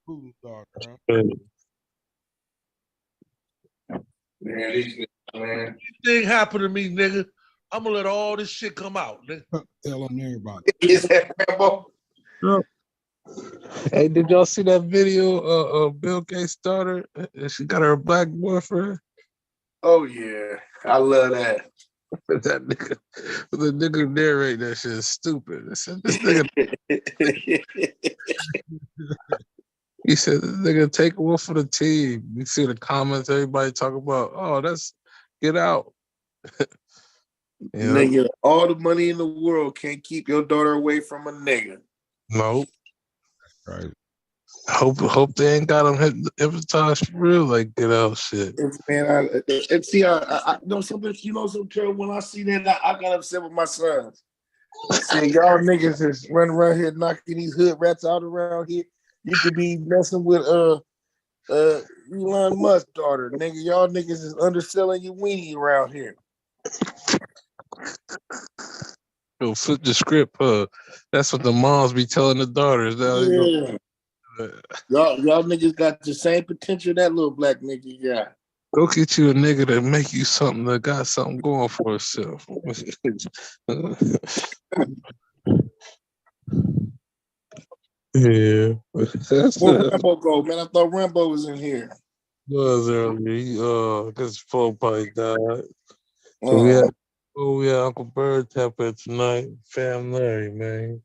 Putin's daughter, huh? Man, Anything happen to me, nigga, I'm gonna let all this shit come out, nigga. Tell them everybody. Is that Rambo? Hey, did y'all see that video of Bill Gates' daughter? She got her black boyfriend. Oh yeah, I love that. That nigga, the nigga narrate that shit is stupid. I said, this nigga. He said, this nigga take one for the team. You see the comments, everybody talk about, oh, that's get out. Nigga, all the money in the world can't keep your daughter away from a nigga. Nope. Right. Hope they ain't got him hypnotized for real, like get out shit. Man, I know something. You know something, Terrell, when I see that, I got upset with my sons. Saying y'all niggas is running around here knocking these hood rats out around here. You could be messing with Elon Musk's daughter, nigga. Y'all niggas is underselling your weenie around here. Yo, flip the script. That's what the moms be telling the daughters. Yeah. Y'all niggas got the same potential that little black nigga got. Go get you a nigga that make you something that got something going for itself. Yeah. Where Rambo go, man? I thought Rambo was in here. Was earlier. Because his phone probably died. So we had Uncle Bird tap it tonight. Fam Larry, man.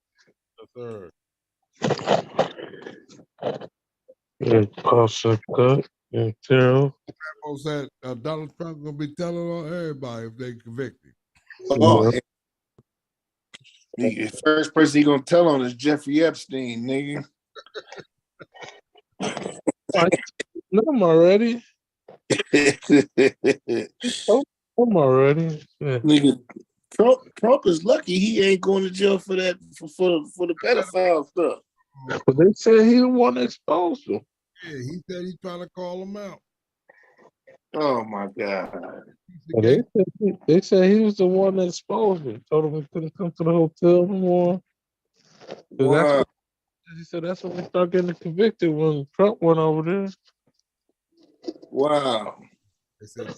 The third. Yeah, Pops and Cut and Terrell. Rambo said Donald Trump gonna be telling on everybody if they convict him. Oh, the first person he gonna tell on is Jeffrey Epstein, nigga. I know him already. I'm already. Yeah. Nigga, Trump is lucky he ain't going to jail for that for the pedophile stuff. But they said he the one that exposed him. Yeah, he said he's trying to call him out. Oh my God. They said he was the one that exposed him. Told him he couldn't come to the hotel anymore. Wow. He said that's when we start getting convicted when Trump went over there. Wow. They said,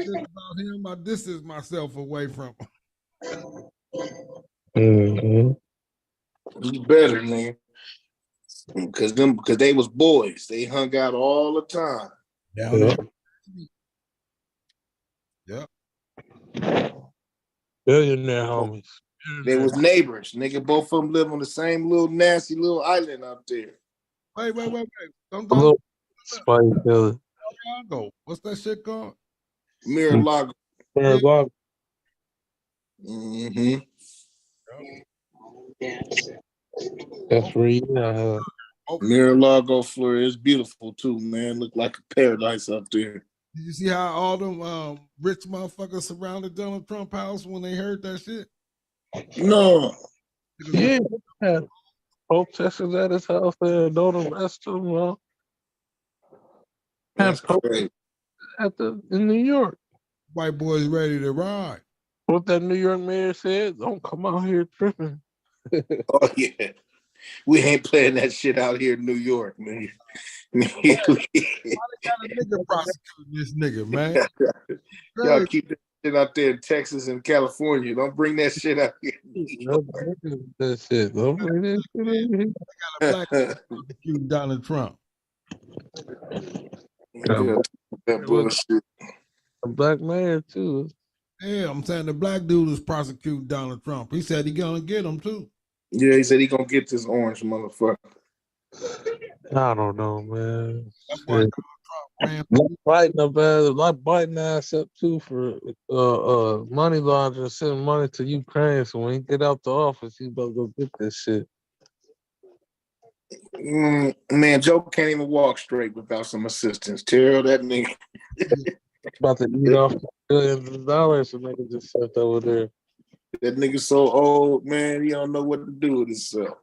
about him, I distance myself away from him. Mm-hmm. You better, man. Because they was boys. They hung out all the time. Yeah. Billionaire homies. They was neighbors. Nigga, both of them live on the same little nasty little island out there. Wait. Don't go. Spike Hill. What's that shit called? Mar-a-Lago. Mar-a-Lago. Mm-hmm. That's where you are. Mar-a-Lago, Florida is beautiful too, man. Look like a paradise up there. Did you see how all them rich motherfuckers surrounded Donald Trump house when they heard that shit? No. Yeah. Protesters at his house there. Don't arrest him, bro. That's crazy. In New York. White boys ready to ride. What that New York mayor said, don't come out here tripping. Oh, yeah. We ain't playing that shit out here in New York, man. Why they got a nigga prosecuting this nigga, man? Y'all keep that shit out there in Texas and California. Don't bring that shit out here. Don't bring that shit. Don't bring that shit over here. They got a black man prosecuting Donald Trump. That bullshit. A black mayor, too. Yeah, I'm saying the black dude is prosecuting Donald Trump. He said he gonna get him, too. Yeah, he said he gonna get this orange motherfucker. I don't know, man. That's why Donald Trump Biting up ass, like biting ass up too for money laundering, sending money to Ukraine. So when he get out the office, he better go get this shit. Man, Joe can't even walk straight without some assistance. Tell that nigga. About to eat off billions of dollars, and nigga just sat over there. That nigga so old, man. He don't know what to do with himself.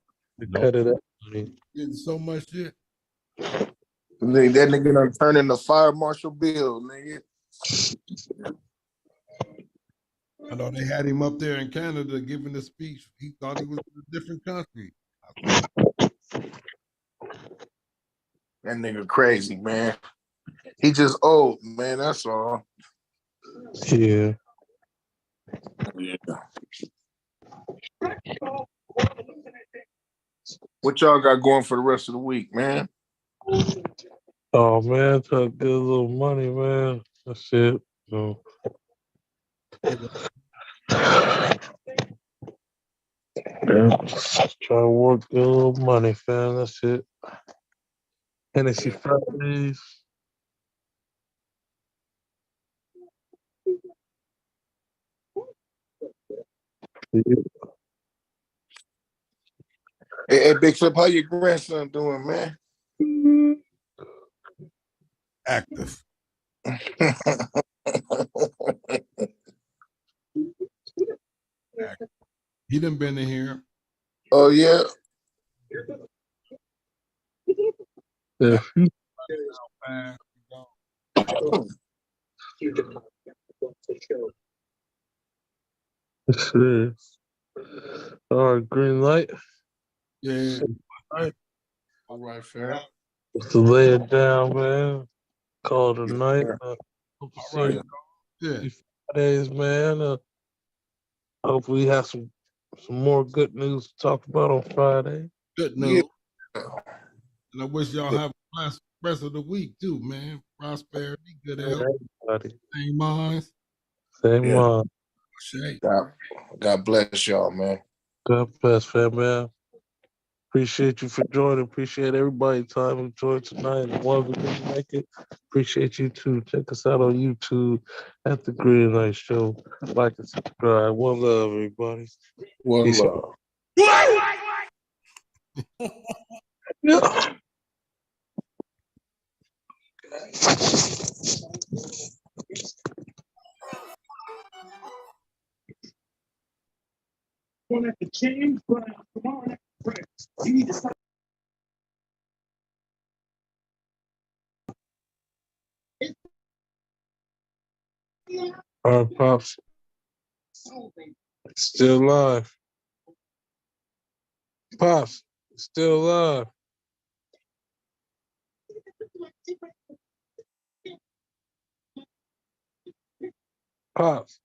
Cut it up. Getting so much shit. That nigga done turned into Fire Marshal Bill, nigga. I know they had him up there in Canada giving the speech. He thought he was in a different country. That nigga crazy, man. He just old, man. That's all. Yeah. What y'all got going for the rest of the week, man? Oh man, try to get a little money, man. That's it. So. Yeah. Try to work, get a little money, fam. That's it. Hennessy Fridays. Hey, Big Flip, how your grandson doing, man? Active. He done been in here. Oh yeah. Yeah. All right, green light. Yeah. All right, fam. Just to lay it down, man. Call it a night. Hope to see you Fridays, man. Hopefully we have some more good news to talk about on Friday. Good news. Yeah. And I wish y'all have a blessed rest of the week too, man. Prosperity, good health, same minds. Same mind. God bless y'all, man. God bless, fam, man. Appreciate you for joining. Appreciate everybody's time and join tonight. The ones who didn't make it, appreciate you too. Check us out on YouTube at The Green Light Show. Like and subscribe. One love, everybody. One love. Yeah. Want to change, but tomorrow you need to stop. All right, Pops. Still alive. Pops, still alive. Pops.